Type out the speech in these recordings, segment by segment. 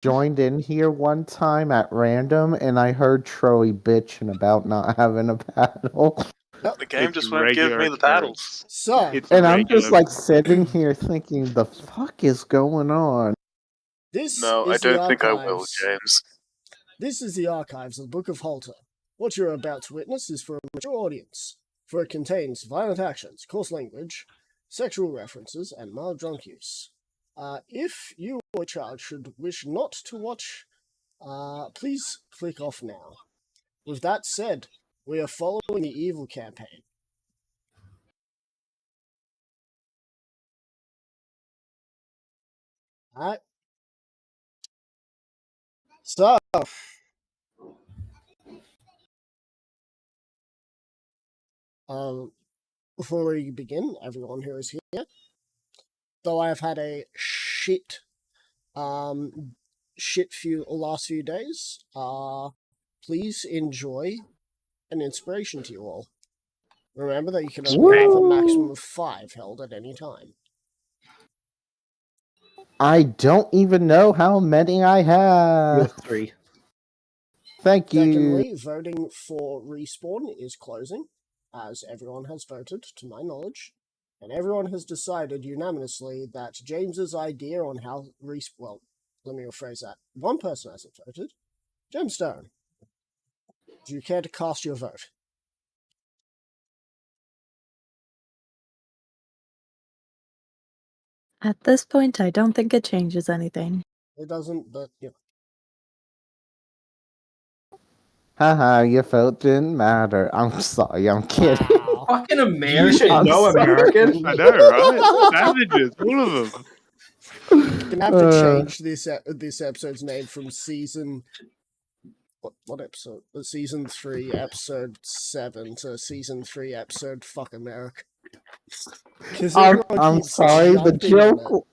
joined in here one time at random, and I heard Troy bitching about not having a paddle. The game It's just won't give me the paddles. So, It's And I'm just regular. like sitting here thinking, the fuck is going on? this No, I is the don't think I will, archives. James. This is the archives of the Book of Halter. What you're about to witness is for a mature audience, for it contains violent actions, coarse language, sexual references, and mild drunk use. If you or a child should wish not to watch, please click off now. With that said, we are following the evil campaign. Alright. So, before we begin, everyone who is here, though I have had a shit last few days, please enjoy an inspiration to you all. Remember that you can only have a maximum of 5 held at any time. I don't even know how many I You have. have 3. Thank you. Secondly, voting for respawn is closing, as everyone has voted, to my knowledge, and everyone has decided unanimously that James's idea on how well, let me rephrase that. One person hasn't voted. Gemstone, do you care to cast your vote? At this point, I don't think it changes anything. It doesn't, but, you know. Haha, your vote didn't matter. I'm sorry, I'm kidding. Wow. Fucking American. You should I'm know sorry. American. I know, right? Savages, all of them. You're gonna have to change this episode's name from season... What episode? Season 3, episode 7 to season 3, episode Fuck America. I'm sorry, the joke,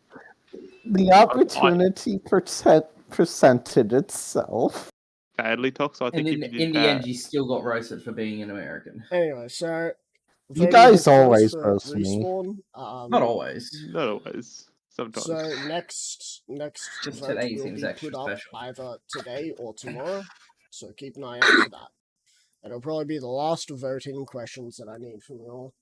the opportunity presented itself. Sadly, Tox, I think And if you in did the that, end, you still got roasted for being an American. Anyway, so... You guys always roast me. Respawn, Not always. not always. Sometimes. So next Just vote today will seems be extra put up special. either today or tomorrow. So keep an eye out for that. And it'll probably be the last voting questions that I need from you all.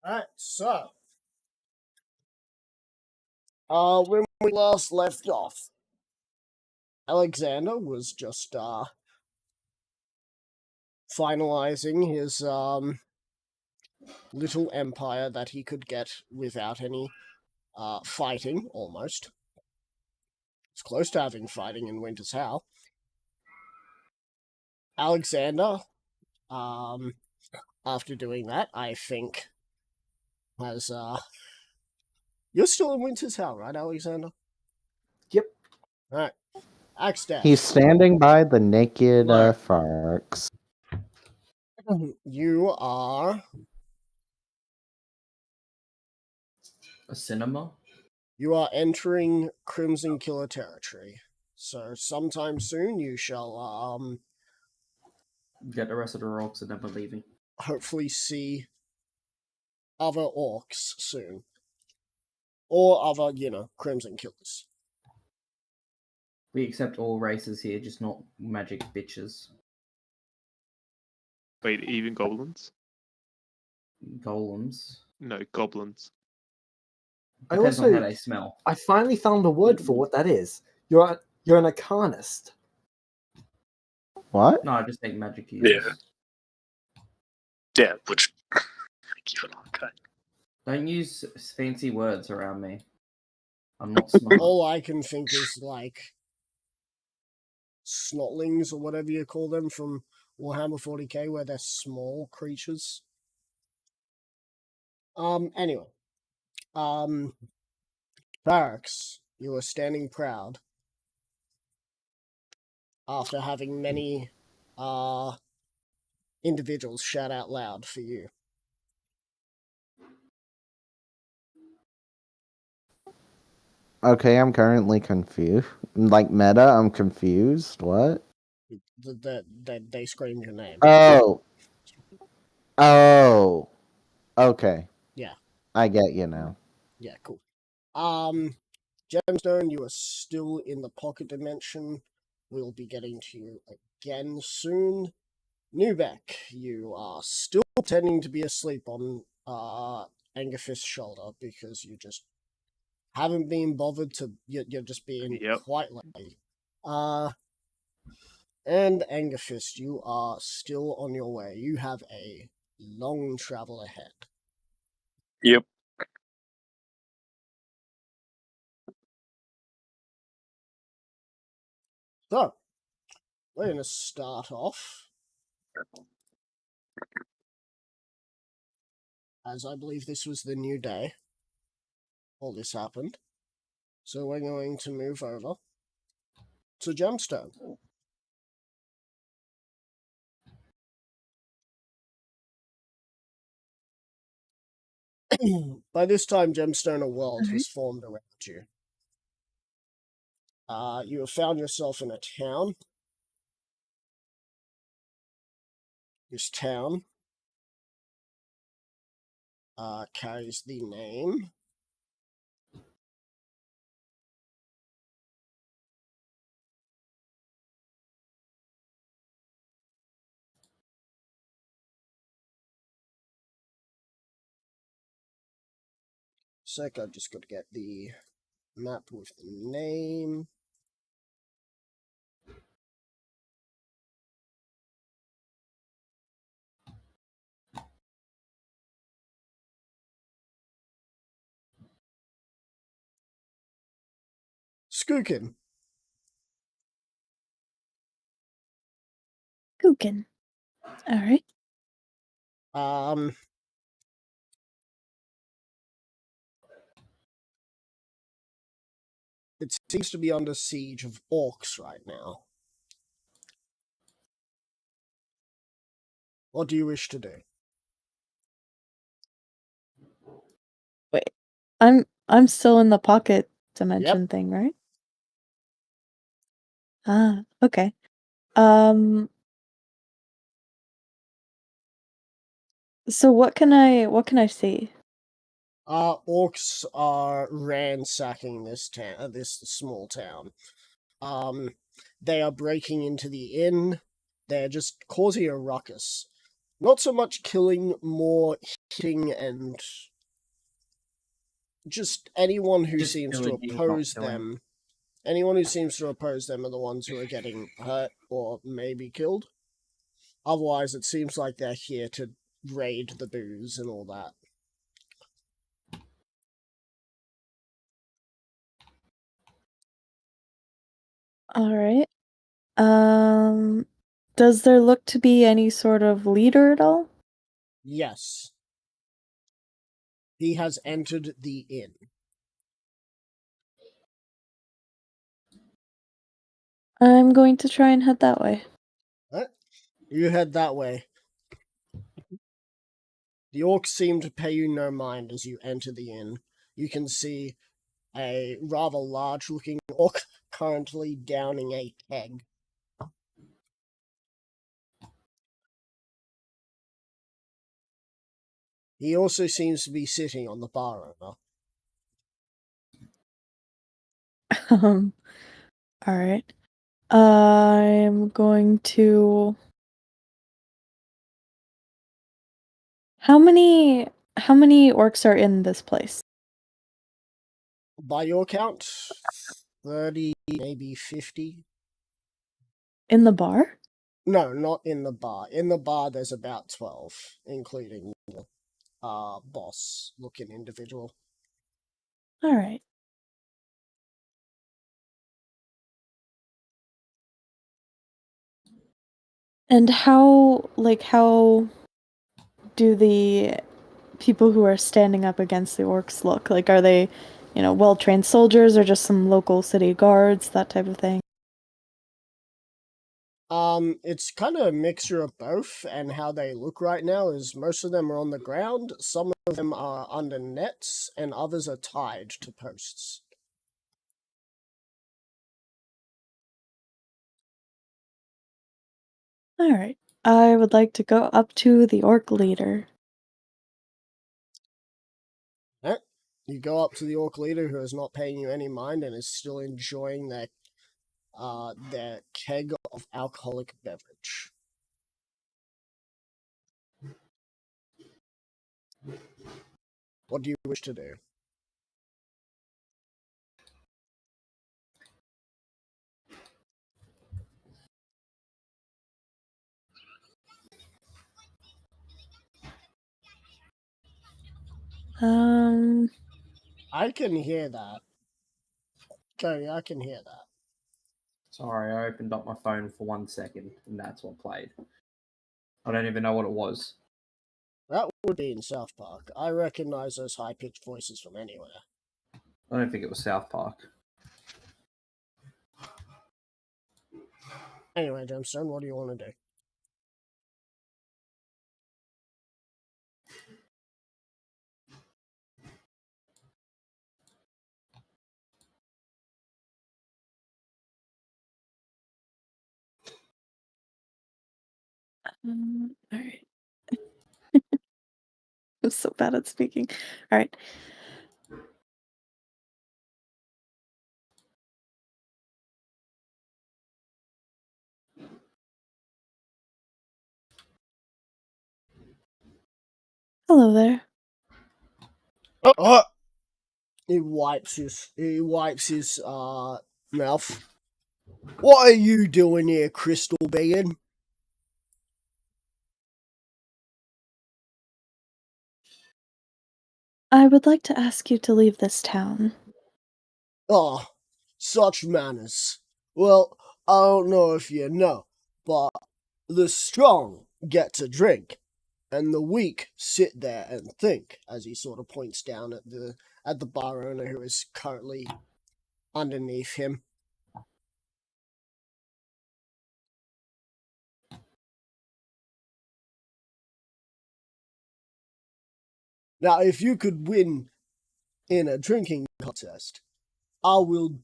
Alright, so... when we last left off, Alexander was just, finalizing his, little empire that he could get without any, fighting, almost. It's close to having fighting in Winter's Howl. Alexander, after doing that, I think, has, you're still in Winter's Howl, right, Alexander? Yep. Alright. Axdash. He's standing by the naked Where? Farks. You are... A cinema? You are entering Crimson Killer territory. So sometime soon you shall, Get the rest of the orcs and then we're leaving. hopefully see other orcs soon. Or other, Crimson Killers. We accept all races here, just not magic bitches. Wait, even goblins? Golems. No, goblins. I Depends on also- how they smell. I finally found a word for what that is. You're an arcanist. What? No, I just think magic use. Yeah. Yeah, which... Thank you for that. Don't use fancy words around me. I'm not smart. All I can think is, like, snotlings or whatever you call them from Warhammer 40k, where they're small creatures. Anyway. Barracks, you are standing proud after having many individuals shout out loud for you. Okay, I'm currently confused. Like meta, I'm confused. What? They screamed your name. Oh. Oh. Okay. Yeah. I get you now. Yeah, cool. Gemstone, you are still in the pocket dimension. We'll be getting to you again soon. Newbeck, you are still pretending to be asleep on Angerfist's shoulder because you just haven't been bothered to. You're just being Yep. quite lazy. And Angerfist, you are still on your way. You have a long travel ahead. Yep. So, we're going to start off, as I believe this was the new day. All this happened. So we're going to move over to Gemstone. By this time, Gemstone, a world has formed around you. You have found yourself in a town. This town carries the name sec. I've just got to get the map with the name. Skookin. Kukin. Alright. It seems to be under siege of orcs right now. What do you wish to do? Wait. I'm still in the pocket dimension thing, right? Ah, okay. So what can I see? Orcs are ransacking this town, this small town. They are breaking into the inn. They're just causing a ruckus. Not so much killing, more hitting and just anyone who Just seems to pillaging, not oppose killing. them. Anyone who seems to oppose them are the ones who are getting hurt or maybe killed. Otherwise, it seems like they're here to raid the booze and all that. Alright. Does there look to be any sort of leader at all? Yes. He has entered the inn. I'm going to try and head that way. You head that way. The orcs seem to pay you no mind as you enter the inn. You can see a rather large-looking orc currently downing a keg. He also seems to be sitting on the bar owner. Alright. I'm going to... How many orcs are in this place? By your count, 30, maybe 50. In the bar? No, not in the bar. In the bar, there's about 12, including the boss-looking individual. Alright. And how do the people who are standing up against the orcs look? Like, are they well-trained soldiers or just some local city guards, that type of thing? It's kind of a mixture of both, and how they look right now is most of them are on the ground, some of them are under nets, and others are tied to posts. All right. I would like to go up to the orc leader. You go up to the orc leader, who is not paying you any mind and is still enjoying their keg of alcoholic beverage. What do you wish to do? I can hear that. Cody, I can hear that. Sorry, I opened up my phone for 1 second, and that's what played. I don't even know what it was. That would be in South Park. I recognize those high-pitched voices from anywhere. I don't think it was South Park. Anyway, Gemstone, what do you want to do? All right. I'm so bad at speaking. All right. Hello there. He wipes his mouth. What are you doing here, Crystal Being? I would like to ask you to leave this town. Oh, such manners. Well, I don't know if you know, but the strong get to drink, and the weak sit there and think, as he sort of points down at the bar owner who is currently underneath him. Now, if you could win in a drinking contest, I will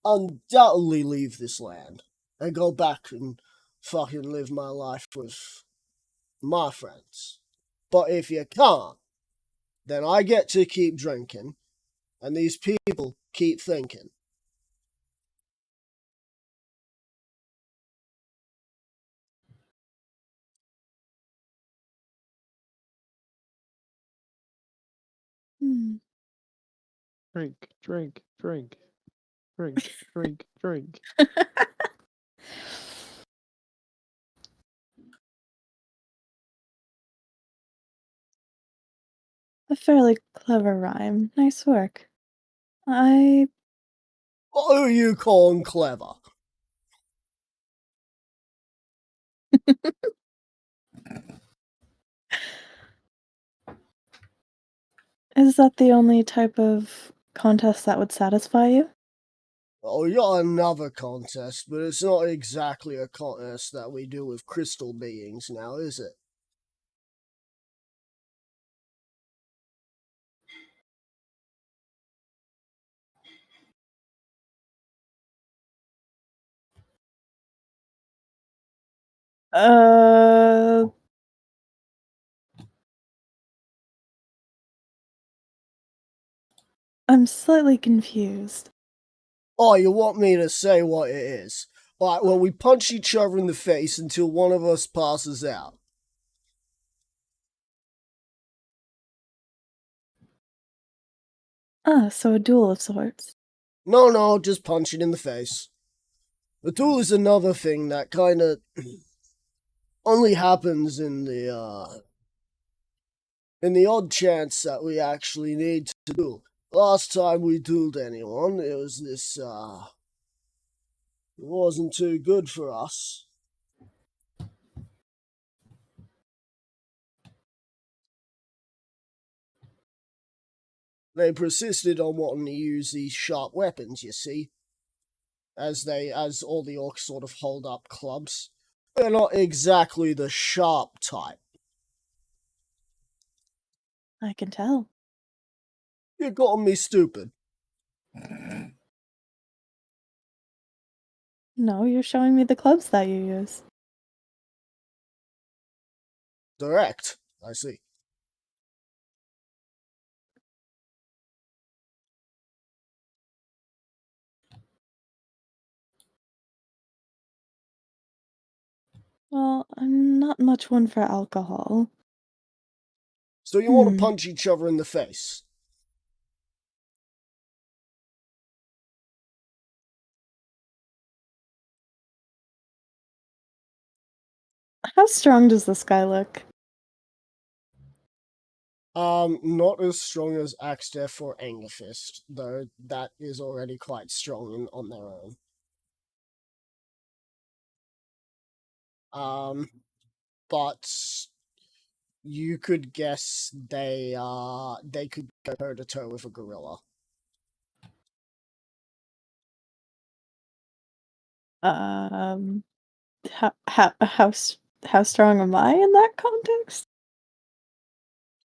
undoubtedly leave this land and go back and fucking live my life with my friends. But if you can't, then I get to keep drinking, and these people keep thinking. Hmm. Drink, drink, drink, drink, drink, drink. A fairly clever rhyme. Nice work. I What are you calling clever? Is that the only type of contest that would satisfy you? Oh, you got another contest, but it's not exactly a contest that we do with crystal beings now, is it? Uh, I'm slightly confused. Oh, you want me to say what it is? Alright, well, we punch each other in the face until one of us passes out. Ah, so a duel of sorts. No, just punch it in the face. The duel is another thing that kind of only happens in the odd chance that we actually need to duel. Last time we dueled anyone, it was this, it wasn't too good for us. They persisted on wanting to use these sharp weapons, you see. As all the orcs sort of hold up clubs. They're not exactly the sharp type. I can tell. You got me stupid. No, you're showing me the clubs that you use. Direct, I see. Well, I'm not much one for alcohol. So you want to Hmm. punch each other in the face? How strong does this guy look? Not as strong as Axdeath or Angerfist, though that is already quite strong on their own. But you could guess they could go toe to toe with a gorilla. Um, how strong am I in that context?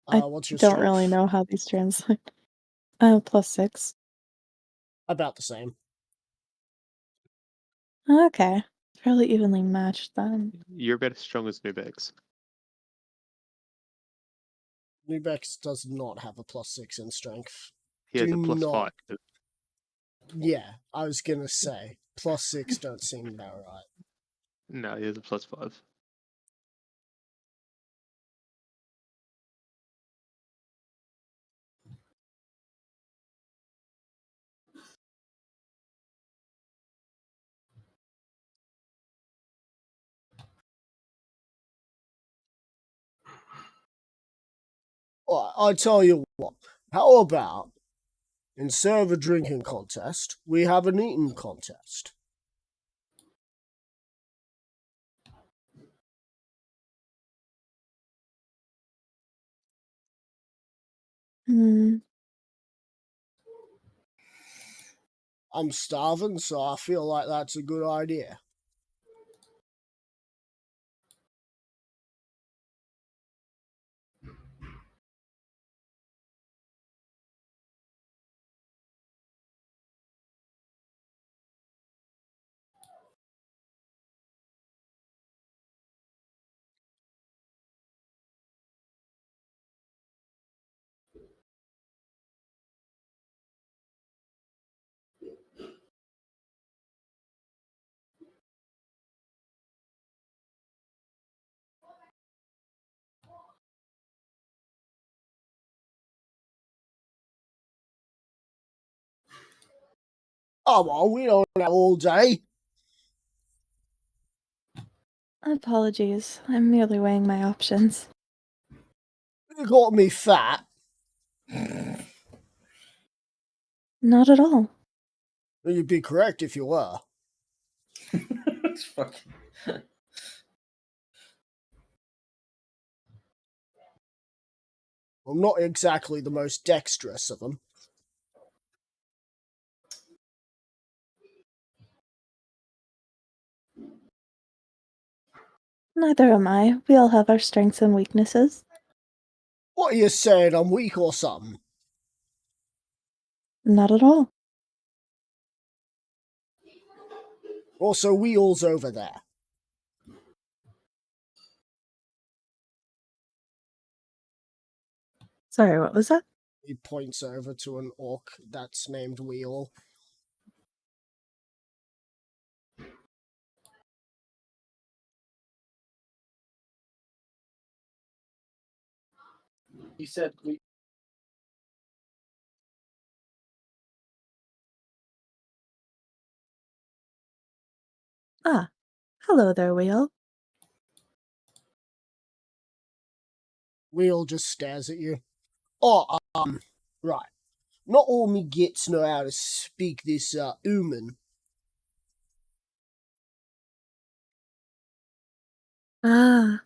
I What's your don't strength? really know how these translate. +6. About the same. Okay, fairly evenly matched then. You're about as strong as Nubex. Nubex does not have a +6 in strength. He has Do a +5. not. Yeah, I was gonna say +6 don't seem about right. No, he has a +5. Well, I tell you what. How about instead of a drinking contest, we have an eating contest? Hmm. I'm starving, so I feel like that's a good idea. Oh, well, we don't have all day. Apologies, I'm merely weighing my options. You got me fat. Not at all. You'd be correct if you were. It's fucking. I'm not exactly the most dexterous of them. Neither am I. We all have our strengths and weaknesses. What are you saying? I'm weak or something? Not at all. Also, wheels over there. Sorry, what was that? He points over to an orc that's named Wheel. You said we. Ah, hello there, Wheel. Wheel just stares at you. Oh, right. Not all me gits know how to speak this, Uman. Ah,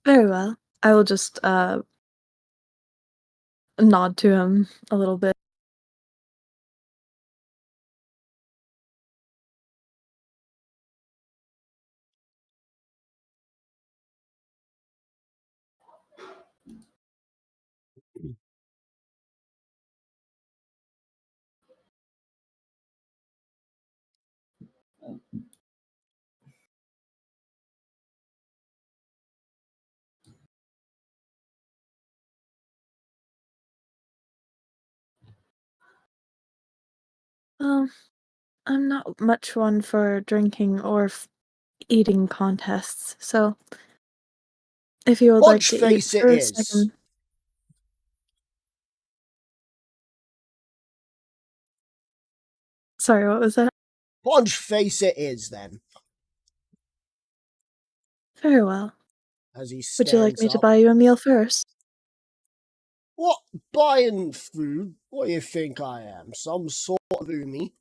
very well. I will just nod to him a little bit. I'm not much one for drinking or eating contests, so if you would like Punch to eat face it first, I is. can. Sorry, what was that? Punch face it is, then. Very well. As he Would you like stands me to up. buy you a meal first? What? Buying food? What do you think I am? Some sort of umi?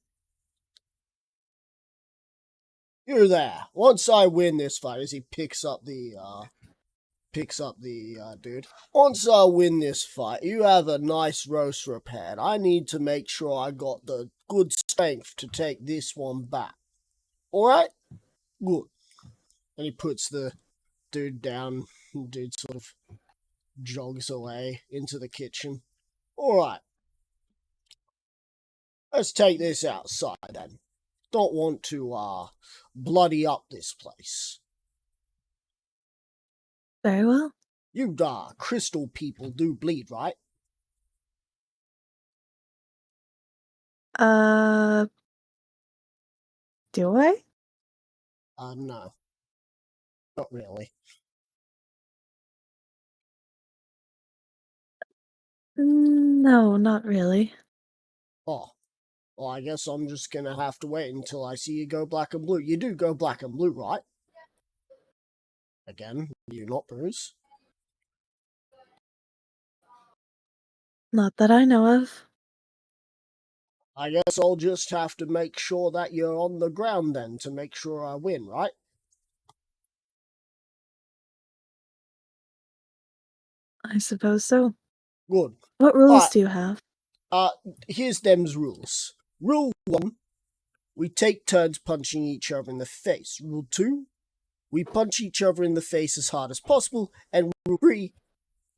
You're there. Once I win this fight, as he picks up the dude. Once I win this fight, you have a nice roast repaired. I need to make sure I got the good strength to take this one back. Alright? Good. And he puts the dude down. Dude sort of jogs away into the kitchen. Alright. Let's take this outside then. Don't want to, bloody up this place. Very well. You, crystal people do bleed, right? Do I? No. Not really. No, not really. Oh. Well, I guess I'm just gonna have to wait until I see you go black and blue. You do go black and blue, right? Again, you not, Bruce? Not that I know of. I guess I'll just have to make sure that you're on the ground then to make sure I win, right? I suppose so. Good. What rules Alright. do you have? Here's them's rules. Rule 1, we take turns punching each other in the face. Rule 2, we punch each other in the face as hard as possible. And rule 3,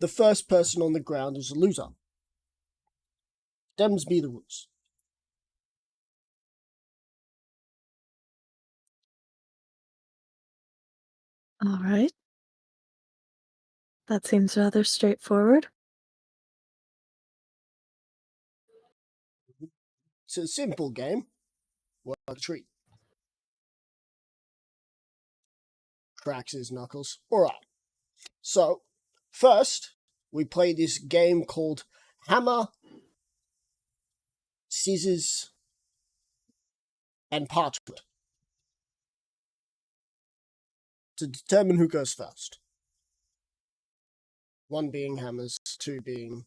the first person on the ground is a loser. Them's be the rules. All right. That seems rather straightforward. It's a simple game. Work a treat. Cracks his knuckles. Alright. So, first, we play this game called Hammer, Scissors, and Parchment. To determine who goes first. 1 being hammers, 2 being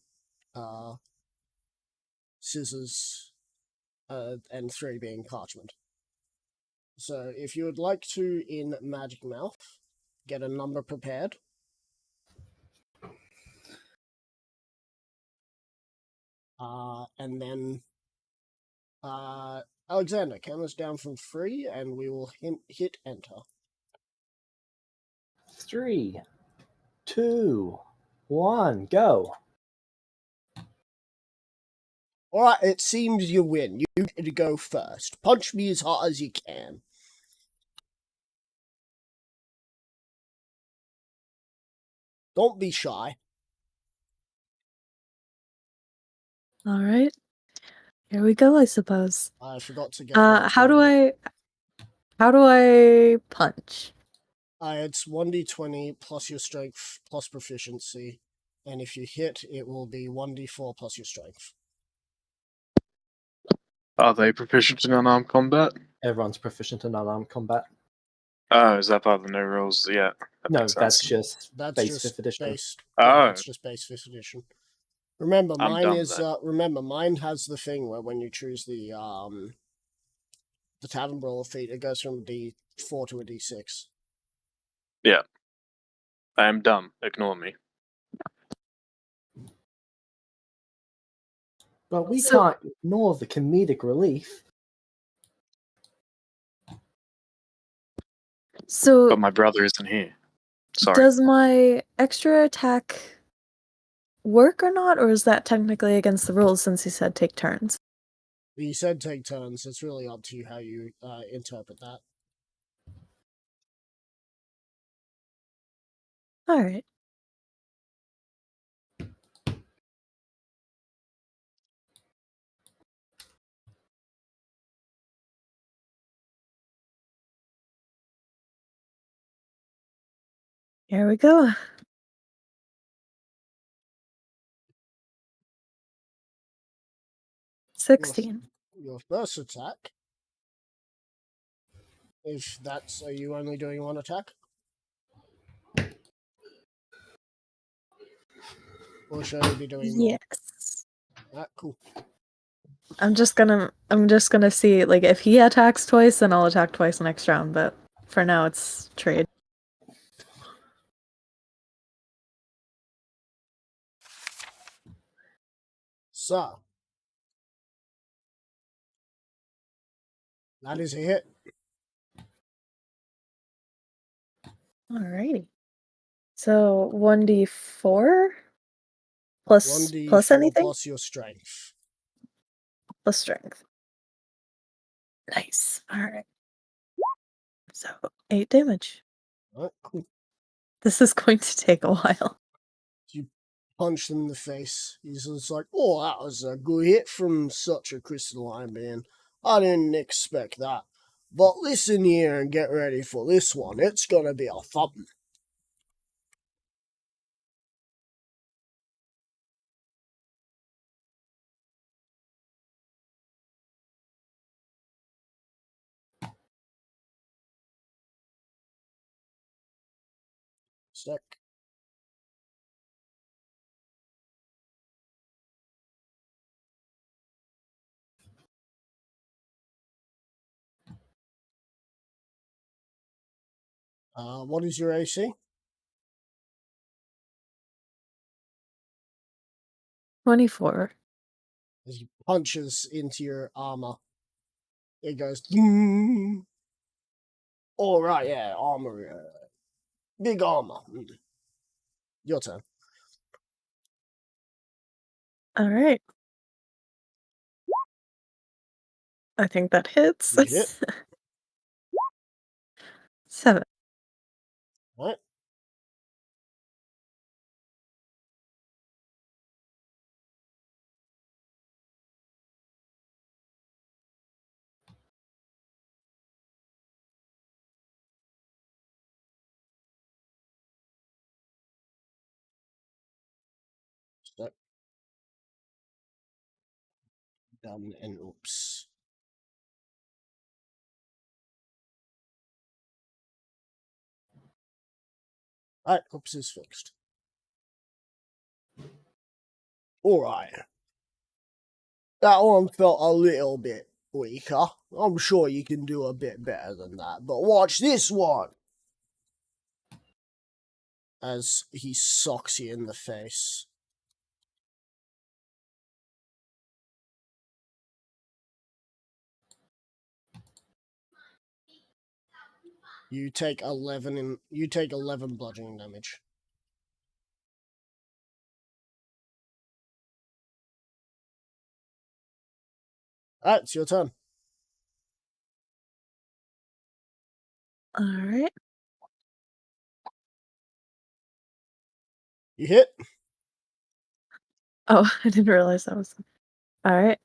scissors, and 3 being parchment. So if you would like to, in Magic Mouth, get a number prepared. And then Alexander, count us down from 3 and we will hit enter. 3, 2, 1, go. Alright, it seems you win. You get to go first. Punch me as hard as you can. Don't be shy. All right. Here we go, I suppose. I forgot to get How do I punch? it's 1d20 plus your strength plus proficiency. And if you hit, it will be 1d4 plus your strength. Are they proficient in unarmed combat? Everyone's proficient in unarmed combat. Oh, is that part of the no rules? Yeah. That No, makes that's sense. just That's base just 5th edition. base. Oh. Yeah, that's just base 5th edition. Remember, I'm mine done is. then. Remember, mine has the thing where when you choose the Tavern Brawler feat, it goes from a D4 to a D6. Yeah. I am dumb. Ignore me. But we So- can't ignore the comedic relief. So But my brother isn't here. Sorry. does my extra attack work or not, or is that technically against the rules since he said take turns? You said take turns. It's really up to you how you interpret that. All right. Here we go. Your 16. Your first attack. If that's, are you only doing one attack? Or should I be doing more? Yes. Ah, cool. I'm just gonna see, like, if he attacks twice, then I'll attack twice next round, but for now it's trade. So. That is a hit. Alrighty. So 1d4 plus 1d4 plus anything? plus your strength. Plus strength. Nice. Alright. So 8 damage. Alright, cool. This is going to take a while. You punch them in the face. He's just like, oh, that was a good hit from such a crystalline being. I didn't expect that. But listen here and get ready for this one. It's gonna be a thumping. Sec. What is your AC? 24. As he punches into your armor, it goes. Ding. All right, yeah, armor, big armor. Your turn. Alright. I think that hits. You hit. 7. Right. Sec. Done and oops. Alright, oops is fixed. Alright. That one felt a little bit weaker. I'm sure you can do a bit better than that. But watch this one! As he socks you in the face. You take 11 bludgeoning damage. Alright, it's your turn. Alright. You hit. Oh, I didn't realize that was. Alright.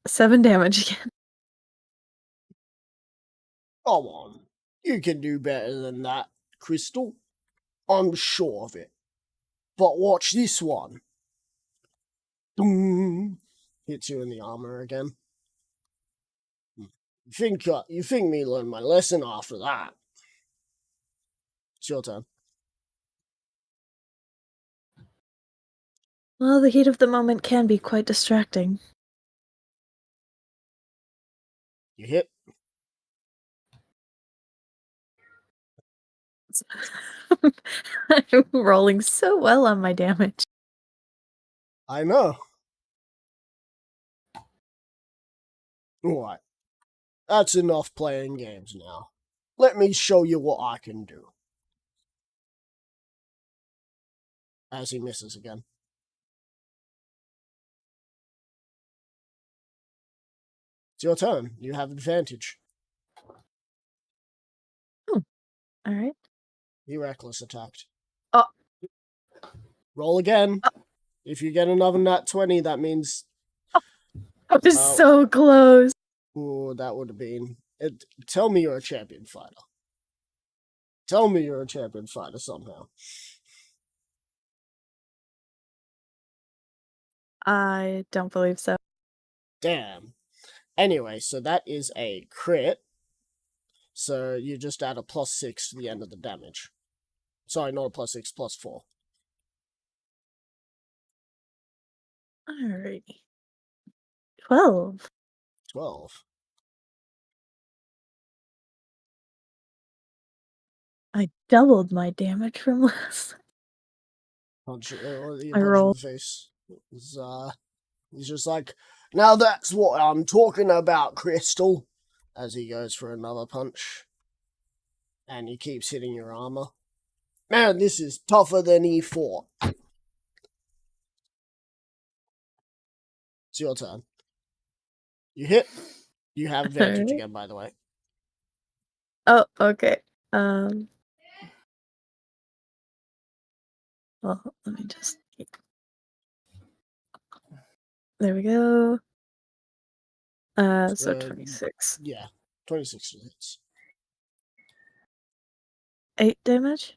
7 damage again. Come on. You can do better than that, Crystal. I'm sure of it. But watch this one. Ding. Hits you in the armor again. You think me learned my lesson after that? It's your turn. Well, the heat of the moment can be quite distracting. You hit. I'm rolling so well on my damage. I know. Alright. That's enough playing games now. Let me show you what I can do. As he misses again. It's your turn. You have advantage. All right. He reckless attacked. Oh. Roll again. If you get another nat 20, that means... I was Oh. so close. Ooh, that would have been... Tell me you're a champion fighter. Tell me you're a champion fighter somehow. I don't believe so. Damn. Anyway, so that is a crit. So you just add a +6 to the end of the damage. Sorry, not a +6, +4. Alrighty. 12. 12. I doubled my damage from last. Punch, I punch in rolled. the face. He's just like, now that's what I'm talking about, Crystal. As he goes for another punch. And he keeps hitting your armor. Man, this is tougher than he thought. It's your turn. You hit. You have advantage Alright. again, by the way. Oh, okay. Well, let me just. There we go. So So, 26. Yeah, 26 hits. 8 damage?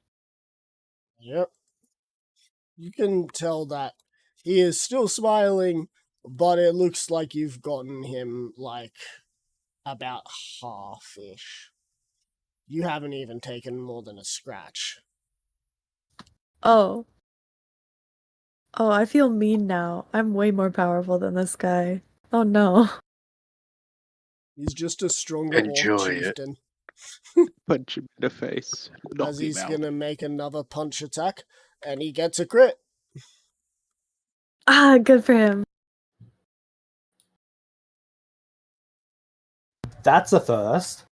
Yep. You can tell that he is still smiling, but it looks like you've gotten him, like, about half-ish. You haven't even taken more than a scratch. Oh. Oh, I feel mean now. I'm way more powerful than this guy. Oh no. He's just a stronger orc Enjoy it. chieftain. Punch him in the face. Knock As him he's out. gonna make another punch attack, and he gets a crit. Ah, good for him. That's a first.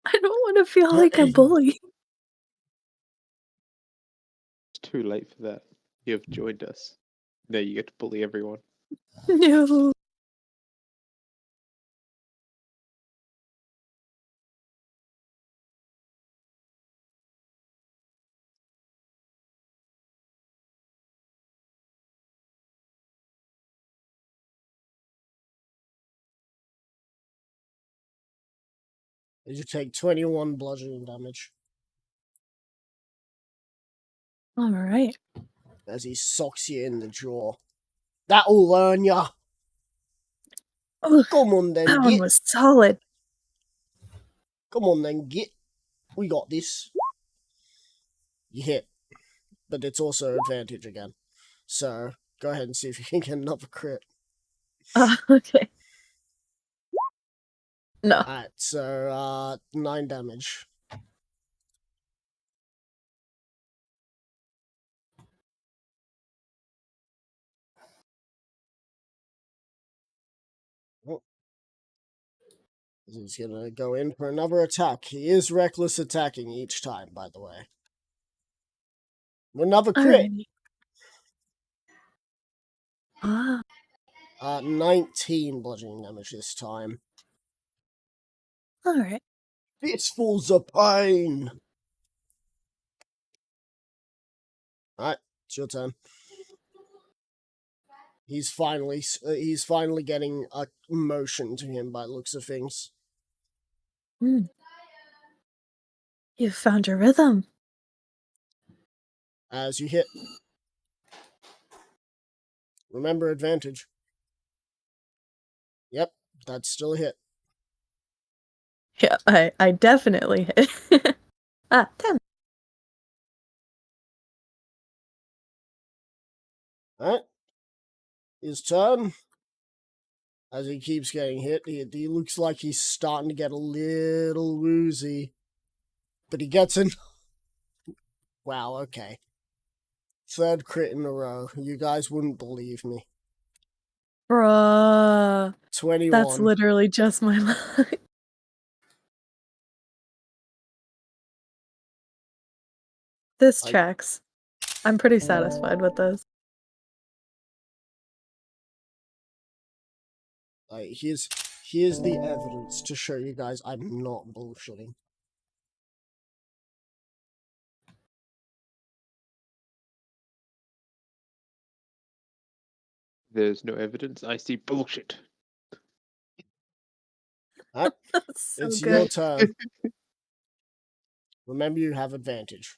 I don't want to feel like a bully. It's too late for that. You have joined us. Now you get to bully everyone. No. You take 21 bludgeoning damage All right. as he socks you in the jaw. That'll learn ya. Oh, Come on then, that one git. was solid. Come on then, git. We got this. You hit. But it's also advantage again. So, go ahead and see if you can get another crit. Okay. No. Alright, so, 9 damage. Oh. He's gonna go in for another attack. He is reckless attacking each time, by the way. Another crit. Alrighty. Ah, 19 bludgeoning damage this time. alright. Fistfuls of pain. Alright, it's your turn. He's finally getting a motion to him by the looks of things. You found your rhythm. As you hit. Remember advantage. Yep, that's still a hit. Yeah, I definitely hit. 10. Alright. His turn. As he keeps getting hit, he looks like he's starting to get a little woozy. But he gets in. Wow, okay. 3rd crit in a row. You guys wouldn't believe me. Bruh. 21. That's literally just my luck. This I- tracks. I'm pretty satisfied with this. Like, here's the evidence to show you guys I'm not bullshitting. There's no evidence. I see bullshit. Alright, That's so it's your good. turn. Remember, you have advantage.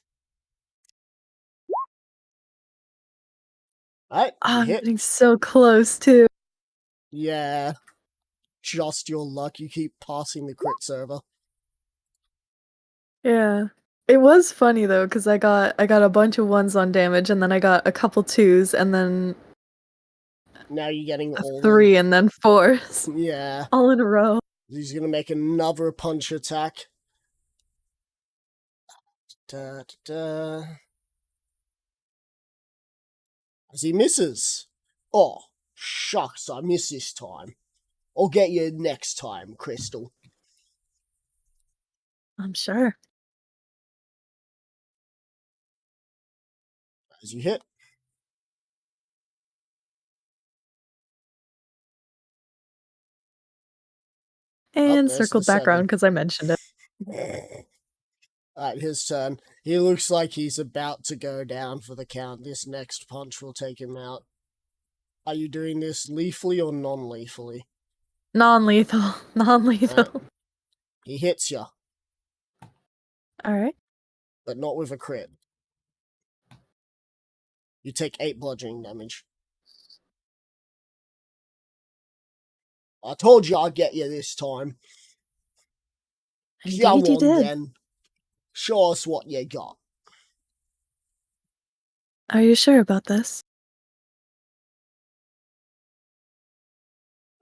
Alright, Oh, you I'm hit. getting so close too. Yeah. Just your luck, you keep passing the crit server. Yeah. It was funny though, because I got a bunch of ones on damage, and then I got a couple twos, and then Now you're getting a all three, and then fours. Yeah. All in a row. He's gonna make another punch attack. Da, da, da. As he misses. Oh, shucks, I missed this time. I'll get you next time, Crystal. I'm sure. As you hit. And there's circled the background 7. because I mentioned it. Alright, his turn. He looks like he's about to go down for the count. This next punch will take him out. Are you doing this lethally or non-lethally? Non-lethal. Non-lethal. He hits you, Alright. but not with a crit. You take 8 bludgeoning damage. I told you I'd get you this time. Come Indeed you on, did. then. Show us what you got. Are you sure about this?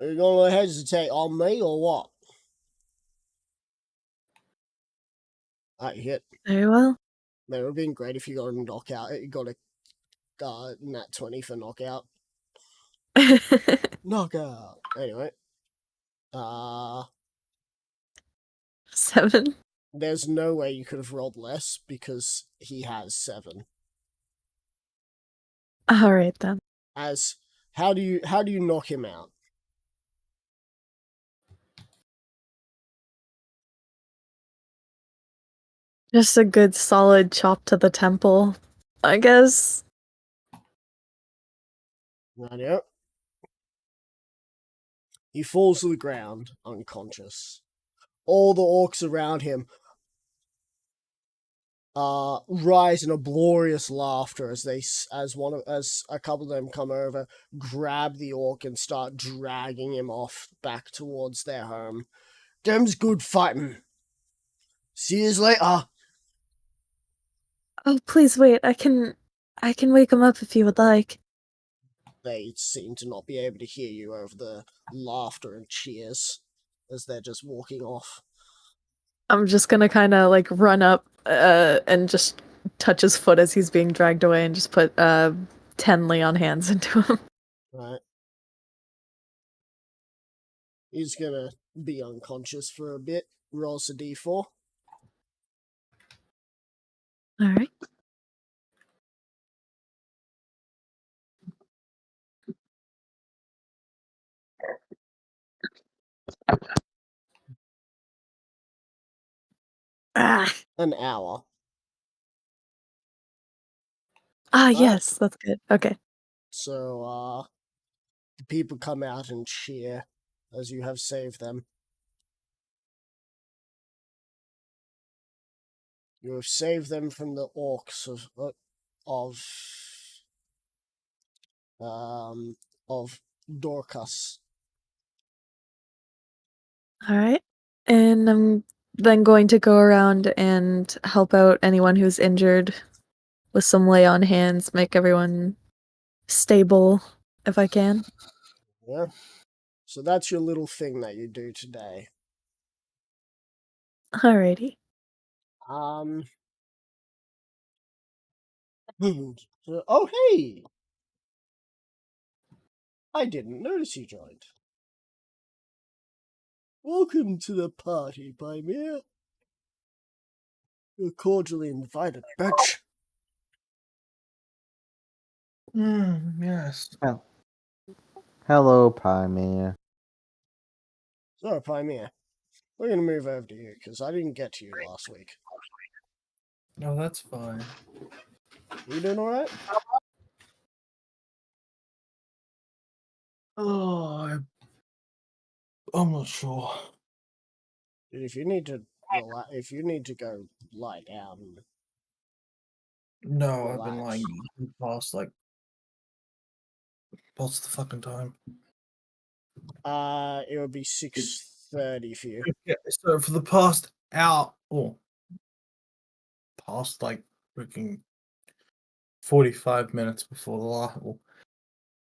Are you going to hesitate on me or what? Alright, you hit. Very well. Man, it would have been great if you got a knockout. You got a nat 20 for knockout. Knockout. Anyway. 7. There's no way you could have rolled less because he has 7. Alright then. As how do you knock him out? Just a good solid chop to the temple, I guess. Right. He falls to the ground, unconscious. All the orcs around him rise in uproarious laughter as as a couple of them come over, grab the orc and start dragging him off back towards their home. Them's good fighting. See yous later. Oh, please wait. I can wake him up if you would like. They seem to not be able to hear you over the laughter and cheers as they're just walking off. I'm just gonna kind of like run up and just touch his foot as he's being dragged away and just put 10 lay on hands into him. Right. He's gonna be unconscious for a bit. Rolls a d4. Alright. Ah, An hour. yes, that's good. Okay. So, the people come out and cheer as you have saved them. You have saved them from the orcs of Dorcas. Alright. And I'm then going to go around and help out anyone who's injured with some lay on hands, make everyone stable if I can. Yeah. So that's your little thing that you do today. Alrighty. Oh hey, I didn't notice you joined. Welcome to the party, Pymere. You're cordially invited, bitch. Yes. Hello, Pymere. So, Pymere, we're going to move over to you because I didn't get to you last week. No, that's fine. You doing alright? Oh, I'm not sure. If you need to go lie down, No, I've been Relax. lying past what's the fucking time? it would be 6:30 for you. Yeah, so for the past hour, or past like freaking 45 minutes before the last,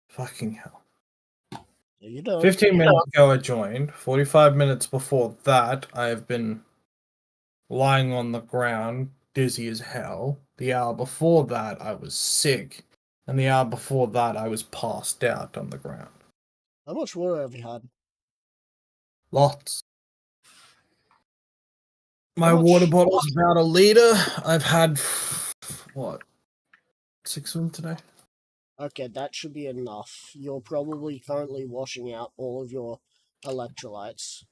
fucking hell. You don't. 15 minutes ago I joined. 45 minutes before that, I have been lying on the ground, dizzy as hell. The hour before that, I was sick. And the hour before that, I was passed out on the ground. How much water have you had? Lots. My How much- water bottle's about a liter. I've had, what, 6 of them today? Okay, that should be enough. You're probably currently washing out all of your electrolytes.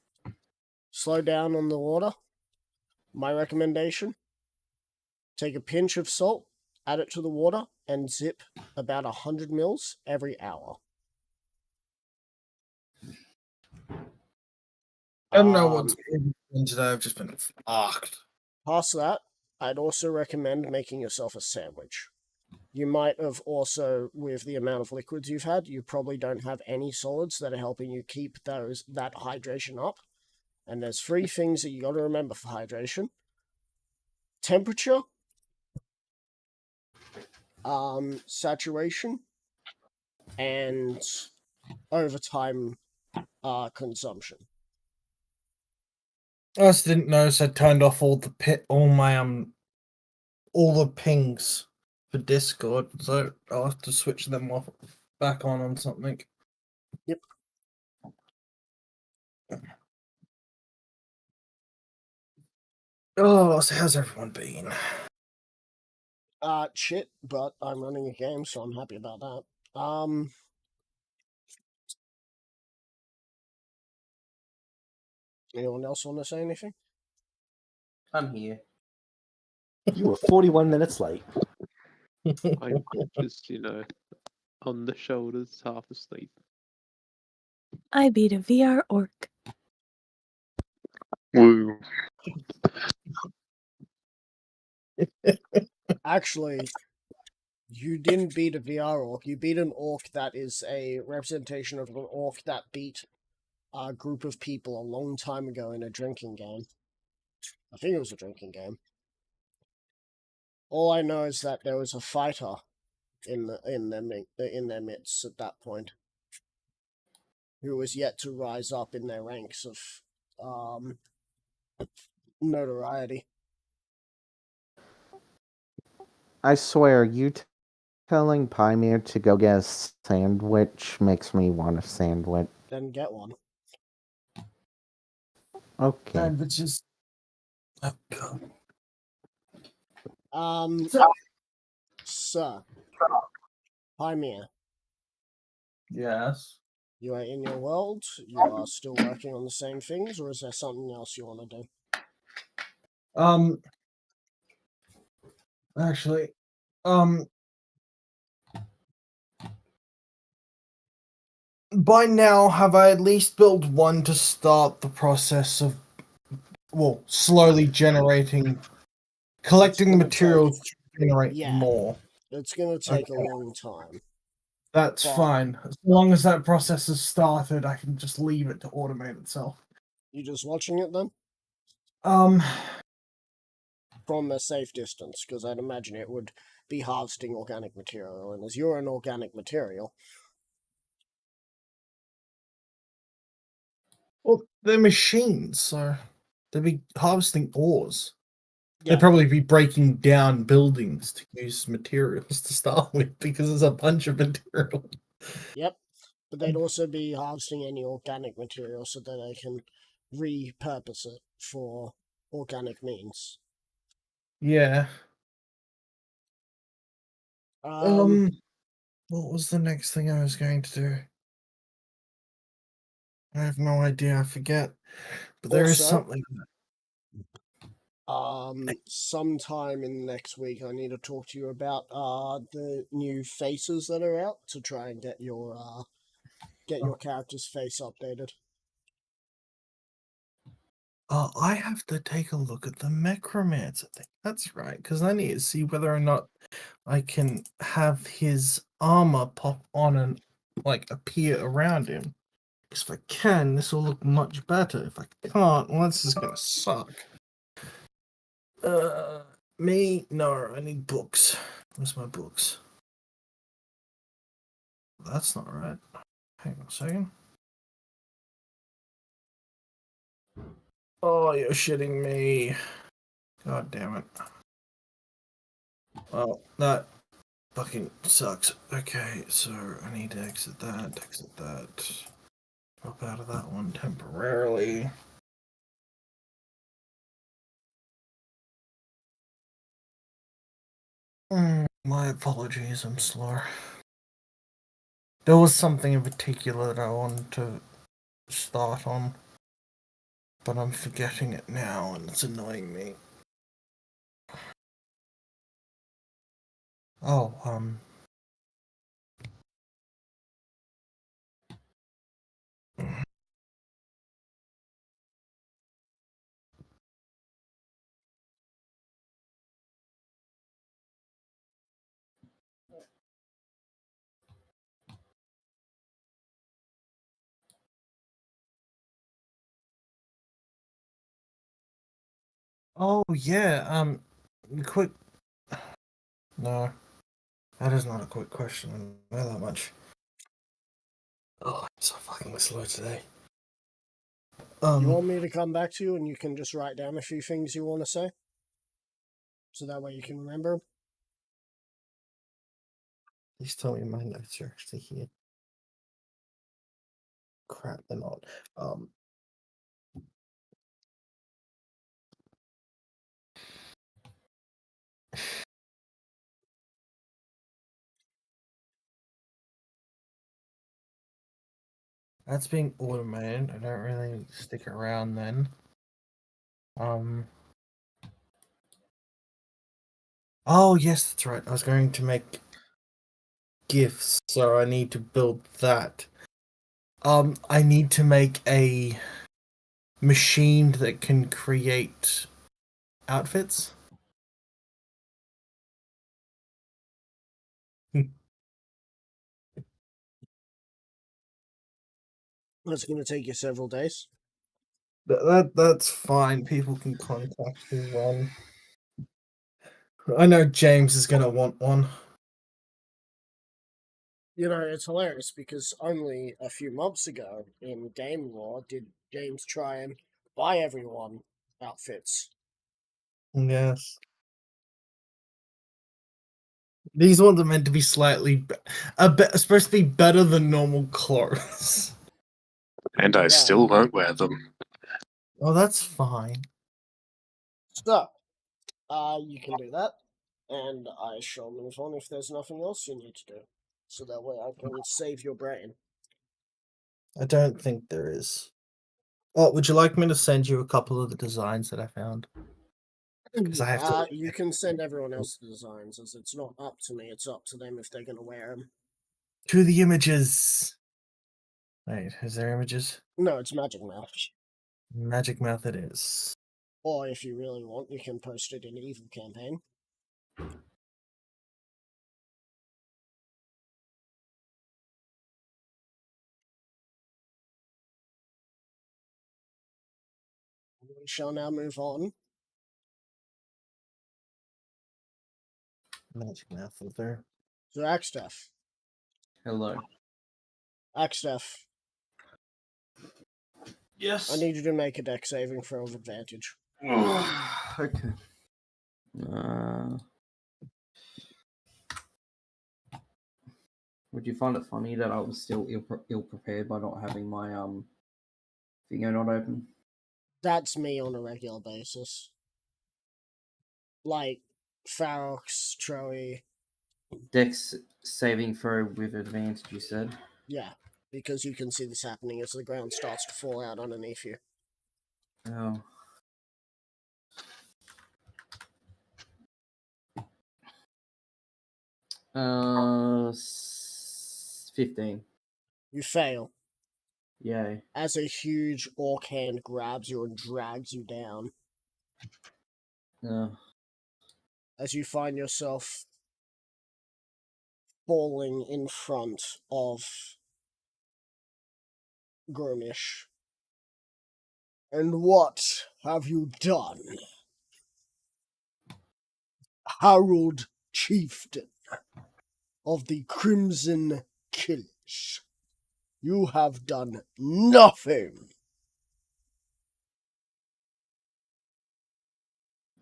Slow down on the water. My recommendation: take a pinch of salt, add it to the water, and zip about 100 mils every hour. I don't know what's been today. I've just been fucked. Past that, I'd also recommend making yourself a sandwich. You might have also, with the amount of liquids you've had, you probably don't have any solids that are helping you keep that hydration up. And there's 3 things that you got to remember for hydration: temperature, saturation, and overtime consumption. I just didn't notice I turned off all the all the pings for Discord, so I'll have to switch them off back on something. Yep. Oh, so how's everyone been? Shit, but I'm running a game, so I'm happy about that. Anyone else want to say anything? I'm here. You were 41 minutes late. I'm just, on the shoulders, half asleep. I beat a VR orc. Woo. Actually, you didn't beat a VR orc. You beat an orc that is a representation of an orc that beat a group of people a long time ago in a drinking game. I think it was a drinking game. All I know is that there was a fighter in their midst at that point, who was yet to rise up in their ranks of notoriety. I swear, you telling Pymere to go get a sandwich makes me want a sandwich. Then get one. Okay. Sandwiches. Oh, God. Sir, Pymere, Yes. you are in your world. You are still working on the same things, or is there something else you want to do? Actually, by now, have I at least built one to start the process of, slowly collecting gonna materials to generate Yeah. more? It's going to take a Okay. long time. That's But- fine. As long as that process is started, I can just leave it to automate itself. You just watching it then? From a safe distance, because I'd imagine it would be harvesting organic material, and as you're an organic material, Well, they're machines, so they'd be harvesting ores. yeah, They'd probably be breaking down buildings to use materials to start with, because there's a bunch of material. yep. But they'd also be harvesting any organic material so that they can repurpose it for organic means. Yeah. Um, What was the next thing I was going to do? I have no idea. I forget. But there is Also- something. sometime in the next week, I need to talk to you about the new faces that are out to try and get your character's face updated. I have to take a look at the Necromancer thing. That's right, because I need to see whether or not I can have his armor pop on and appear around him. Because if I can, this will look much better. If I can't, well, this is gonna suck. No, I need books. Where's my books? That's not right. Hang on a second. Oh, you're shitting me. God damn it. Well, that fucking sucks. Okay, so I need to exit that. Drop out of that one temporarily. My apologies, I'm slow. There was something in particular that I wanted to start on, but I'm forgetting it now and it's annoying me. Oh, oh yeah, quick. No, that is not a quick question. I know that much. Oh, I'm so fucking slow today. You want me to come back to you and you can just write down a few things you want to say? So that way you can remember 'em? Please tell me my notes are actually here. Crap, they're not. That's being automated. I don't really stick around then. Oh yes, that's right. I was going to make gifts, so I need to build that. I need to make a machine that can create outfits. That's going to take you several days. That's fine. People can contact me when. I know James is gonna want one. You know, it's hilarious because only a few months ago in Game Law did James try and buy everyone outfits. Yes. These ones are meant to be slightly, supposed to be better than normal clothes. And I Yeah. still won't wear them. Oh, that's fine. So, you can do that, and I shall move on if there's nothing else you need to do. So that way I can save your brain. I don't think there is. Oh, would you like me to send you a couple of the designs that I found? 'Cause I have to- You can send everyone else the designs, as it's not up to me, it's up to them if they're going to wear them. To the images. Wait, is there images? No, it's Magic Mouth. Magic Mouth it is. Or if you really want, you can post it in Evil Campaign. We shall now move on. Magic Mouth is there. So, Axtef. Hello. Axtef, Yes. I need you to make a deck saving throw of advantage. Okay. Would you find it funny that I was still ill prepared by not having my thingo not open? That's me on a regular basis. Like, Farox, Troy, Dex saving throw with advantage, you said? yeah, because you can see this happening as the ground starts to fall out underneath you. Oh. Uh, 15. You fail Yay. as a huge orc hand grabs you and drags you down. As you find yourself falling in front of Groomish. And what have you done? Harold Chieftain of the Crimson Killers. You have done nothing.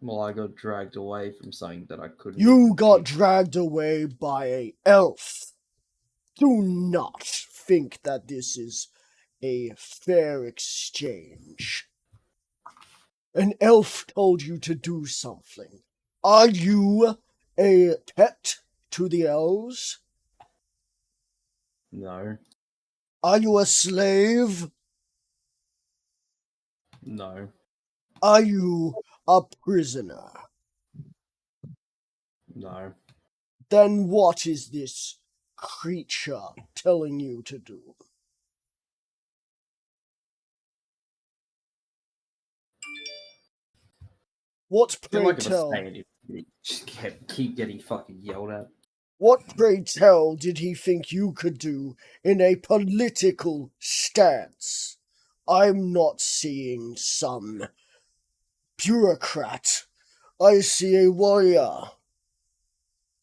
Well, I got dragged away from something that I couldn't. You got dragged away by a elf. Do not think that this is a fair exchange. An elf told you to do something. Are you a pet to the elves? No. Are you a slave? No. Are you a prisoner? No. Then what is this creature telling you to do? What, I feel pray like if I tell? say anything, you just keep getting fucking yelled at. What, pray tell, did he think you could do in a political stance? I'm not seeing some bureaucrat. I see a warrior.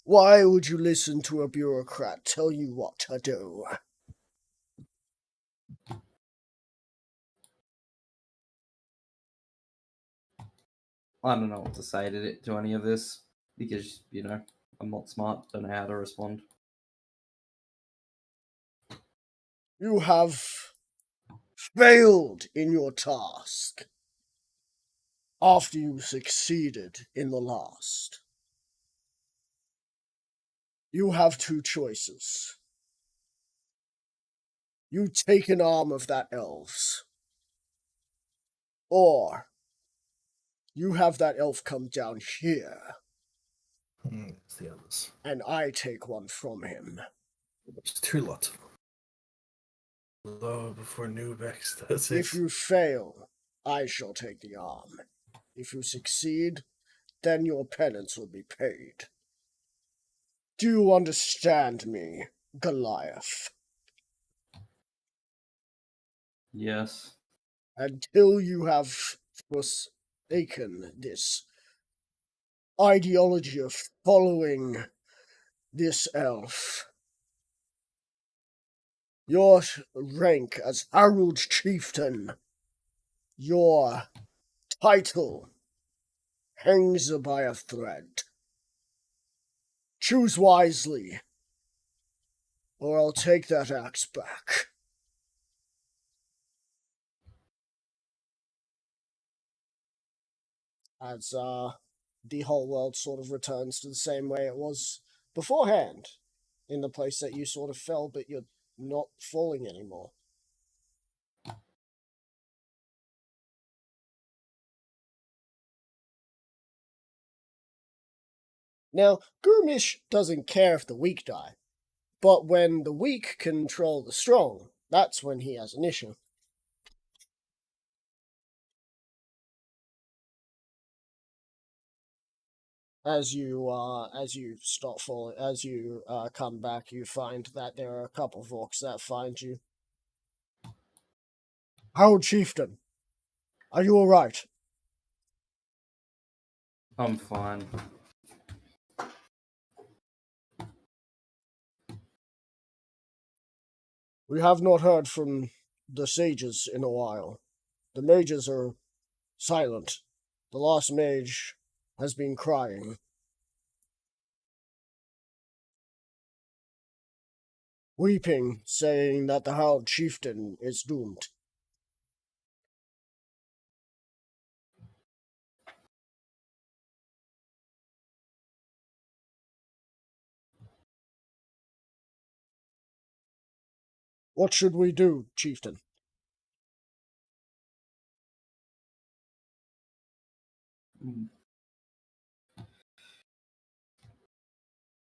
Why would you listen to a bureaucrat tell you what to do? I don't know what to say to any of this because, you know, I'm not smart, don't know how to respond. You have failed in your task after you succeeded in the last. You have two choices. You take an arm of that elf's, or you have that elf come down here, It's the others. and I take one from him. There's two lots of them. Low before Nubex does it. If you fail, I shall take the arm. If you succeed, then your penance will be paid. Do you understand me, Goliath? Yes. Until you have forsaken this ideology of following this elf, your rank as Harold Chieftain, your title hangs by a thread. Choose wisely, or I'll take that axe back. As the whole world sort of returns to the same way it was beforehand, in the place that you sort of fell, but you're not falling anymore. Now, Groomish doesn't care if the weak die, but when the weak control the strong, that's when he has an issue. As you stop falling, as you come back, you find that there are a couple of orcs that find you. Harold Chieftain, are you all right? I'm fine. We have not heard from the sages in a while. The mages are silent. The last mage has been crying. weeping, saying that the Howled Chieftain is doomed. What should we do, Chieftain?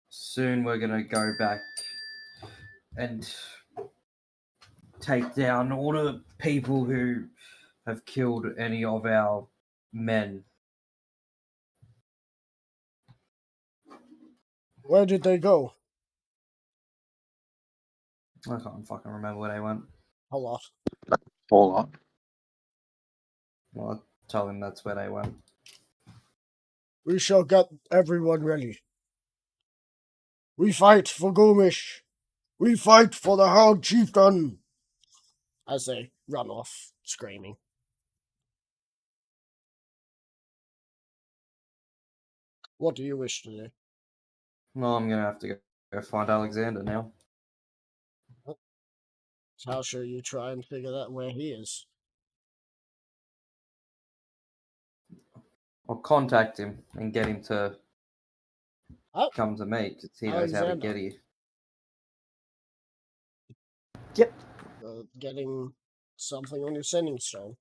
Soon we're gonna go back and take down all the people who have killed any of our men. Where did they go? I can't fucking remember where they went. A lot. Whole lot. Well, I'll tell them that's where they went. We shall get everyone ready. We fight for Goomish. We fight for the Howled Chieftain. As they run off, screaming. What do you wish to do? Well, I'm gonna have to go find Alexander now. How shall you try and figure out where he is? I'll contact him and get him to Oh, come to me because he knows how to Alexander. get here. Yep, getting something on your sending stone.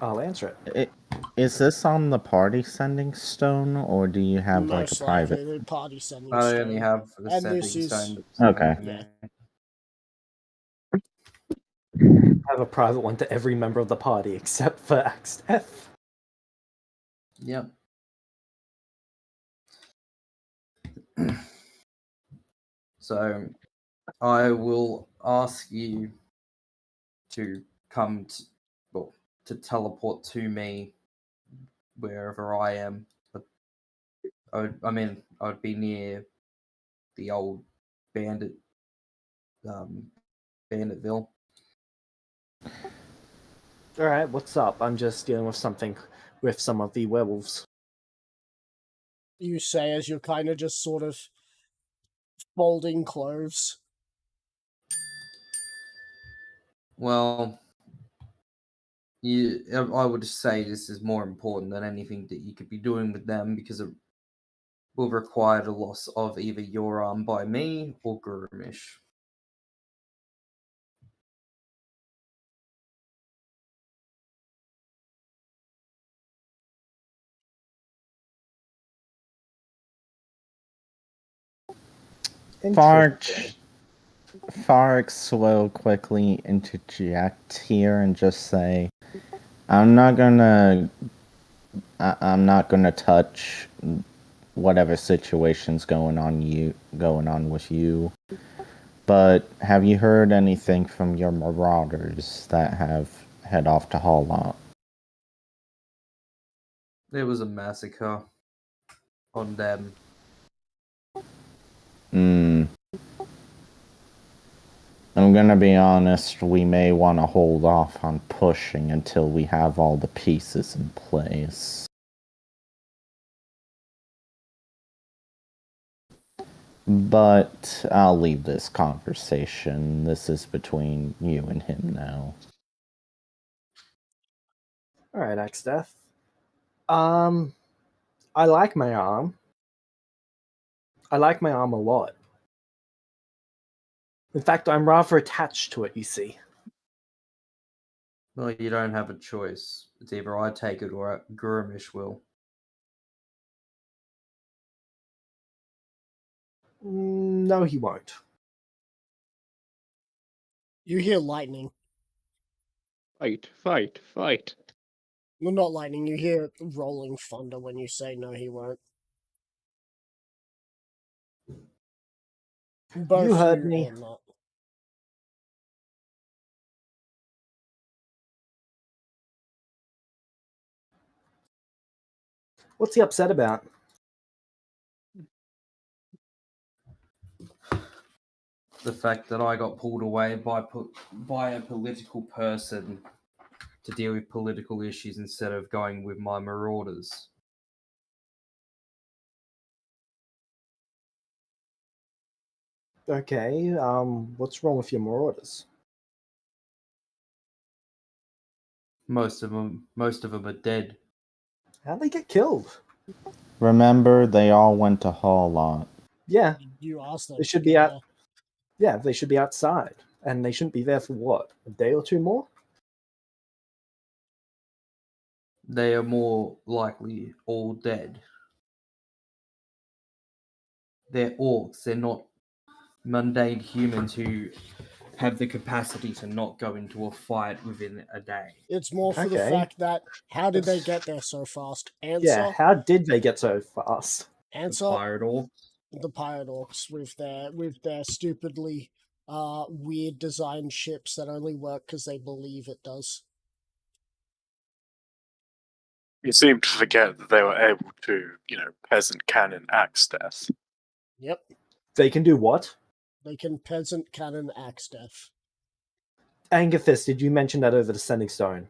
I'll answer it. Is this on the party sending stone, or do you have like a Most private? likely the party sending I stone. only have the And sending this is- stone. Okay. Yeah. I have a private one to every member of the party except for Axteth. Yep. So I will ask you to come to teleport to me wherever I am. But I'd be near the old bandit Banditville. Alright, what's up? I'm just dealing with something with some of the werewolves. You say as you're kind of just sort of folding clothes. Well, I would say this is more important than anything that you could be doing with them because it will require the loss of either your arm by me or Gurumish. Farx will quickly interject here and just say, I'm not gonna touch whatever situation's going on with you. But have you heard anything from your marauders that have head off to Hallot? There was a massacre on them. I'm gonna be honest, we may want to hold off on pushing until we have all the pieces in place. But I'll leave this conversation. This is between you and him now. Alright, Axteth. I like my arm. I like my arm a lot. In fact, I'm rather attached to it, you see. Well, you don't have a choice. It's either I take it or Gurumish will. No, he won't. You hear lightning. Fight, fight, fight. Well, not lightning, you hear rolling thunder when you say no, he won't. Both You heard me. and not. What's he upset about? The fact that I got pulled away by a political person to deal with political issues instead of going with my marauders. Okay, what's wrong with your marauders? Most of them are dead. How'd they get killed? Remember, they all went to Hall Lot. Yeah, You asked them. they should to be go out. there. Yeah, they should be outside, and they shouldn't be there for what, a day or two more? They are more likely all dead. They're orcs. They're not mundane humans who have the capacity to not go into a fight within a day. It's more for the Okay. fact that how did they get there so fast? Answer. Yeah, how did they get so fast? The Answer. pirate orcs. The pirate orcs with their stupidly weird designed ships that only work because they believe it does. You seem to forget that they were able to, peasant cannon axe death. Yep, They can do what? they can peasant cannon axe death. Angerfist, did you mention that over the Sending Stone?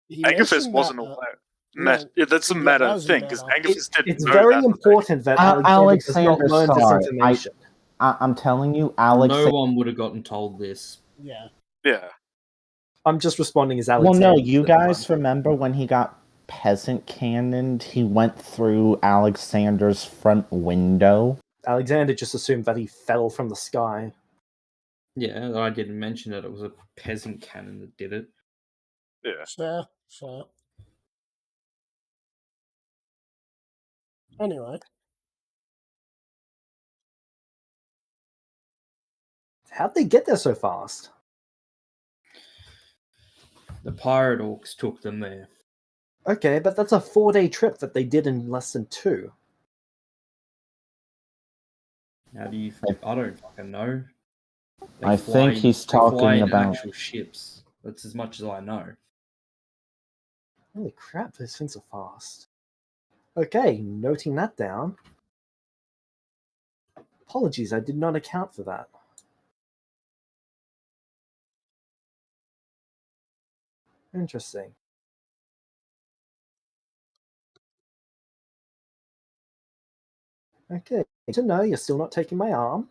He Angerfist mentioned wasn't that, aware. no, Yeah, that's a that meta was a thing, because meta. Angerfist didn't It's know very that. important that Alexander does not Alexander, learn this sorry, information. I'm telling you, Alex. No one would have gotten told this. Yeah. Yeah. I'm just responding as Well, Alexander. no, you guys remember when he got peasant cannoned? He went through Alexander's front window. Alexander just assumed that he fell from the sky. Yeah, I didn't mention that it was a peasant cannon that did it. Yeah. Fair. Anyway, How'd they get there so fast? The pirate orcs took them there. Okay, but that's a 4-day trip that they did in less than 2. How do you? I don't fucking know. They I fly think in- he's they fly talking in about. actual ships. That's as much as I know. Holy crap, those things are fast. Okay, noting that down. Apologies, I did not account for that. Interesting. Okay, to know you're still not taking my arm.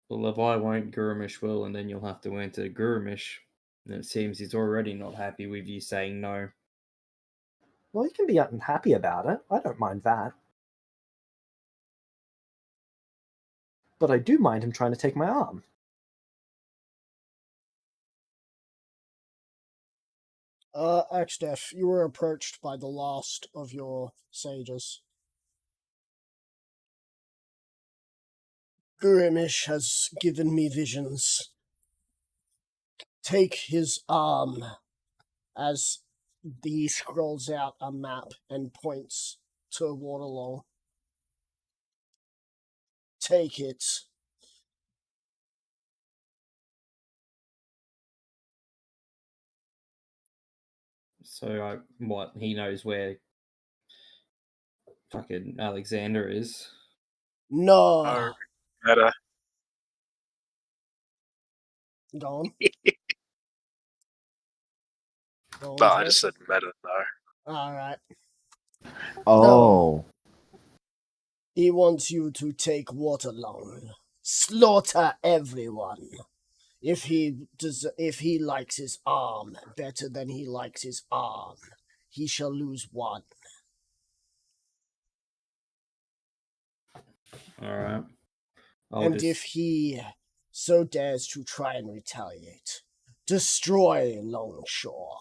Well, if I won't, Gurmish will, and then you'll have to enter Gurmish. And it seems he's already not happy with you saying no. Well, you can be unhappy about it. I don't mind that. But I do mind him trying to take my arm. Axdef, you were approached by the last of your sages. Gurimish has given me visions. Take his arm, as he scrolls out a map and points to Waterlong. Take it. So, what? He knows where fucking Alexander is. No. Oh, meta. Go on. Go on, No, I Jay. just said meta, no. Alright. Oh, He wants you to take Waterlong. Slaughter everyone. If he likes his arm better than he likes his arm, he shall lose one. Alright. And if he so dares to try and retaliate, destroy Longshore.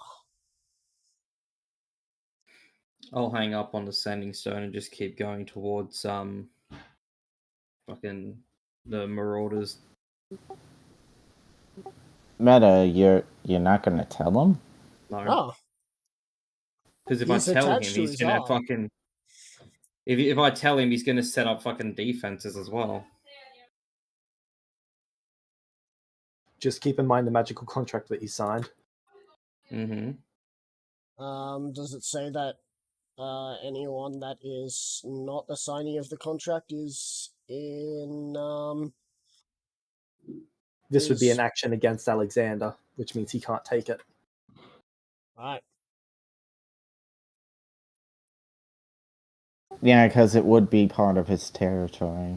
I'll hang up on the Sending Stone and just keep going towards fucking the Marauders. Meta, you're not gonna tell him? No. Oh, Because if He's I tell him, attached to he's his gonna arm. fucking. If I tell him, he's gonna set up fucking defenses as well. Just keep in mind the magical contract that he signed. Mm-hmm. does it say that anyone that is not a signee of the contract is in This would be Is- an action against Alexander, which means he can't take it. Right. Yeah, because it would be part of his territory.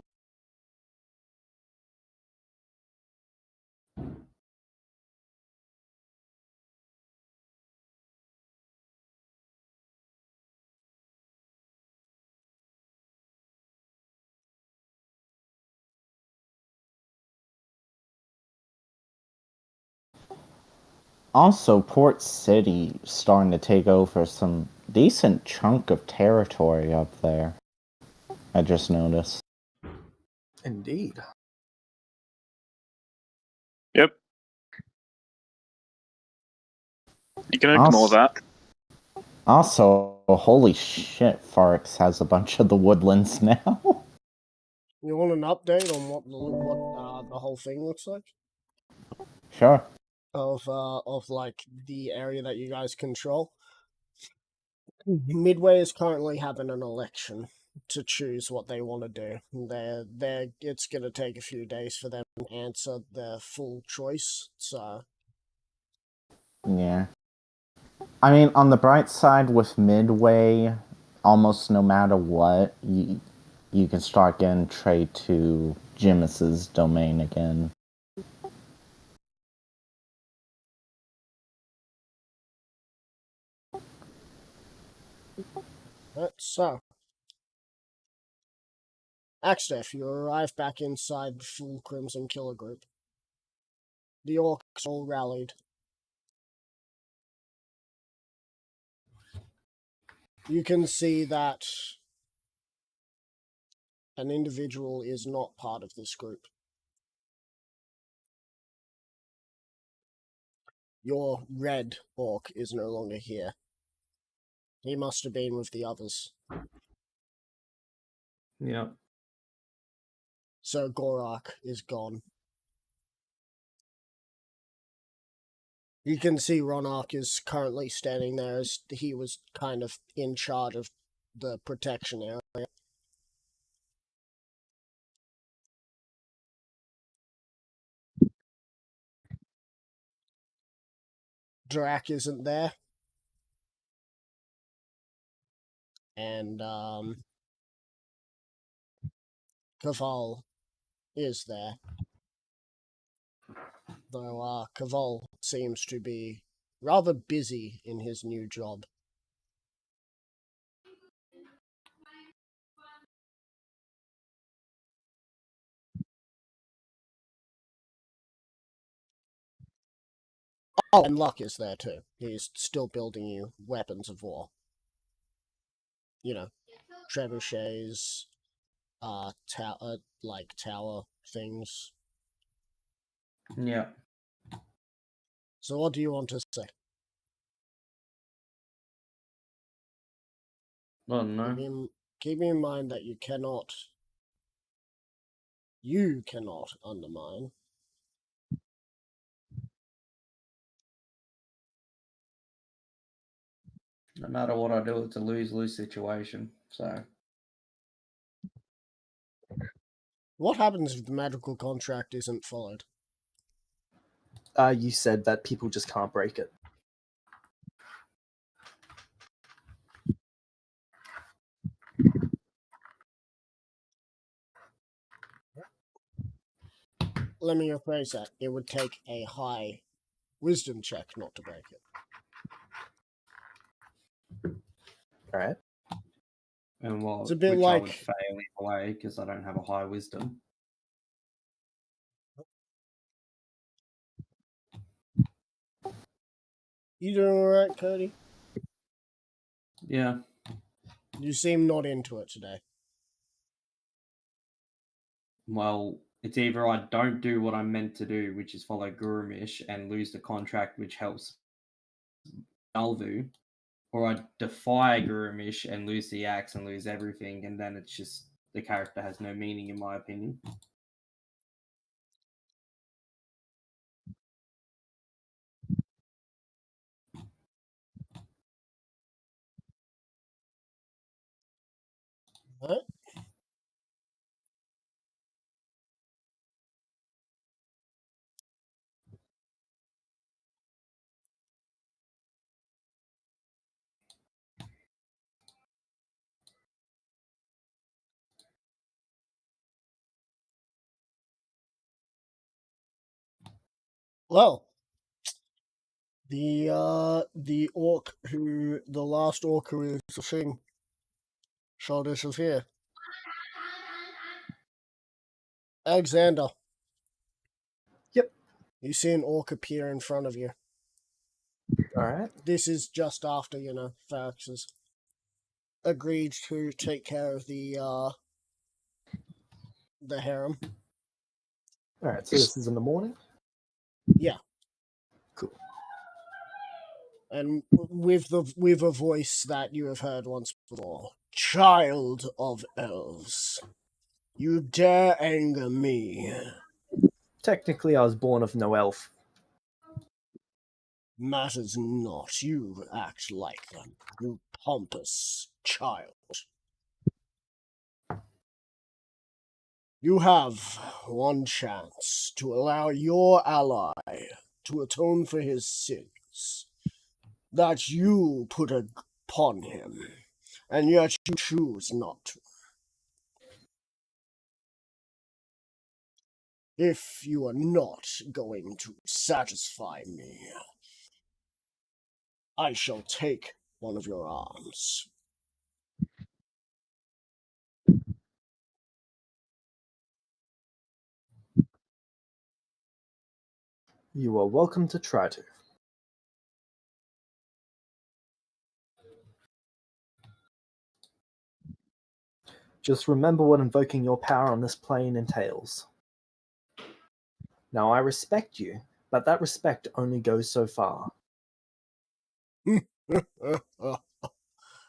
Also, Port City starting to take over some decent chunk of territory up there. I just noticed. Indeed. Yep. You can ignore Also, that. holy shit, Farx has a bunch of the woodlands now. You want an update on what the whole thing looks like Sure. of like the area that you guys control? Midway is currently having an election to choose what they want to do. It's gonna take a few days for them to answer their full choice. So Yeah. I mean, on the bright side, with Midway, almost no matter what, you can start getting trade to Jimus's domain again. Axtef, you arrive back inside the full Crimson Killer group. The orcs all rallied. You can see that an individual is not part of this group. Your red orc is no longer here. He must have been with the others. Yep. So Gorak is gone. You can see Ronark is currently standing there as he was kind of in charge of the protection area. Drak isn't there. And Kaval is there. Though Kaval seems to be rather busy in his new job. Oh, and Luck is there too. He's still building you weapons of war. You know, trebuchets, like tower things. Yep. So what do you want to say? I don't know. Keep in mind that you cannot undermine. No matter what I do, it's a lose-lose situation. So What happens if the magical contract isn't followed? You said that people just can't break it. Let me rephrase that. It would take a high wisdom check not to break it. All right. and what? It's a bit which I would like- fail either way because I don't have a high wisdom. You doing alright, Cody? Yeah. You seem not into it today. Well, it's either I don't do what I'm meant to do, which is follow Gurumish and lose the contract, which helps Alvu, or I defy Gurumish and lose the axe and lose everything, and then it's just the character has no meaning, in my opinion. What? Well, the last orc who is the thing shall disappear. Alexander. Yep. You see an orc appear in front of you. All right. This is just after, Ferrex has agreed to take care of the harem. All right. So this is in the morning. Yeah. Cool. And with a voice that you have heard once before. Child of elves, you dare anger me. Technically, I was born of no elf. Matters not. You act like them, you pompous child. You have one chance to allow your ally to atone for his sins that you put upon him, and yet you choose not to. If you are not going to satisfy me, I shall take one of your arms. You are welcome to try to. Just remember what invoking your power on this plane entails. Now, I respect you, but that respect only goes so far.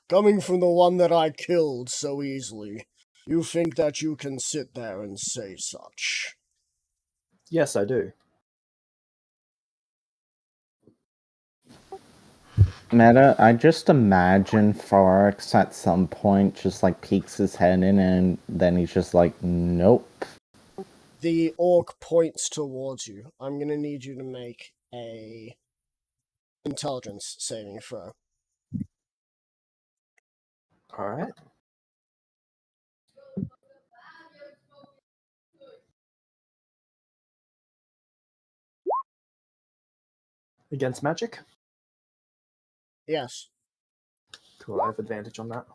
Coming from the one that I killed so easily, you think that you can sit there and say such? Yes, I do. Meta, I just imagine Forex at some point just like peeks his head in and then he's just like, nope. The orc points towards you. I'm going to need you to make a intelligence saving throw. All right. Against magic? Yes. Cool, I have advantage on that.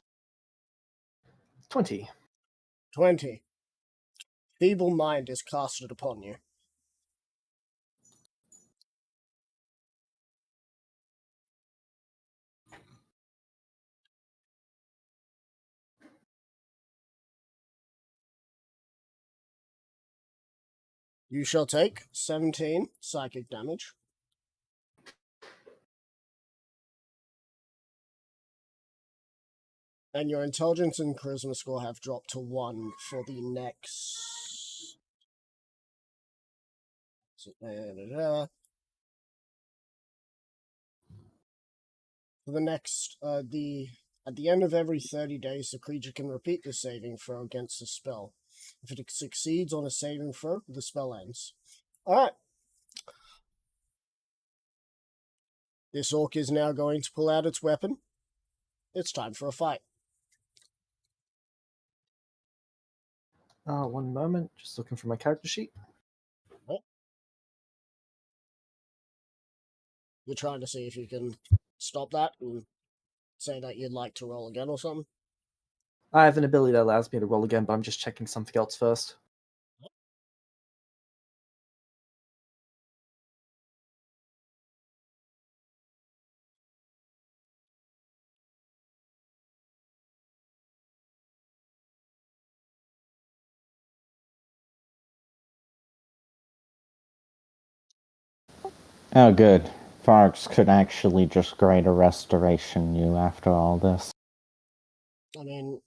20. 20. Feeble mind is casted upon you. You shall take 17 psychic damage. And your intelligence and charisma score have dropped to 1 for the next... For the next, at the end of every 30 days, the creature can repeat the saving throw against the spell. If it succeeds on a saving throw, the spell ends. Alright. This orc is now going to pull out its weapon. It's time for a fight. One moment, just looking for my character sheet. You're trying to see if you can stop that and say that you'd like to roll again or something? I have an ability that allows me to roll again, but I'm just checking something else first. Oh, good. Forex could actually just greater restoration you after all this. I mean,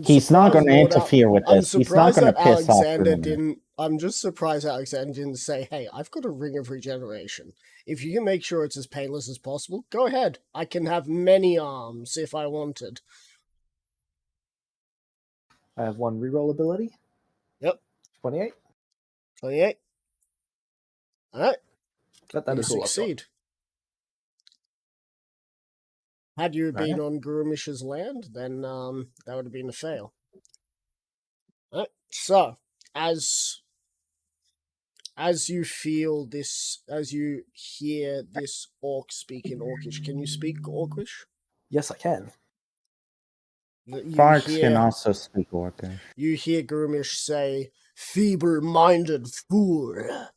He's not going to interfere with this. He's not going to piss off Alexander Bruno. didn't. I'm just surprised Alexander didn't say, "Hey, I've got a ring of regeneration. If you can make sure it's as painless as possible, go ahead. I can have many arms if I wanted." I have one reroll ability. Yep. 28. 28. All right. But that You is all I've got. succeed. Had you been Alright. on Gurumish's land, then that would have been a fail. Alright, so as you feel this, as you hear this orc speak in Orcish, can you speak Orcish? Yes, I can. Forex can also speak Orcish. You hear Gurumish say, "Feeble-minded fool."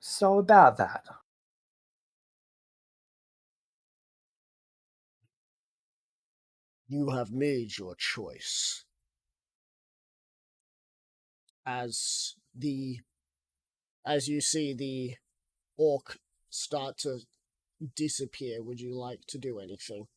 So about that. You have made your choice. As you see the orc start to disappear, would you like to do anything?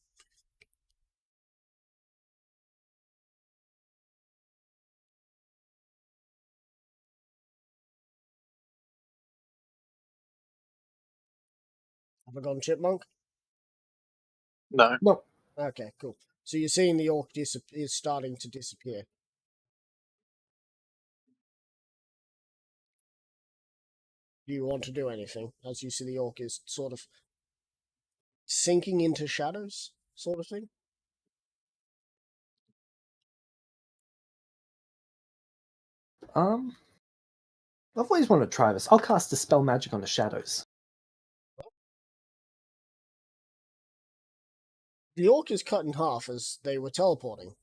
Have I gone chipmunk? No. No. Okay, cool. So you're seeing the orc is starting to disappear. Do you want to do anything as you see the orc is sort of sinking into shadows, sort of thing? I've always wanted to try this. I'll cast Dispel Magic on the shadows. The orc is cut in half as they were teleporting.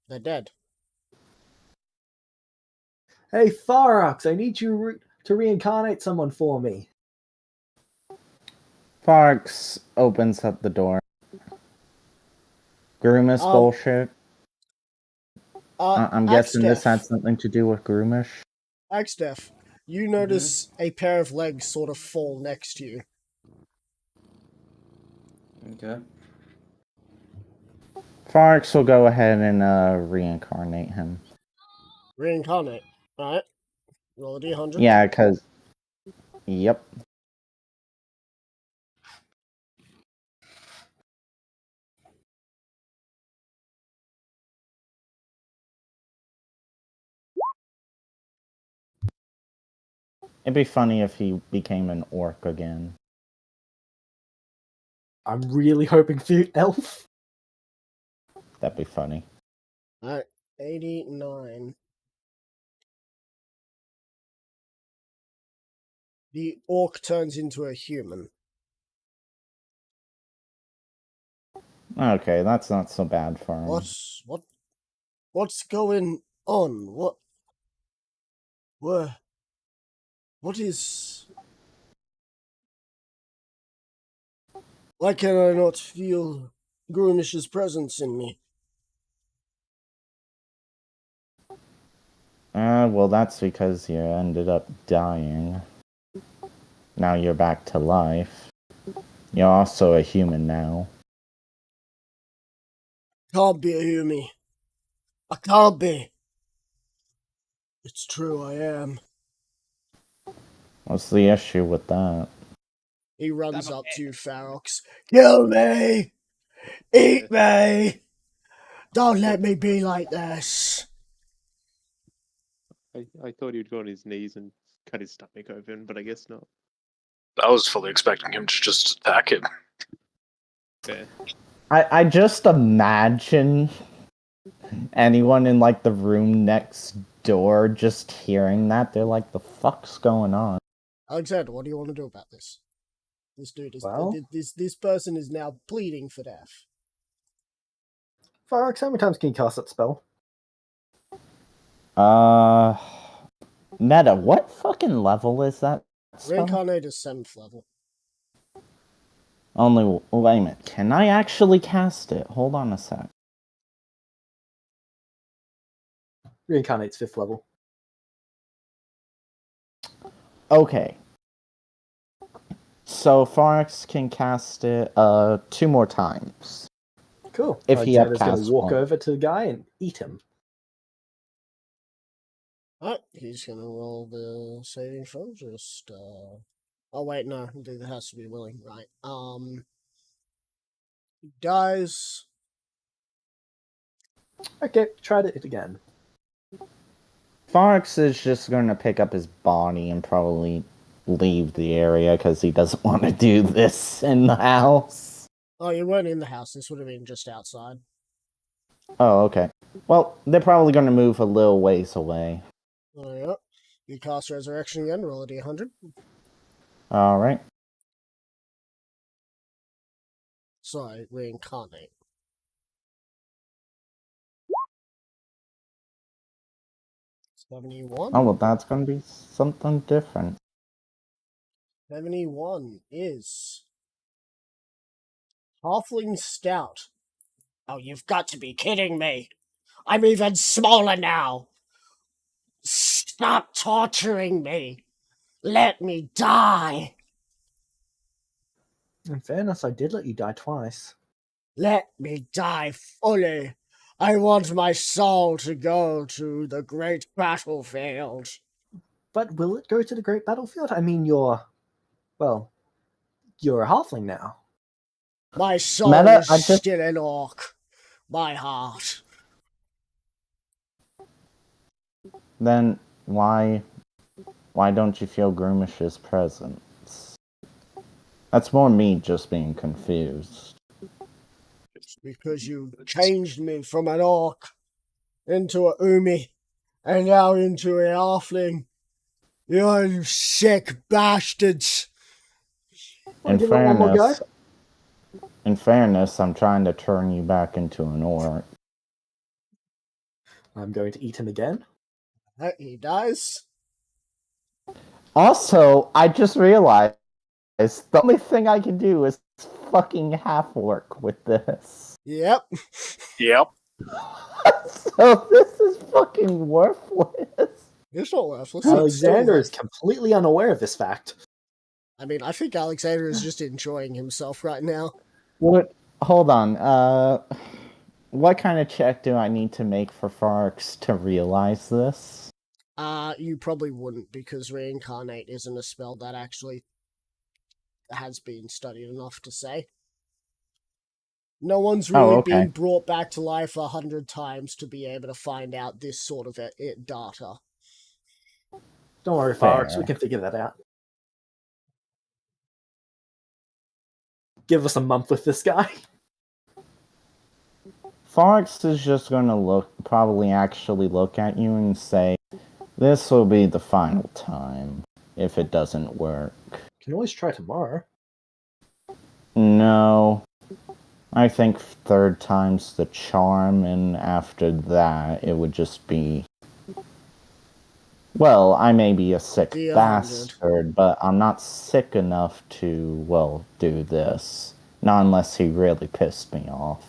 They're dead. Hey, Farox, I need you to reincarnate someone for me. Fox opens up the door. Groomish bullshit. I'm guessing this had something to do with Groomish. Axdef, you notice a pair of legs sort of fall next to you. Okay. Fox will go ahead and reincarnate him. Reincarnate. Alright. Roll a d100. Yeah, because... Yep. It'd be funny if he became an orc again. I'm really hoping for Elf. That'd be funny. Alright. 89. The orc turns into a human. Okay, that's not so bad for him. What's going on? What is... Why can I not feel Groomish's presence in me? Well, that's because you ended up dying. Now you're back to life. You're also a human now. Can't be a human. I can't be. It's true, I am. What's the issue with that? He runs up to Farox. Kill me! Eat me! Don't let me be like this! I thought he'd go on his knees and cut his stomach open, but I guess not. I was fully expecting him to just attack him. Fair. I just imagine anyone in like the room next door just hearing that. They're like, the fuck's going on? Alexander, what do you want to do about this? This dude is... Well? This person is now pleading for death. Farox, how many times can you cast that spell? Meta, what fucking level is that spell? Reincarnate is 7th level. Only, wait a minute, can I actually cast it? Hold on a sec. Reincarnate's 5th level. Okay. So Forex can cast it 2 more times. Cool. If he Alexander's going outcasts to walk one. over to the guy and eat him. Alright, he's gonna roll the saving throw. Just, oh wait, no, there has to be willing, right? He dies. Okay, try it again. Forex is just going to pick up his body and probably leave the area because he doesn't want to do this in the house. Oh, you weren't in the house. This would have been just outside. Oh, okay. Well, they're probably going to move a little ways away. Oh, yeah. You cast Resurrection again. Roll a d100. Alright. Sorry, Reincarnate. $71. Oh, well, that's going to be something different. 71 is Halfling Stout. Oh, you've got to be kidding me. I'm even smaller now. Stop torturing me. Let me die. In fairness, I did let you die twice. Let me die fully. I want my soul to go to the great battlefield. But will it go to the great battlefield? I mean, you're a halfling now. My soul Meta, is I just- still an orc. My heart. Then why don't you feel Groomish's presence? That's more me just being confused. It's because you changed me from an orc into a Umi and now into a halfling. You sick bastards. In give it one more go? fairness, I'm trying to turn you back into an orc. I'm going to eat him again. He dies. Also, I just realized the only thing I can do is fucking half orc with this. Yep. Yep. So this is fucking worthless. It's not worthless. Alexander is It's still completely unaware of this fact. I mean, I think Alexander is just enjoying himself right now. What? Hold on. What kind of check do I need to make for Farx to realize this? You probably wouldn't, because reincarnate isn't a spell that actually has been studied enough to say. No one's really okay. been brought back to life 100 times to be able to find out this sort of data. Don't worry, Fair. Farx, we can figure that out. Give us a month with this guy. Farx is just gonna probably actually look at you and say, "This will be the final time if it doesn't work." Can always try tomorrow. No. I think third time's the charm, and after that, it would just be... Well, I may be a sick The 100. bastard, but I'm not sick enough to, well, do this. Not unless he really pissed me off.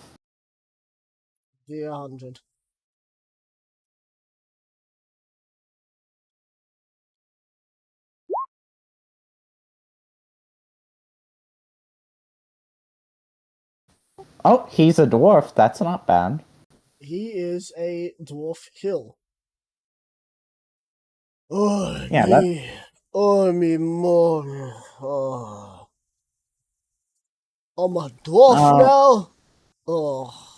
The 100. Oh, he's a dwarf. That's not bad. He is a dwarf hill. Oh, Yeah, me. Oh, me more. Oh. I'm a dwarf Oh. now? Oh.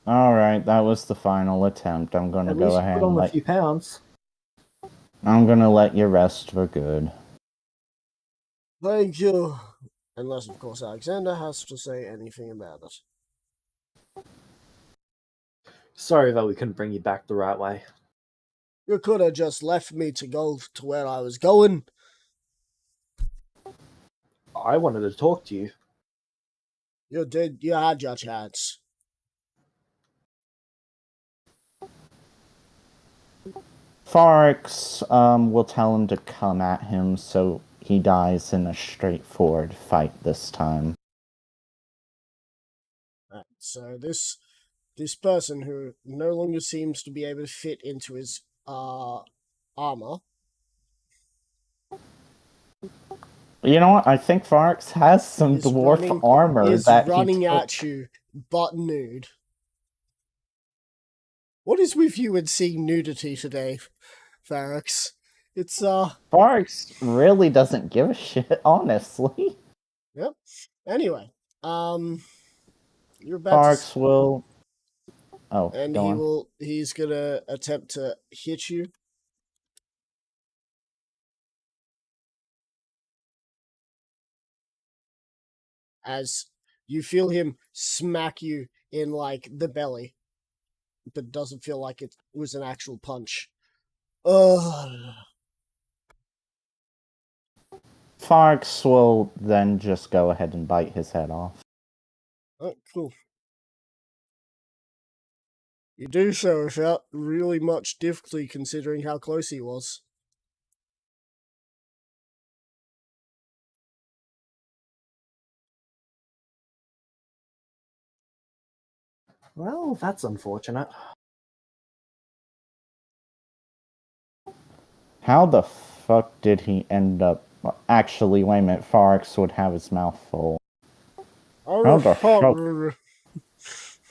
Alright, that was the final attempt. I'm gonna At go least you ahead put and on a few pounds. I'm gonna let you rest for good. Thank you. Unless, of course, Alexander has to say anything about it. Sorry that we couldn't bring you back the right way. You could have just left me to go to where I was going. I wanted to talk to you. You did. You had your chance. Farx will tell him to come at him so he dies in a straightforward fight this time. Right, so this person who no longer seems to be able to fit into his armor. You know what? I think Farx has some Is dwarf running- armor is that running he took. at you, butt nude. What is with you and seeing nudity today, Farx? It's Farx really doesn't give a shit, honestly. Yep. Anyway, you're about Farx will. Oh, and go on. he's gonna attempt to hit you. As you feel him smack you in like the belly, but doesn't feel like it was an actual punch. Ugh. Farx will then just go ahead and bite his head off. Oh, cool. You do so without really much difficulty considering how close he was. Well, that's unfortunate. How the fuck did he end up? Actually, wait a minute. Forex would have his mouth full. How the fuck?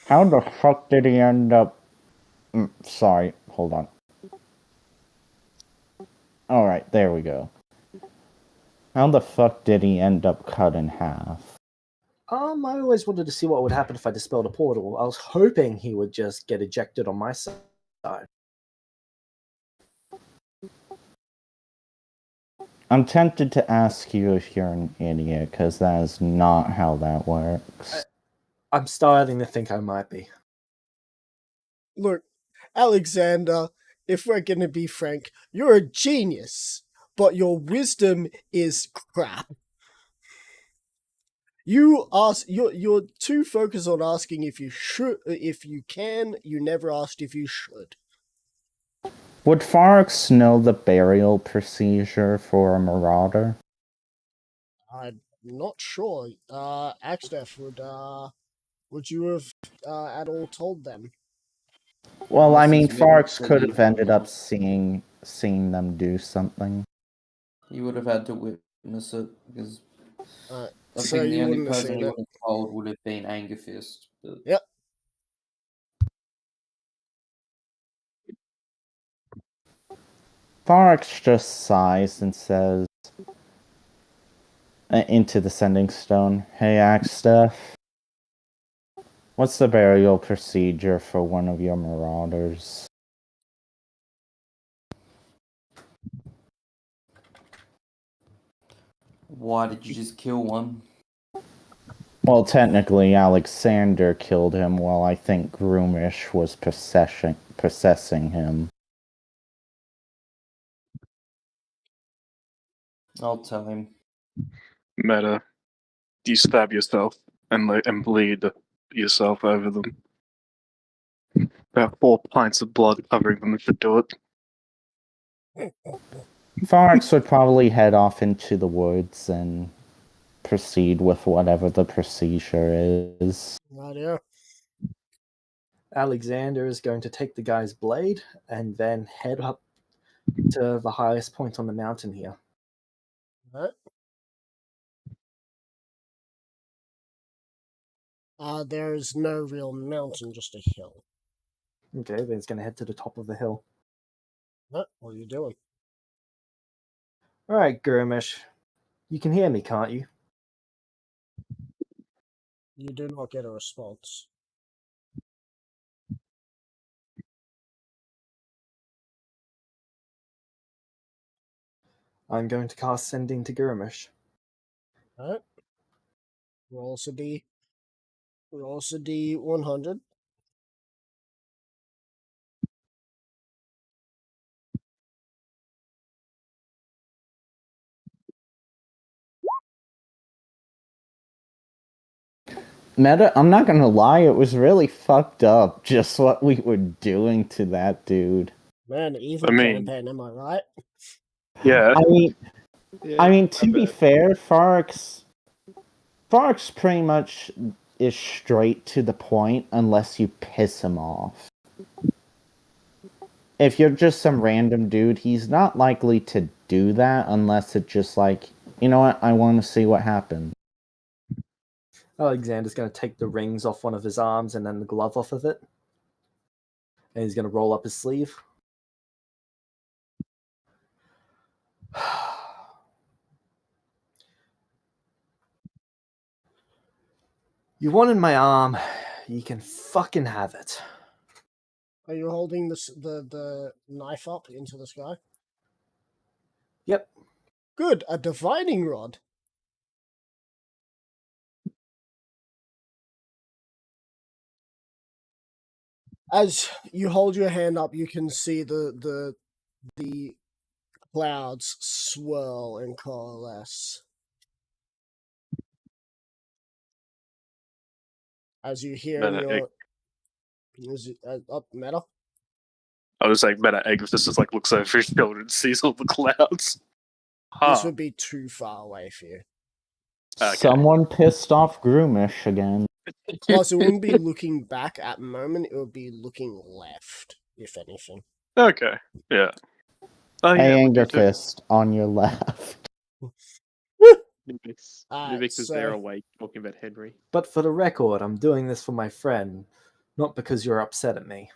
How the fuck did he end up? Sorry, hold on. Alright, there we go. How the fuck did he end up cut in half? I always wanted to see what would happen if I dispelled a portal. I was hoping he would just get ejected on my side. I'm tempted to ask you if you're an idiot, because that is not how that works. I'm starting to think I might be. Look, Alexander, if we're gonna be frank, you're a genius, but your wisdom is crap. You're too focused on asking if you should, if you can. You never asked if you should. Would Forex know the burial procedure for a marauder? I'm not sure. Axdef, would you have at all told them? Well, I Unless mean, he's Forex really could have ended up believable. seeing them do something. He would have had to witness it because I So think the you only wouldn't have person seen he it. would have told would have been Angerfist. But Yep. Forex just sighs and says, into the sending stone, "Hey, Axtef, what's the burial procedure for one of your marauders?" why did you just kill one? Well, technically, Alexander killed him while I think Groomish was possessing him. I'll tell him. Meta, you stab yourself and bleed yourself over them. About 4 pints of blood covering them if you do it. Forex would probably head off into the woods and proceed with whatever the procedure is. Idea. Alexander is going to take the guy's blade and then head up to the highest point on the mountain here. Right. There's no real mountain, just a hill. Okay, then he's going to head to the top of the hill. What are you doing? All right, Gurmish, you can hear me, can't you? You do not get a response. I'm going to cast Sending to Gurmish. Alright. Roll us a D100. Meta, I'm not gonna lie, it was really fucked up just what we were doing to that dude. Man, evil I mean- campaign, am I right? Yeah. Yeah, To be bet. fair, Forex pretty much is straight to the point unless you piss him off. If you're just some random dude, he's not likely to do that unless it's just like, you know what, I want to see what happens. Alexander's going to take the rings off one of his arms and then the glove off of it. And he's going to roll up his sleeve. You wanted my arm. You can fucking have it. Are you holding the knife up into the sky? Yep. Good, a divining rod. As you hold your hand up, you can see the clouds swirl and coalesce. As you hear in Meta, up Meta. I was like, Meta Angerfist just like looks over his shoulder and sees all the clouds. This Huh. would be too far away for you. Okay. Someone pissed off Groomish again. Plus, it wouldn't be looking back at the moment, it would be looking left, if anything. Okay. Yeah. Oh Hey, yeah. we Anger do too. Fist, on your left. Nivix, Alright, Nivix is there so- awake talking about Henry. But for the record, I'm doing this for my friend, not because you're upset at me.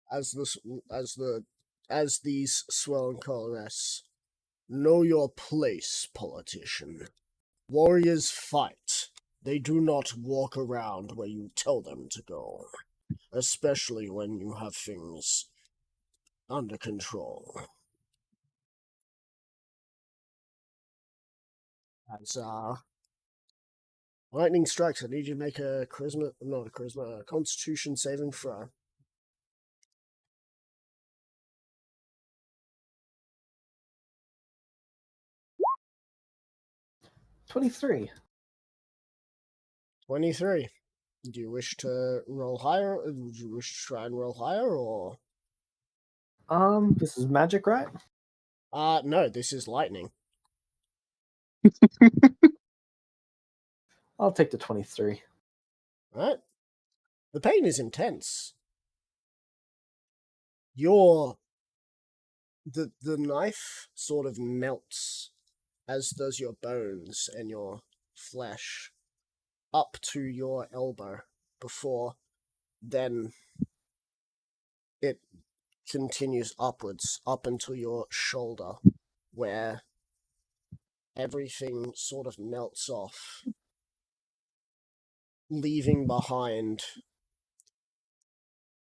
As these swell and coalesce, know your place, politician. Warriors fight. They do not walk around where you tell them to go, especially when you have things under control. As lightning strikes, I need you to make a Constitution saving throw. $23. 23. Do you wish to roll higher? Do you wish to try and roll higher, or? This is magic, right? No, this is lightning. I'll take the 23. Right? The pain is intense. The knife sort of melts, as does your bones and your flesh, up to your elbow, before then it continues upwards, up until your shoulder, where everything sort of melts off, leaving behind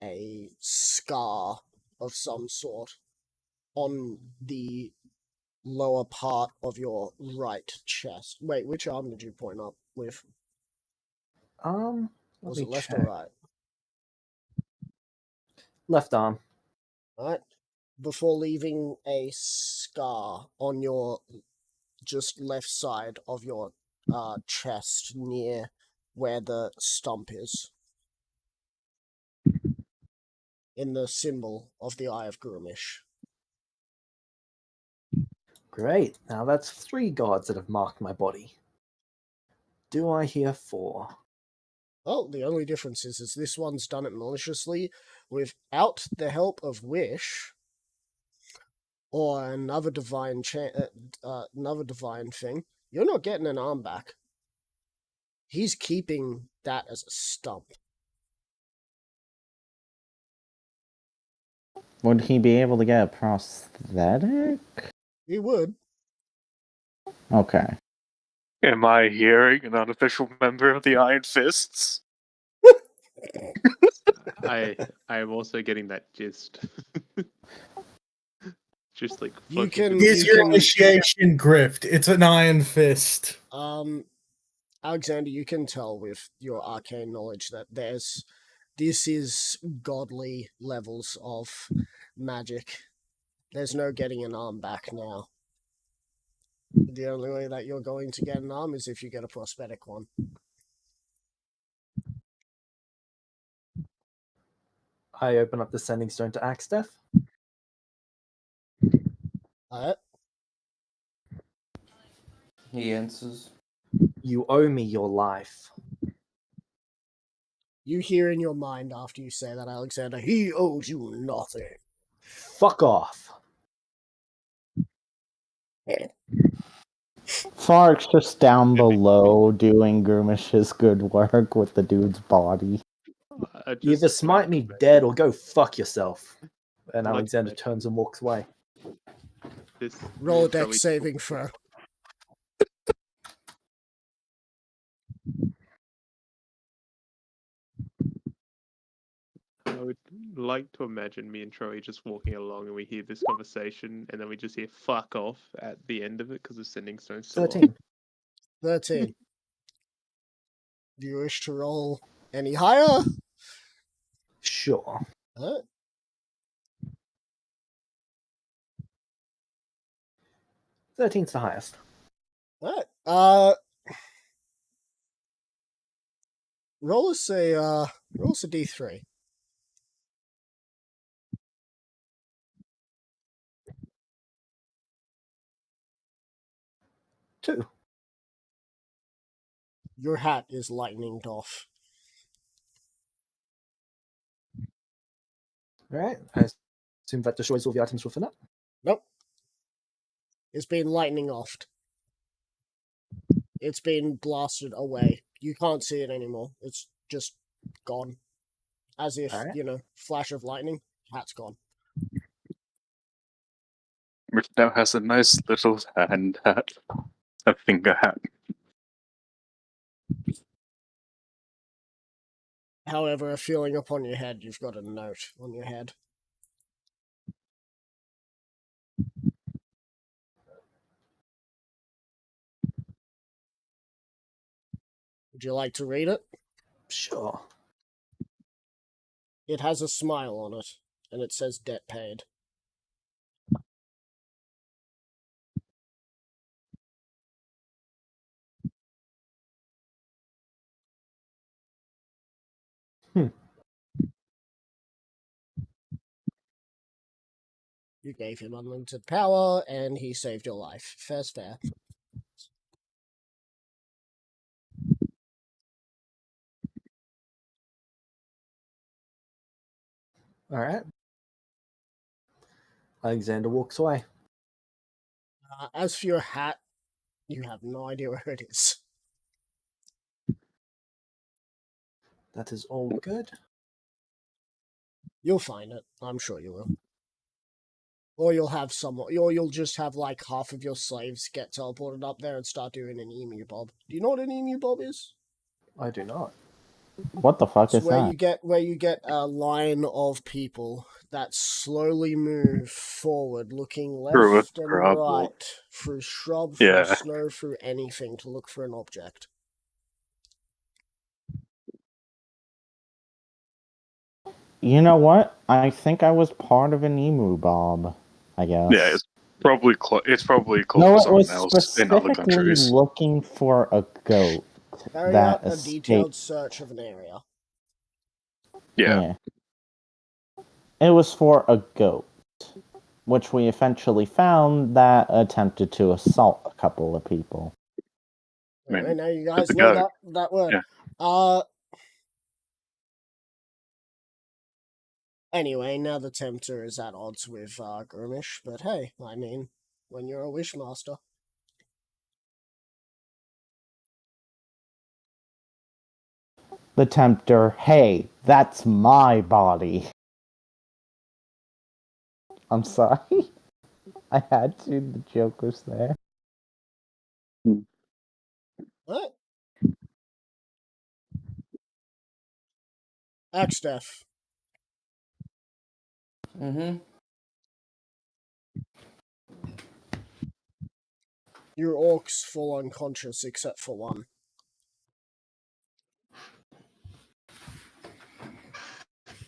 a scar of some sort on the lower part of your right chest. Wait, which arm did you point up with? Let Was me it left check. or right? Left arm. Right? Before leaving a scar on your just left side of your chest near where the stump is. In the symbol of the Eye of Grumish. Great. Now that's 3 gods that have marked my body. Do I hear 4? Oh, the only difference is this one's done it maliciously without the help of Wish or another divine thing. You're not getting an arm back. He's keeping that as a stump. Would he be able to get a prosthetic? He would. Okay. Am I hearing an unofficial member of the Iron Fists? I am also getting that gist. Just like You floating can- through Here's the- your initiation grift. It's an Iron Fist. Alexander, you can tell with your arcane knowledge that this is godly levels of magic. There's no getting an arm back now. The only way that you're going to get an arm is if you get a prosthetic one. I open up the sending stone to Axteth. Alright? He answers. You owe me your life. You hear in your mind after you say that, Alexander, he owes you nothing. Fuck off. Fark's just down below doing Groomish's good work with the dude's body. I just Either smite me imagine dead or go fuck yourself. And I like Alexander that. turns and walks away. this Roll a Joey- dex saving throw. I would like to imagine me and Troy just walking along and we hear this conversation and then we just hear fuck off at the end of it because the sending stone's still on. 13. 13. Do you wish to roll any higher? Sure. Alright. 13's the highest. Alright. Roll us a D3. Two. Your hat is lightninged off. Alright, I assume that destroys all the items within it. Nope. It's been lightning offed. It's been blasted away. You can't see it anymore. It's just gone. As if, Alright. flash of lightning, hat's gone. Which now has a nice little hand hat, a finger hat. However, a feeling upon your head, you've got a note on your head. Would you like to read it? Sure. It has a smile on it, and it says debt paid. Hmm. You gave him unlimited power, and he saved your life. Fair's fair. Alright. Alexander walks away. As for your hat, you have no idea where it is. That is all good. You'll find it. I'm sure you will. Or you'll have someone, or you'll just have like half of your slaves get teleported up there and start doing an emu bob. Do you know what an emu bob is? I do not. What the fuck It's is that? where you get a line of people that slowly move forward, looking Through a left and scrub or- right, through shrub, through Yeah. snow, through anything to look for an object. You know what? I think I was part of an emu bob. I guess. Yeah, it's probably called No, it something was else in other specifically countries. looking for a goat Carry that out a escaped. detailed search of an area. Yeah. It was for a goat, which we eventually found that attempted to assault a couple of people. I mean, Anyway, now you guys to know go. that word. Yeah. Anyway, now the Tempter is at odds with Grimish, but hey, I mean, when you're a Wishmaster. The Tempter, hey, that's my body. I'm sorry. I had to, the joke was there. What? Axtef. Mm-hmm. Your orcs fall unconscious except for one.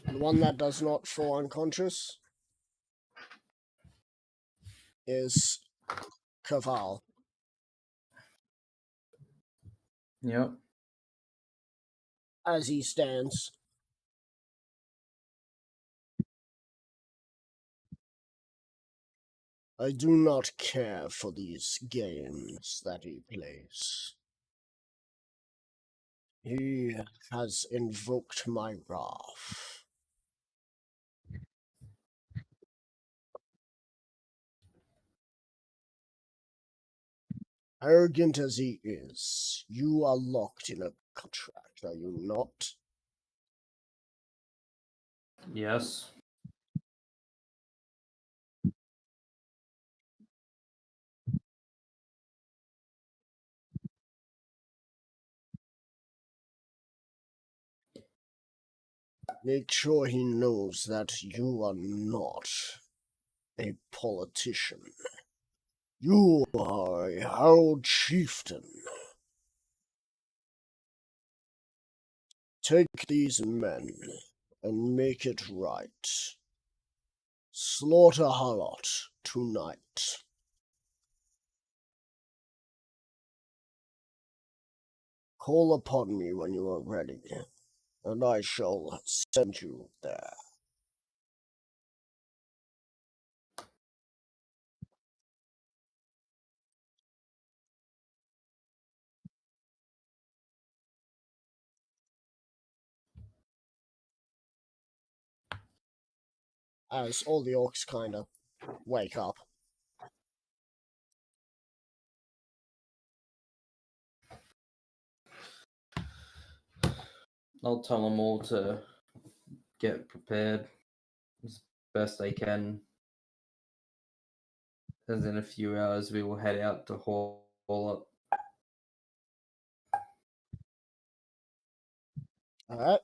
The one that does not fall unconscious is Kaval. Yep. As he stands. I do not care for these games that he plays. He has invoked my wrath. Arrogant as he is, you are locked in a contract, are you not? Yes. Make sure he knows that you are not a politician. You are a Harold Chieftain. Take these men and make it right. Slaughter Harlot tonight. Call upon me when you are ready, and I shall send you there. as all the orcs kind of wake up. I'll tell them all to get prepared as best they can. As in a few hours, we will head out to haul up. Alright.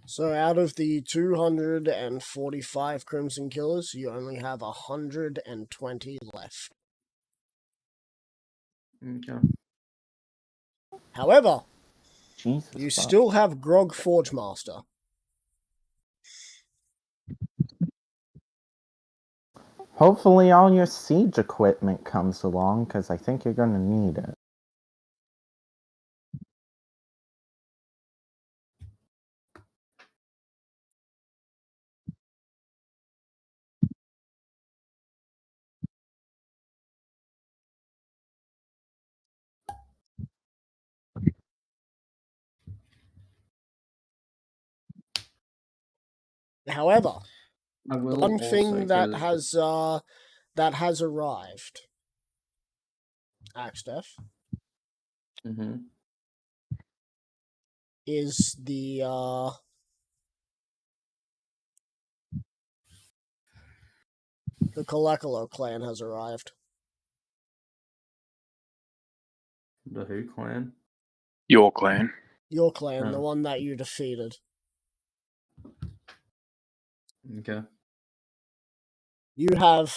So out of the 245 Crimson Killers, you only have 120 left. Okay. However, Jesus. you fuck. still have Grog Forgemaster. Hopefully, all your siege equipment comes along, because I think you're gonna need it. However, I will one also thing that go- has arrived, Axtef, Mhm. is the Kalekalo clan has arrived. The Who clan. Your clan. Your clan, the Oh. one that you defeated. Okay. You have,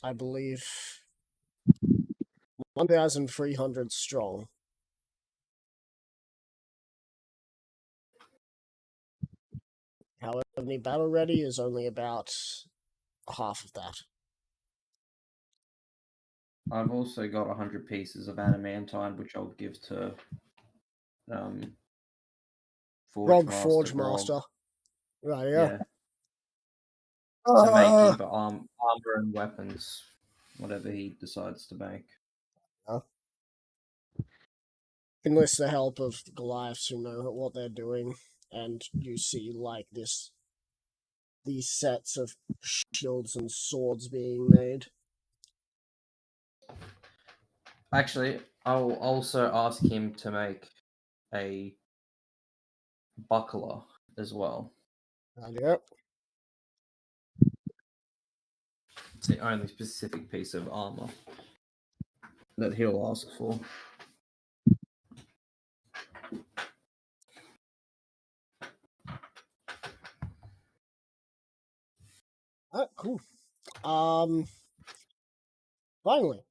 I believe, 1,300 strong. However, the battle ready is only about half of that. I've also got 100 pieces of adamantine, which I'll give to Grog Forge Forge Master. Master. Right, yeah. Yeah. To make either armor and weapons, whatever he decides to make. Enlist the help of Goliaths who know what they're doing, and you see like these sets of shields and swords being made. Actually, I'll also ask him to make a buckler as well. Yep. It's the only specific piece of armor that he'll ask for. Alright, cool. Finally,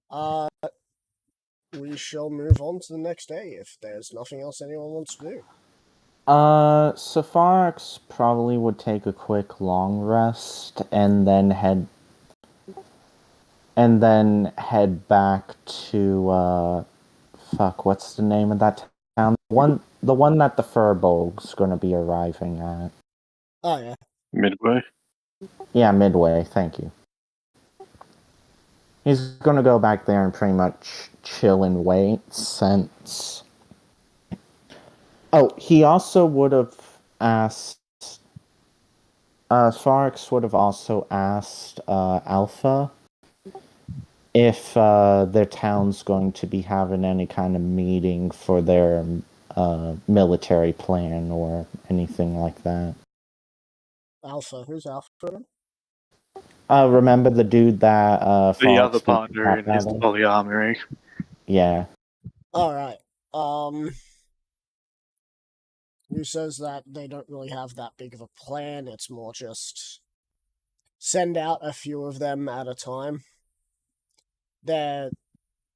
we shall move on to the next day if there's nothing else anyone wants to do. Sepharix probably would take a quick long rest and then head back to fuck, what's the name of that town? The one that the Furbolg's gonna be arriving at. Oh yeah. Midway. Yeah, Midway, thank you. He's gonna go back there and pretty much chill and wait since... Oh, he also would have asked... Farix would have also asked Alpha if their town's going to be having any kind of meeting for their military plan or anything like that. Alpha. Who's Alpha? Remember the dude that The Farix other beat partner crap in his out of? polyarmory. Yeah. Alright. Who says that they don't really have that big of a plan, it's more just send out a few of them at a time.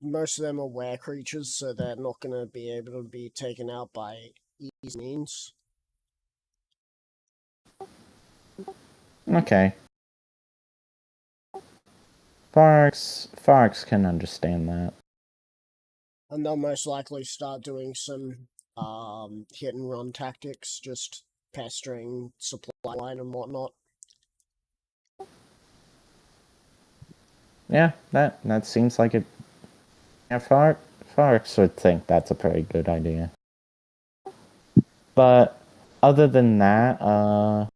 Most of them are were creatures, so they're not going to be able to be taken out by easy means. Okay. Fox can understand that. And they'll most likely start doing some hit and run tactics, just pestering supply line and whatnot. Yeah, that seems like it. Yeah, Fox would think that's a pretty good idea. But other than that,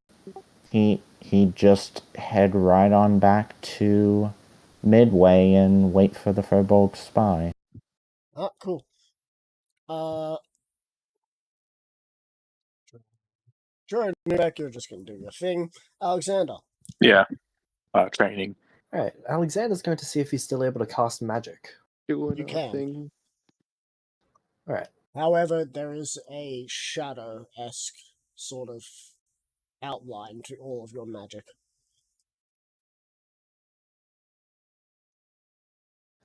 he'd just head right on back to Midway and wait for the Furbolg spy. Ah, cool. Sure, back, you're just gonna do your thing. Alexander. Yeah. Training. Alright, Alexander's going to see if he's still able to cast magic. Doing You our can. thing. Alright. However, there is a shadow-esque sort of outline to all of your magic.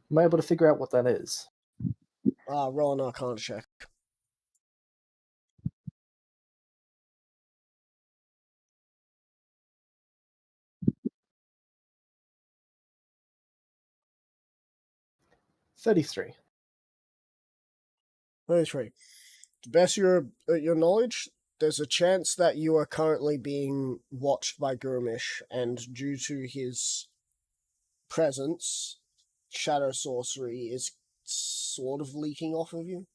Am I able to figure out what that is? Roll an Arcana check. $33. 33. To best of your knowledge, there's a chance that you are currently being watched by Gurmish, and due to his presence, shadow sorcery is sort of leaking off of you.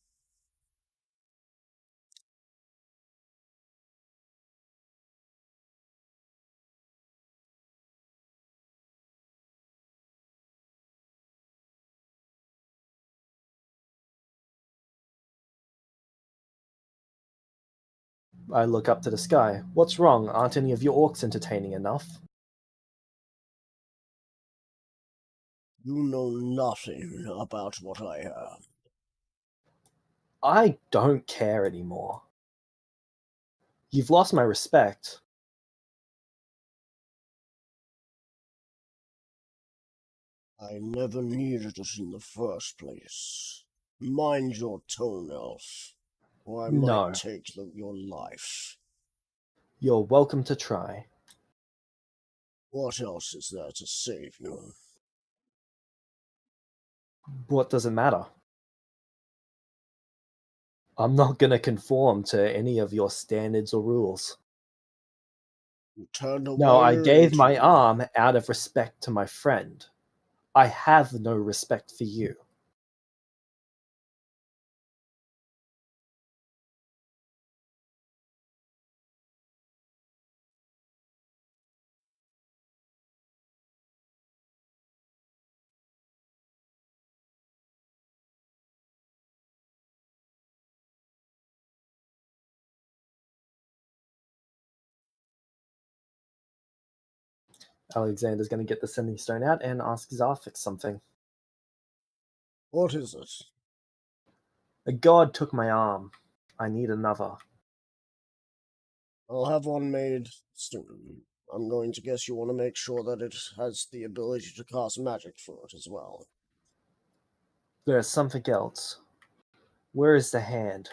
I look up to the sky. What's wrong? Aren't any of your orcs entertaining enough? You know nothing about what I have. I don't care anymore. You've lost my respect. I never needed it in the first place. Mind your tone, elf, or I No. might take your life. You're welcome to try. What else is there to save you? What does it matter? I'm not gonna conform to any of your standards or rules. You turned a No, I warrior gave into my one. arm out of respect to my friend. I have no respect for you. Alexander's gonna get the sending stone out and ask Zarfix something. What is it? A god took my arm. I need another. I'll have one made soon. I'm going to guess you want to make sure that it has the ability to cast magic for it as well. There's something else. Where is the hand?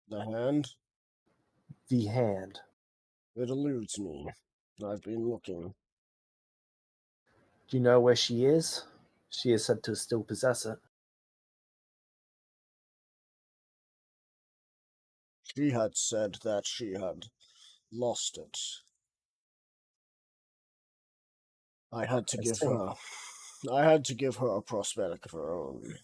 The hand? The hand. It eludes me. I've been looking. Do you know where she is? She is said to still possess it. She had said that she had lost it. I had to give her a prosthetic of her own.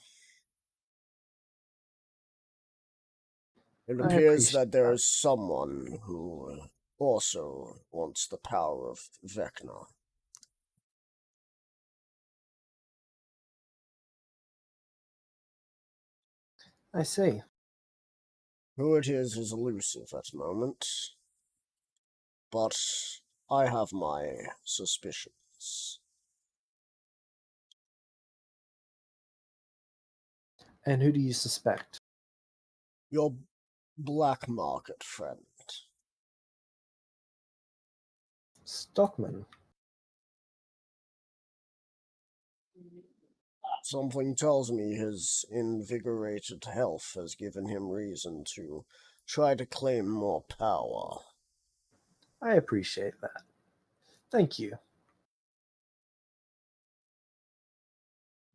It I appears appreciate that there is someone who also wants the power of Vecna. I see. Who it is elusive at the moment, but I have my suspicions. And who do you suspect? Your black market friend. Stockman. Something tells me his invigorated health has given him reason to try to claim more power. I appreciate that. Thank you.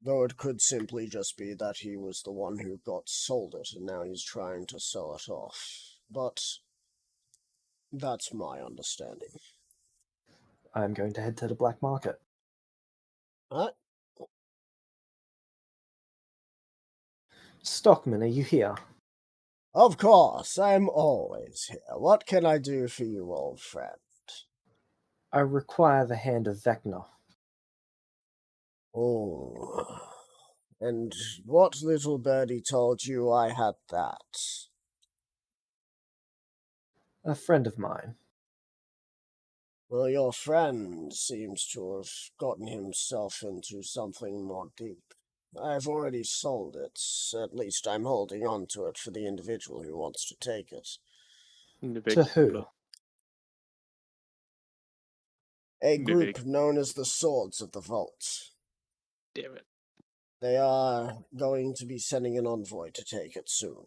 Though it could simply just be that he was the one who got sold it and now he's trying to sell it off. But that's my understanding. I'm going to head to the black market. Huh? Stockman, are you here? Of course, I'm always here. What can I do for you, old friend? I require the hand of Vecna. Oh. And what little birdie told you I had that? A friend of mine. Well, your friend seems to have gotten himself into something more deep. I've already sold it. At least I'm holding on to it for the individual who wants to take it. To who? A Nivik. group known as the Swords of the Vault. Damn it. They are going to be sending an envoy to take it soon.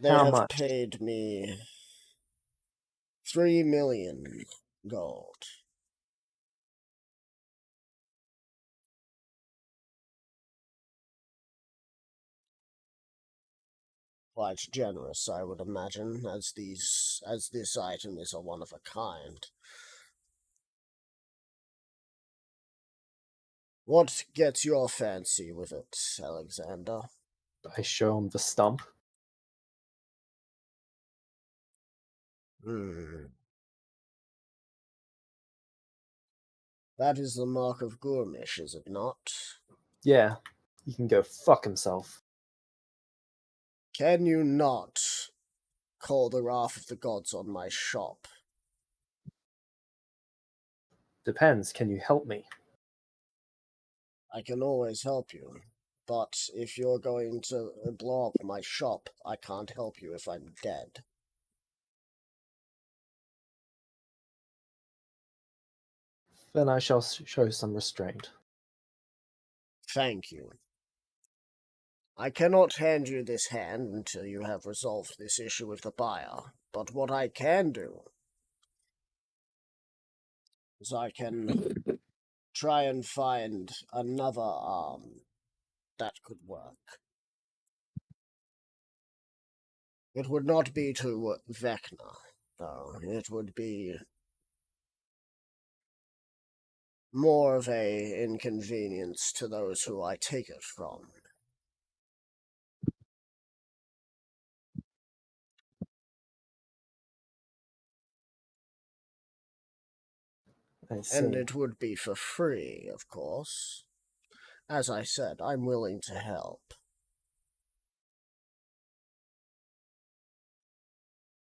They How have much? paid me 3 million gold. Quite generous, I would imagine, as this item is a one of a kind. What gets your fancy with it, Alexander? I show him the stump. That is the mark of Gourmish, is it not? Yeah, he can go fuck himself. Can you not call the wrath of the gods on my shop? Depends, can you help me? I can always help you. But if you're going to blow up my shop, I can't help you if I'm dead. Then I shall show some restraint. Thank you. I cannot hand you this hand until you have resolved this issue with the buyer, but what I can do is I can try and find another arm that could work. It would not be to Vecna, though. It would be more of a inconvenience to those who I take it from. I see. And it would be for free, of course. As I said, I'm willing to help.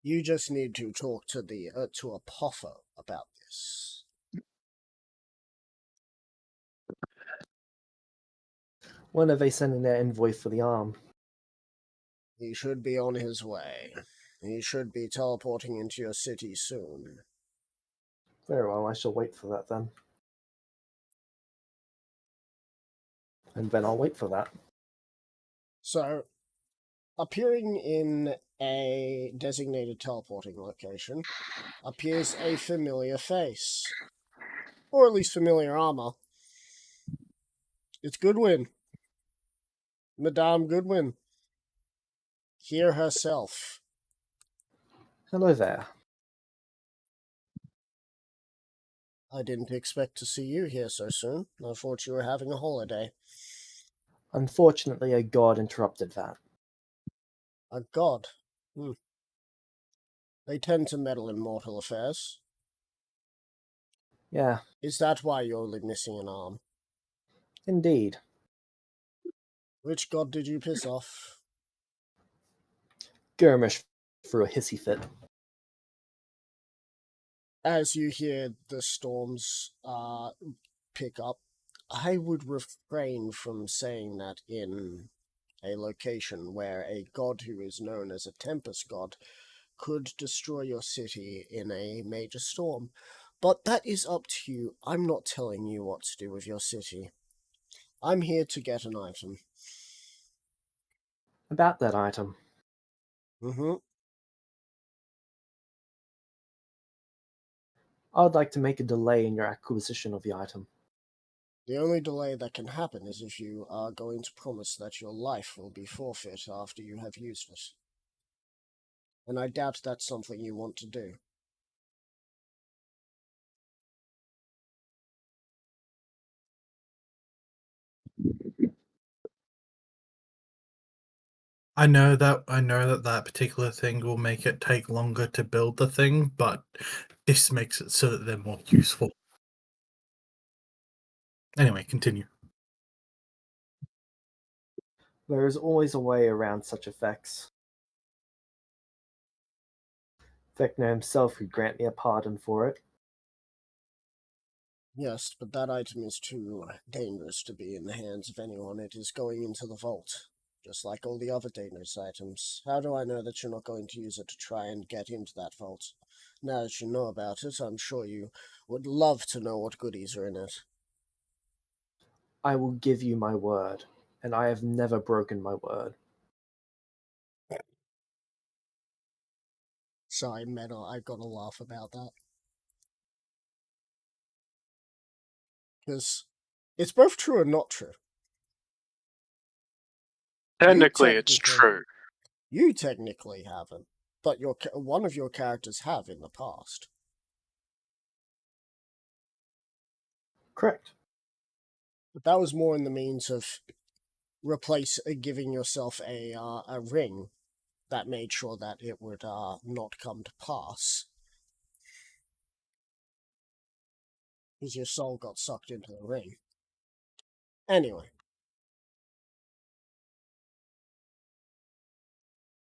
You just need to talk to Apopho about this. When are they sending their envoy for the arm? He should be on his way. He should be teleporting into your city soon. Very well, I shall wait for that then. And then I'll wait for that. So, appearing in a designated teleporting location appears a familiar face. Or at least familiar armor. It's Goodwin. Madame Goodwin. Here herself. Hello there. I didn't expect to see you here so soon. I thought you were having a holiday. Unfortunately, a god interrupted that. A god? They tend to meddle in mortal affairs. Yeah, Is that why you're only missing an arm? indeed. Which god did you piss off? Gourmish threw a hissy fit. As you hear the storms pick up, I would refrain from saying that in a location where a god who is known as a Tempest god could destroy your city in a major storm. But that is up to you. I'm not telling you what to do with your city. I'm here to get an item. About that item, Mm-hmm. I would like to make a delay in your acquisition of the item. The only delay that can happen is if you are going to promise that your life will be forfeit after you have used it. And I doubt that's something you want to do. I know that particular thing will make it take longer to build the thing, but this makes it so that they're more useful. Anyway, continue. There is always a way around such effects. Vecna himself could grant me a pardon for it. Yes, but that item is too dangerous to be in the hands of anyone. It is going into the vault, just like all the other dangerous items. How do I know that you're not going to use it to try and get into that vault? Now that you know about it, I'm sure you would love to know what goodies are in it. I will give you my word, and I have never broken my word. Sorry, Meta, I've got to laugh about that. Because it's both true and not true. Technically, it's technically- true. You technically haven't, but one of your characters have in the past. Correct. But that was more in the means of giving yourself a ring that made sure that it would not come to pass. Because your soul got sucked into the ring. Anyway.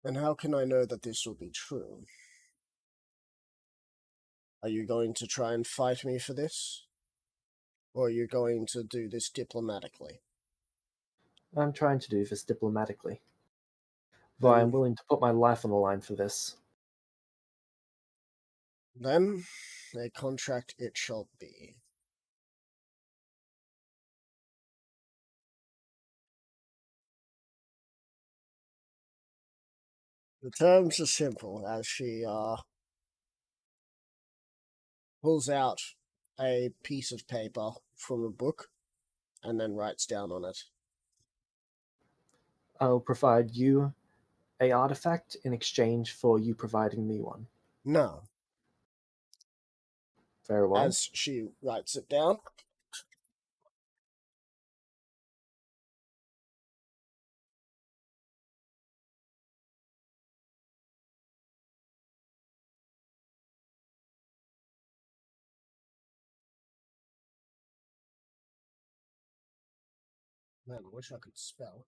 And how can I know that this will be true? Are you going to try and fight me for this? Or are you going to do this diplomatically? I'm trying to do this diplomatically. Though I am willing to put my life on the line for this. Then, a contract it shall be. The terms are simple, as she pulls out a piece of paper from a book and then writes down on it. I'll provide you a artifact in exchange for you providing me one. No. Very well. As she writes it down. Man, I wish I could spell.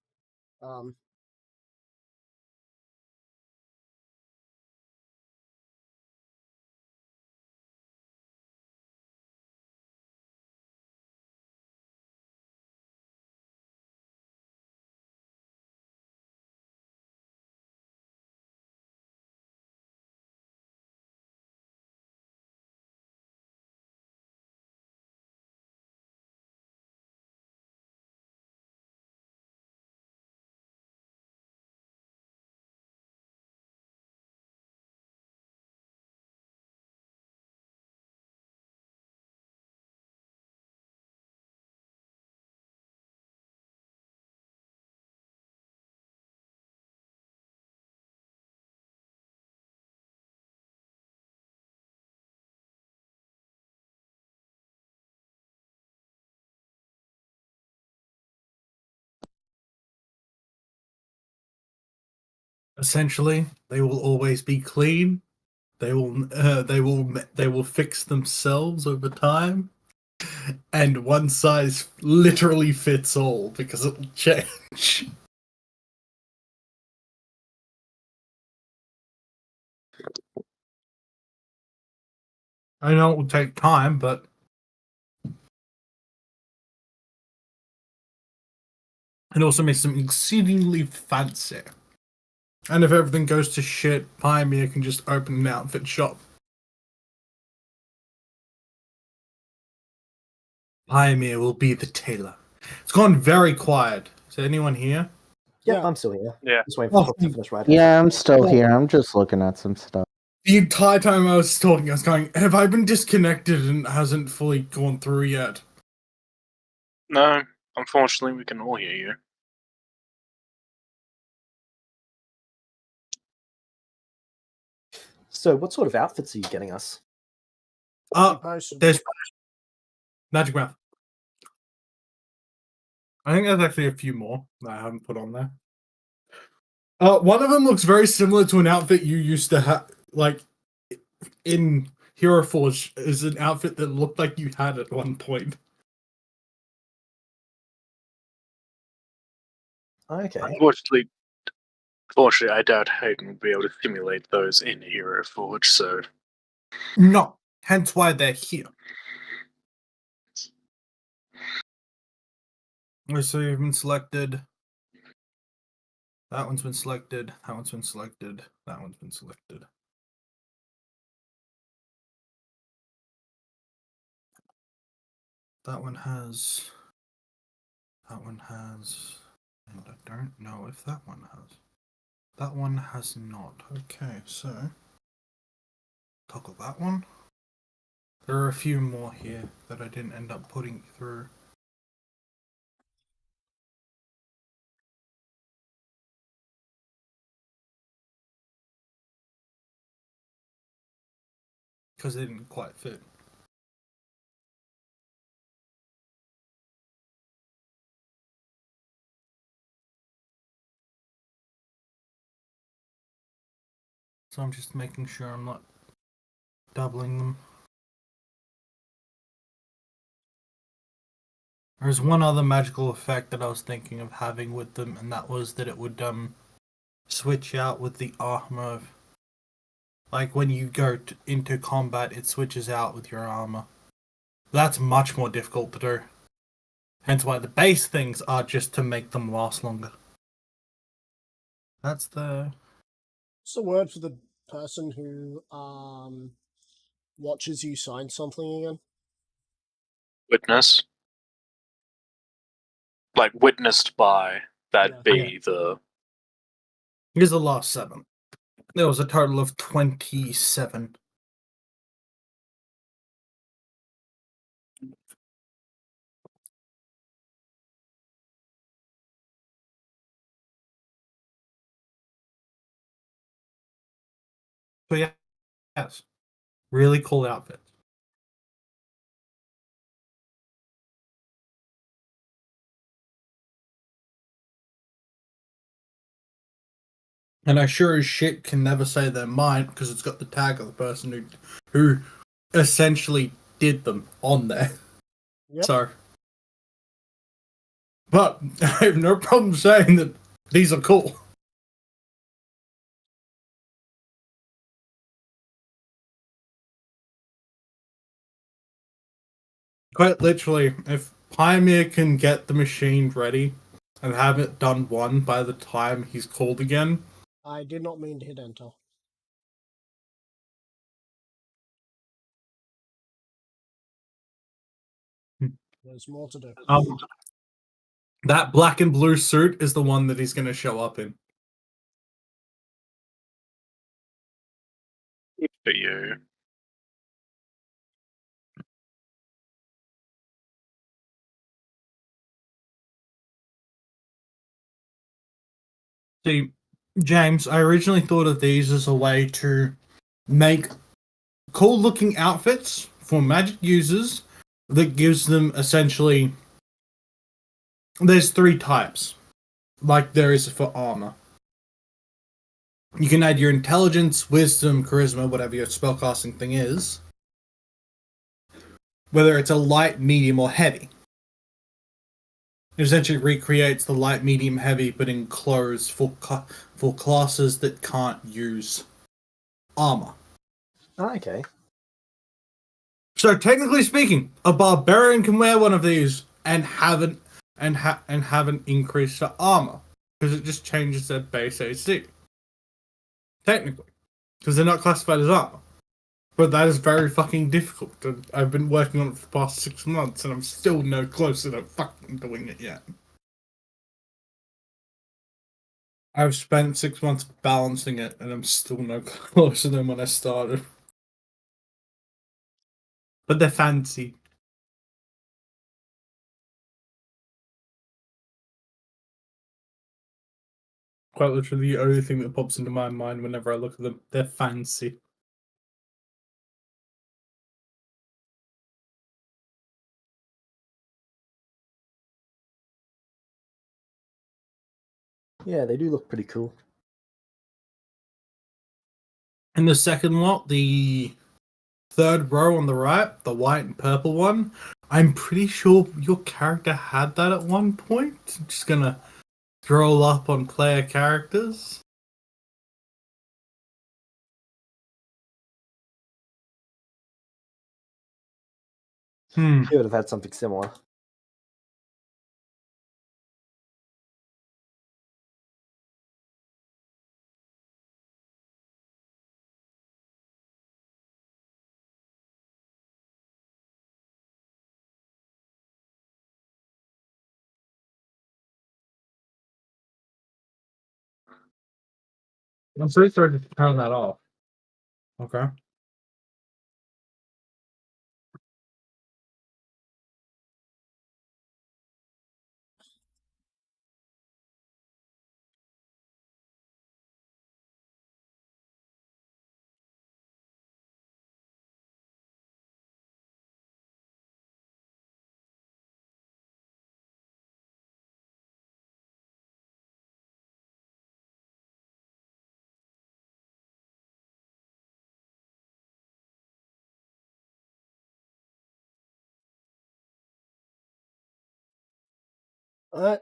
Essentially, they will always be clean. They will fix themselves over time, and one size literally fits all because it will change. I know it will take time, but it also makes them exceedingly fancy. And if everything goes to shit, Pioneer can just open an outfit shop. Pioneer will be the tailor. It's gone very quiet. Is there anyone here? Yep, Yeah. I'm still here. Yeah. Just waiting for Hook to finish writing. Yeah, I'm still here. I'm just looking at some stuff. The entire time I was talking, I was going, have I been disconnected and it hasn't fully gone through yet? No, unfortunately, we can all hear you. So, what sort of outfits are you getting us? Occupation. There's Magic Mouth. I think there's actually a few more that I haven't put on there. One of them looks very similar to an outfit you used to have, like, in Hero Forge, is an outfit that looked like you had at one point. Okay. Unfortunately, I doubt Hayden will be able to simulate those in Hero Forge, so No, hence why they're here. So you've been selected. That one's been selected. That one's been selected. That one's been selected. That one has. That one has. And I don't know if that one has. That one has not. Okay, so. Toggle that one. There are a few more here that I didn't end up putting through. Because they didn't quite fit. So I'm just making sure I'm not doubling them. There's one other magical effect that I was thinking of having with them, and that was that it would switch out with the armor. Like when you go into combat, it switches out with your armor. That's much more difficult to do. Hence why the base things are just to make them last longer. That's the... What's the word for the person who watches you sign something again? witness. Like witnessed by, that'd Yeah. be the Here's the last 7. There was a total of 27. So yeah, yes. Really cool outfits. And I sure as shit can never say they're mine because it's got the tag of the person who essentially did them on there. Yep. So, but I have no problem saying that these are cool. Quite literally, if Pioneer can get the machine ready and have it done one by the time he's called again, I did not mean to hit enter. There's more to do. that black and blue suit is the one that he's going to show up in. for you. See, James, I originally thought of these as a way to make cool looking outfits for magic users that gives them essentially. There's 3 types, like there is for armor. You can add your intelligence, wisdom, charisma, whatever your spellcasting thing is, whether it's a light, medium, or heavy. It essentially recreates the light, medium, heavy, but in clothes for classes that can't use armor. Okay. So technically speaking, a barbarian can wear one of these and haven't increased to armor because it just changes their base AC. Technically, because they're not classified as armor. But that is very fucking difficult. I've been working on it for the past 6 months and I'm still no closer to fucking doing it yet. I've spent 6 months balancing it, and I'm still no closer than when I started. But they're fancy. Quite literally the only thing that pops into my mind whenever I look at them. They're fancy. Yeah, they do look pretty cool. In the second lot, the third row on the right, the white and purple one, I'm pretty sure your character had that at one point. I'm just gonna scroll up on player characters. He would have had something similar. I'm so sorry to turn that off. Okay. Alright.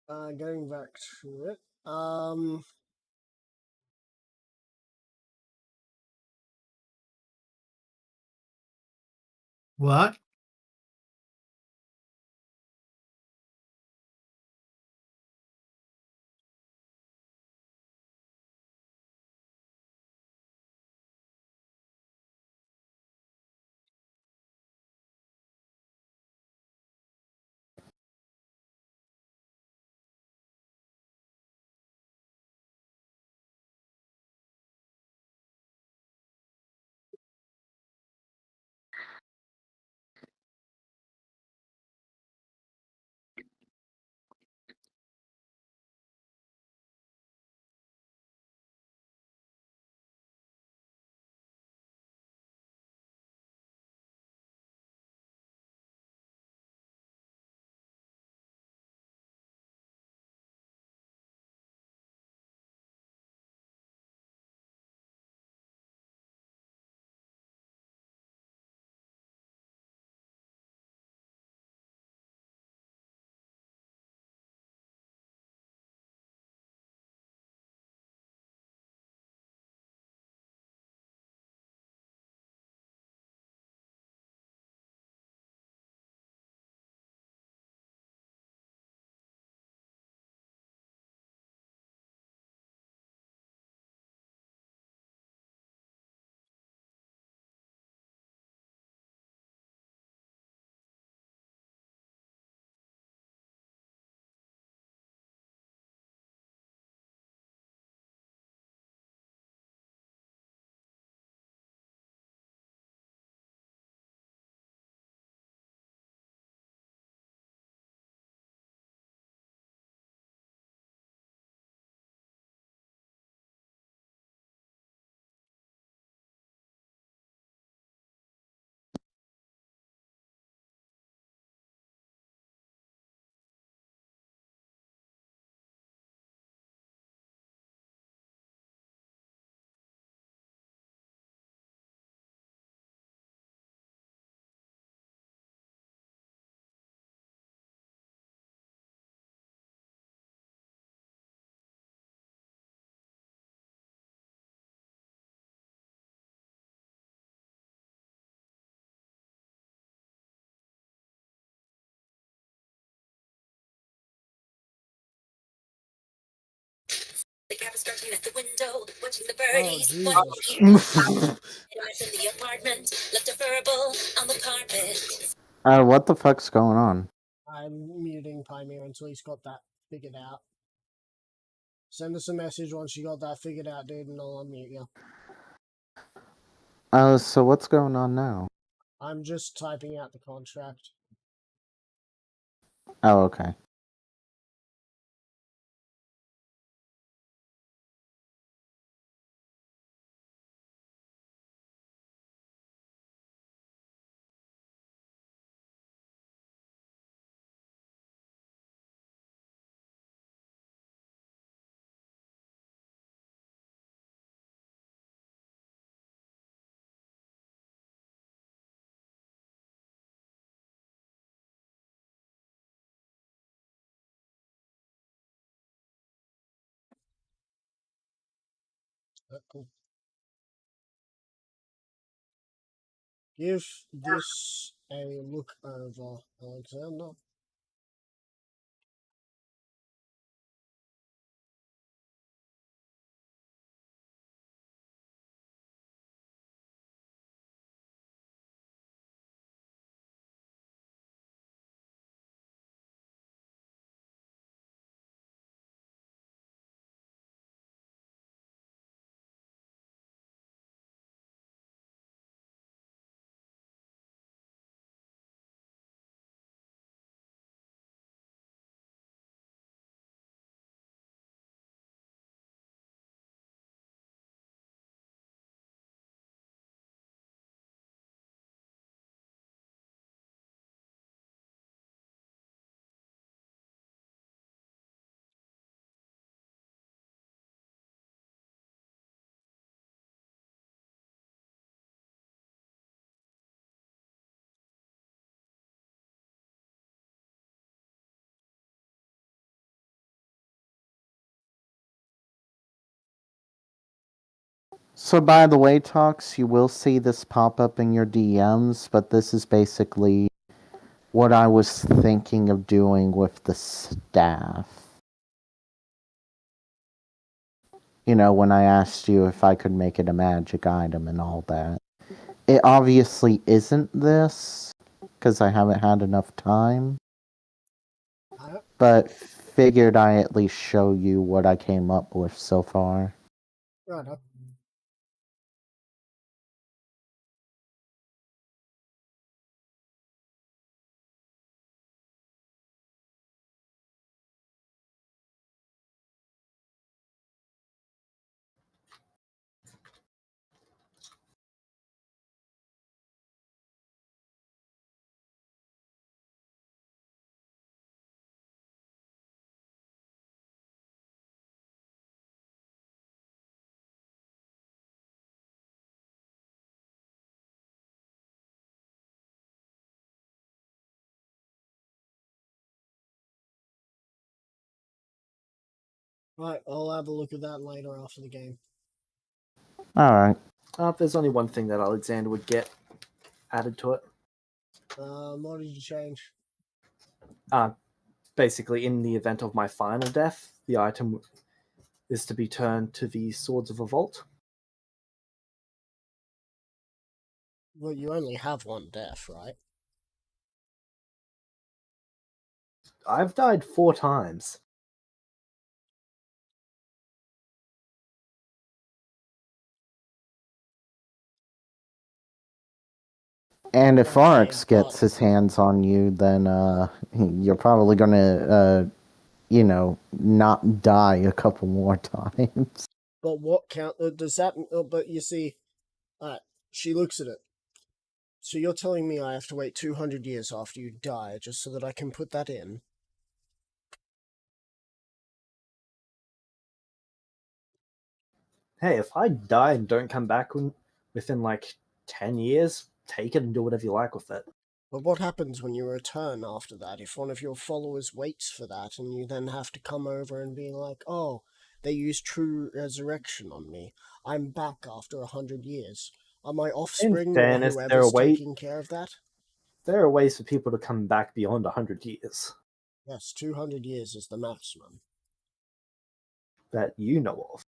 Alright, going back to it. What? Starting at the window, watching the Oh, birdies. Jesus. In the apartment, left a verbal on the carpet. What the fuck's going on? I'm muting Pymir until he's got that figured out. Send us a message once you got that figured out, dude, and I'll unmute you. So what's going on now? I'm just typing out the contract. Oh, okay. Cool. Give this a look over, Alexander. So by the way, Talks, you will see this pop up in your DMs, but this is basically what I was thinking of doing with the staff. You know, when I asked you if I could make it a magic item and all that. It obviously isn't this, because I haven't had enough time. But figured I at least show you what I came up with so far. Right up. Right, I'll have a look at that later after the game. Alright. There's only one thing that Alexander would get added to it. What did you change? Basically, in the event of my final death, the item is to be turned to the Swords of Revolt. Well, you only have one death, right? I've died 4 times. And if Okay, Oryx gets but- his hands on you, then you're probably gonna, you know, not die a couple more times. But what count? Does that? But you see, she looks at it. So you're telling me I have to wait 200 years after you die just so that I can put that in? Hey, if I die and don't come back within like 10 years, take it and do whatever you like with it. But what happens when you return after that? If one of your followers waits for that and you then have to come over and be like, oh, they used true resurrection on me. I'm back after 100 years. Are my offspring fairness, or there are whoever's ways- taking care of that? There are ways for people to come back beyond 100 years Yes, 200 years is the maximum. that you know of.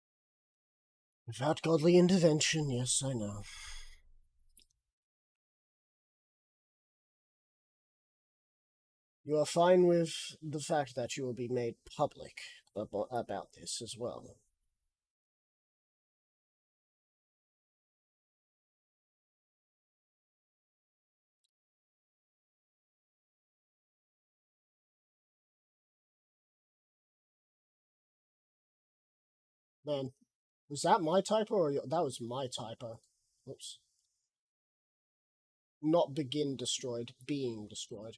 Without godly intervention, yes, I know. You are fine with the fact that you will be made public about this as well. Man, was that my typo or that was my typo? Oops. Not begin destroyed, being destroyed.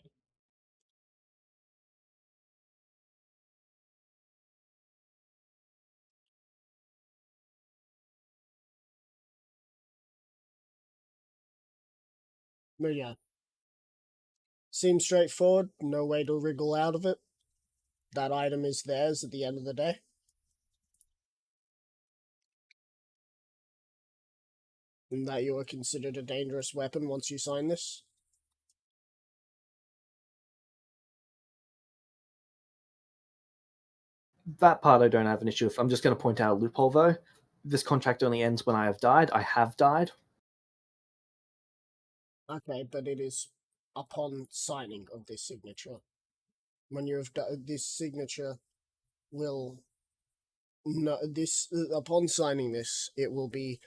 But yeah. Seems straightforward, no way to wriggle out of it. That item is theirs at the end of the day. And that you are considered a dangerous weapon once you sign this. That part I don't have an issue with. I'm just going to point out a loophole, though. This contract only ends when I have died. I have died. Okay, but it is upon signing of this signature. When you have this signature will upon signing this, it will be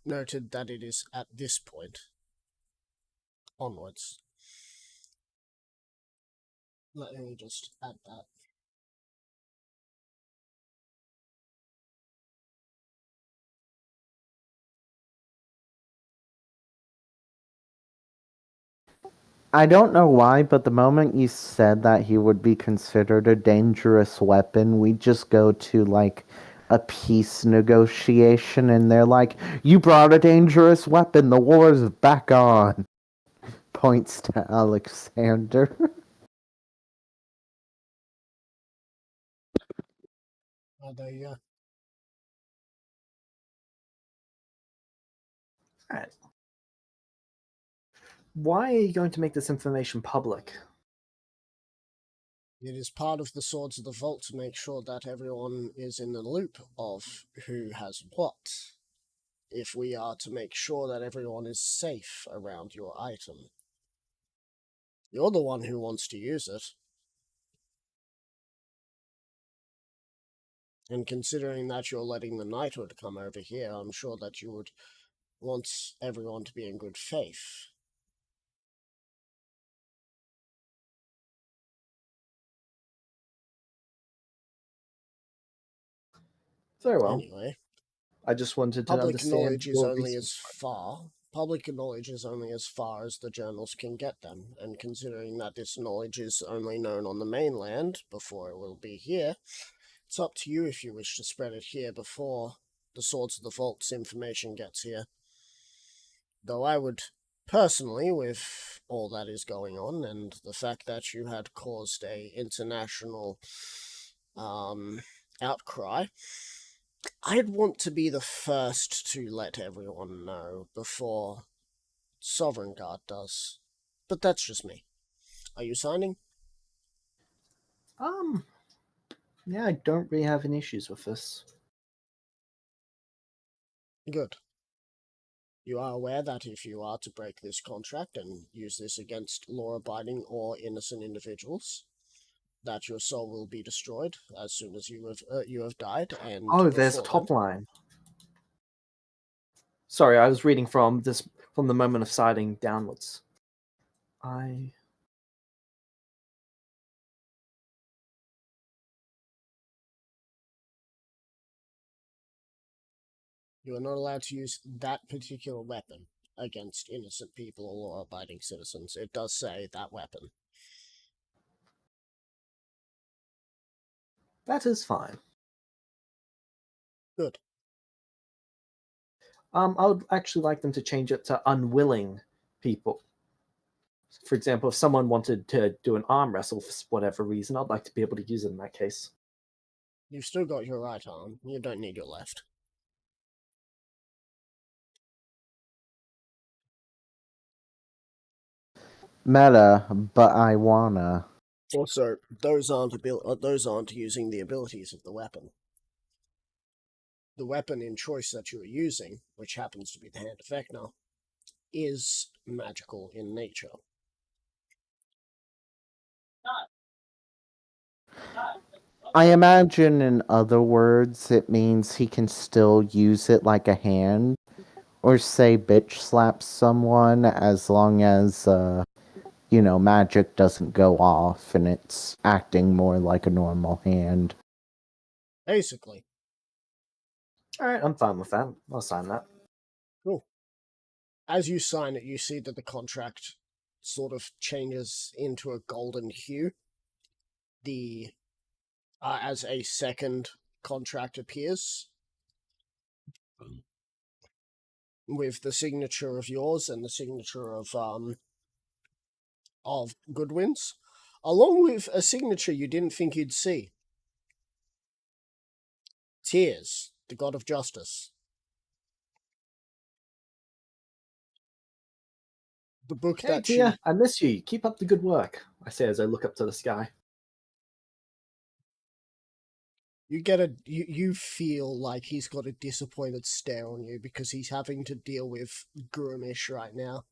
noted that it is at this point onwards. Let me just add that. I don't know why, but the moment you said that he would be considered a dangerous weapon, we just go to like a peace negotiation and they're like, "You brought a dangerous weapon, the war is back on." Points to Alexander. Oh, there you go. Alright. Why are you going to make this information public? It is part of the Swords of the Vault to make sure that everyone is in the loop of who has what. If we are to make sure that everyone is safe around your item. You're the one who wants to use it. And considering that you're letting the knighthood come over here, I'm sure that you would want everyone to be in good faith. Very well. Anyway, I just wanted to public understand knowledge is your only reason as for it. far. Public knowledge is only as far as the journals can get them, and considering that this knowledge is only known on the mainland before it will be here, it's up to you if you wish to spread it here before the Swords of the Vault's information gets here. Though I would personally, with all that is going on, and the fact that you had caused a international outcry, I'd want to be the first to let everyone know before Sovereign Guard does. But that's just me. Are you signing? Yeah, I don't really have any issues with this. Good. You are aware that if you are to break this contract and use this against law-abiding or innocent individuals, that your soul will be destroyed as soon as you have died. And Oh, there's a before top line. Sorry, I was reading from the moment of signing downwards. You are not allowed to use that particular weapon against innocent people or law-abiding citizens. It does say that weapon. That is fine. Good. I would actually like them to change it to unwilling people. For example, if someone wanted to do an arm wrestle for whatever reason, I'd like to be able to use it in that case. You've still got your right arm. You don't need your left. Meta, but I wanna. Also, those aren't using the abilities of the weapon. the weapon in choice that you are using, which happens to be the Hand of Vecna, is magical in nature. I imagine, in other words, it means he can still use it like a hand, or say bitch slap someone as long as, magic doesn't go off and it's acting more like a normal hand. Basically. Alright, I'm fine with that. I'll sign that. Cool. As you sign it, you see that the contract sort of changes into a golden hue. As a second contract appears, with the signature of yours and the signature of Goodwin's, along with a signature you didn't think you'd see. Tears, the god of justice. The book Hey, that Tia, I miss you. Keep up the good work, I say as I look up to the sky. you feel like he's got a disappointed stare on you because he's having to deal with Groomish right now.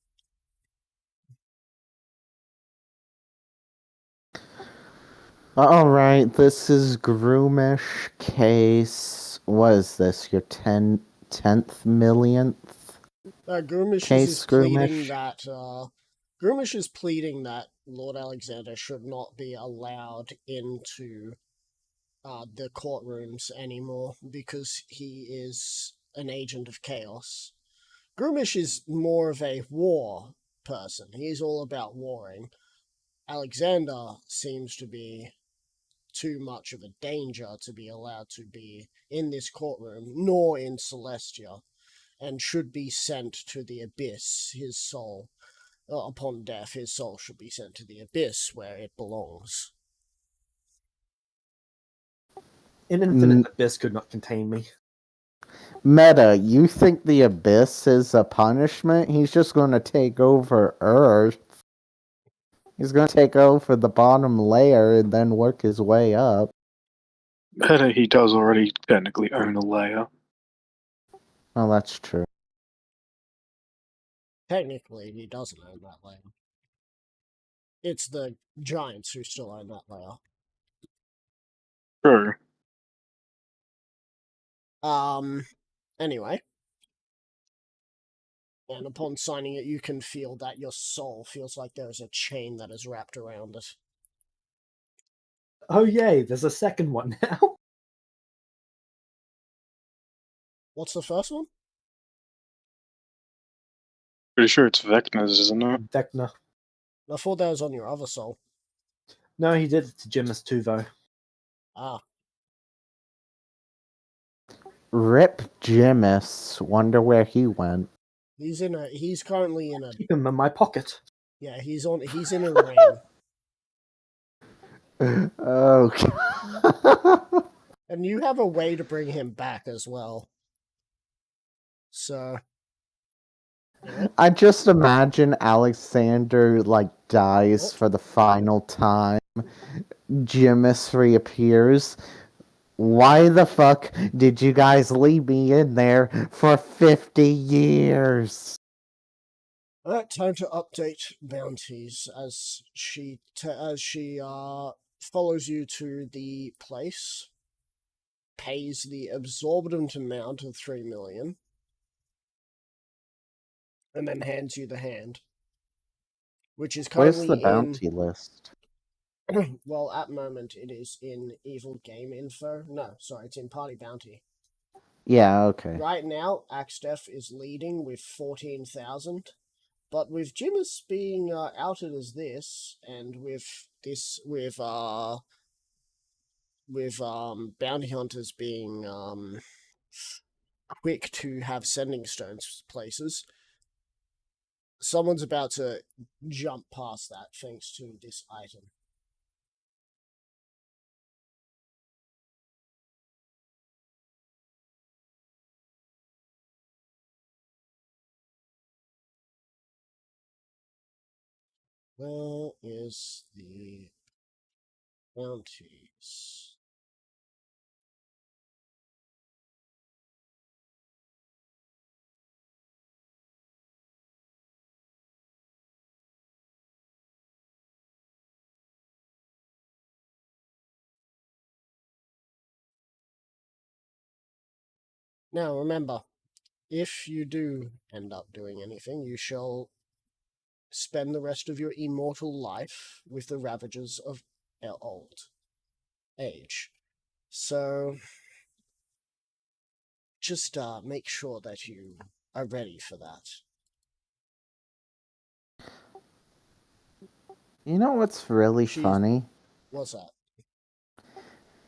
Alright, this is Groomish case. What is this? Your 10th millionth? Groomish Case is pleading Groomish? that Groomish is pleading that Lord Alexander should not be allowed into the courtrooms anymore because he is an agent of chaos. Groomish is more of a war person. He's all about warring. Alexander seems to be too much of a danger to be allowed to be in this courtroom, nor in Celestia, and should be sent to the abyss. His soul, upon death, his soul should be sent to the abyss where it belongs. An infinite abyss could not contain me. Meta, you think the abyss is a punishment? He's just going to take over Earth. He's going to take over the bottom layer and then work his way up. Better, he does already technically own a layer. Well, that's true. Technically, he doesn't own that layer. It's the giants who still own that layer. True. Anyway. And upon signing it, you can feel that your soul feels like there is a chain that is wrapped around it. Oh yay, there's a second one now. What's the first one? Pretty sure it's Vecna's, isn't it? Vecna. I thought that was on your other soul. No, he did it to Jimus too, though. Ah. Rip Jimus. Wonder where he went. He's currently in a... Keep him in my pocket. Yeah, he's in a ring. Oh, God. And you have a way to bring him back as well. So... Yeah. I just imagine Alexander, dies for the final time. Jimus reappears. Why the fuck did you guys leave me in there for 50 years? Alright, time to update bounties as she follows you to the place, pays the absorbent amount of 3 million, and then hands you the hand, which is currently Where's the bounty list? Well, at the moment it is in Evil Game Info. No, sorry, it's in Party Bounty. Yeah, okay. Right now, Axtef is leading with 14,000. But with Jimus being outed as this, and with bounty hunters being quick to have sending stones places, someone's about to jump past that thanks to this item. Where is the bounties? Now remember, if you do end up doing anything, you shall spend the rest of your immortal life with the ravages of old age. So just make sure that you are ready for that. You know what's really She's- funny? What's that?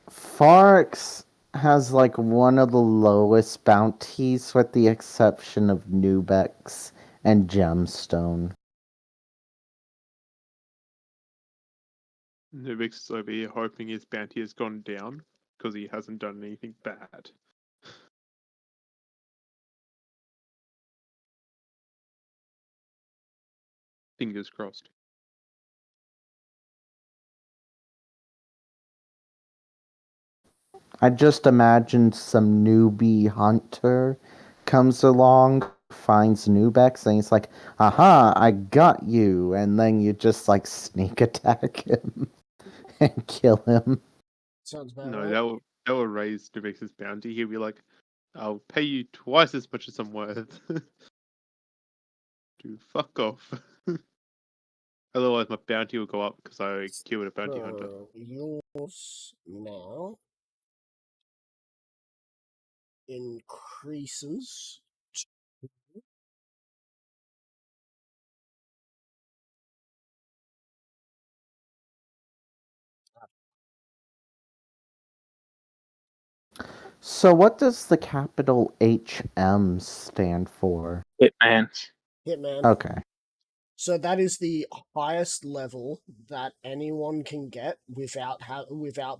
Forex has like one of the lowest bounties with the exception of Nubex and Gemstone. Nubix is over here hoping his bounty has gone down because he hasn't done anything bad. Fingers crossed. I just imagined some newbie hunter comes along, finds Nubex, and he's like, aha, I got you. And then you just like sneak attack him and kill him. Sounds about No, right. that will raise Nubix's bounty. He'll be like, I'll pay you twice as much as I'm worth. Dude, fuck off. Otherwise, my bounty will go up because I killed a bounty hunter. So, yours now increases to So what does the capital HM stand for? Hitman. Hitman. Okay. So that is the highest level that anyone can get without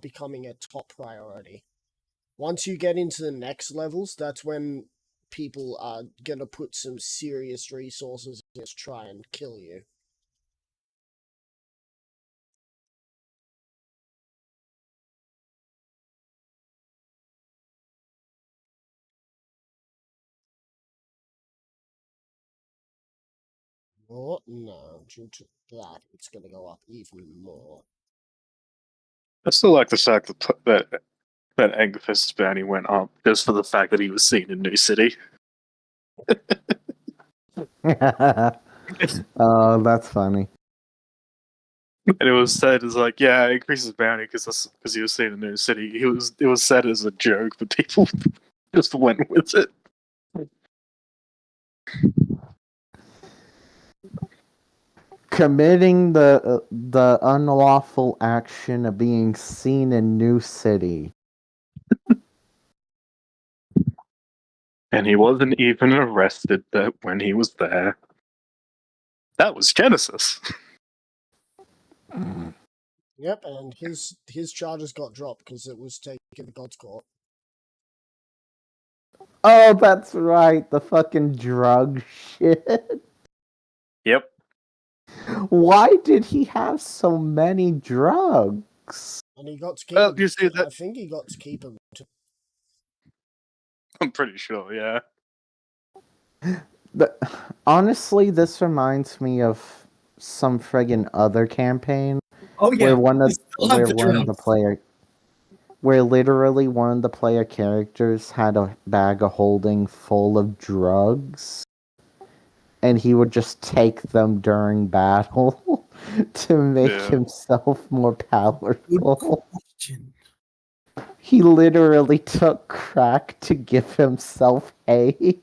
becoming a top priority. Once you get into the next levels, that's when people are gonna put some serious resources to try and kill you. Or no, due to that, it's gonna go up even more. I still like the fact that Eggfist's bounty went up just for the fact that he was seen in New City. Oh, that's funny. And it was said as like, yeah, it increases bounty because he was seen in New City. It was said as a joke, but people just went with it. Committing the unlawful action of being seen in New City. And he wasn't even arrested when he was there. That was Genesis. Yep, and his charges got dropped because it was taken to God's court. Oh, that's right. The fucking drug shit. Yep. Why did he have so many drugs? And he got to keep Well, them. you see that- I think he got to keep them. I'm pretty sure, yeah. Honestly, this reminds me of some friggin' other campaign Oh yeah, where one of love the one of the drugs. player where literally one of the player characters had a bag of holding full of drugs and he would just take them during battle to make Yeah. himself more Good powerful. question. He literally took crack to give himself haze.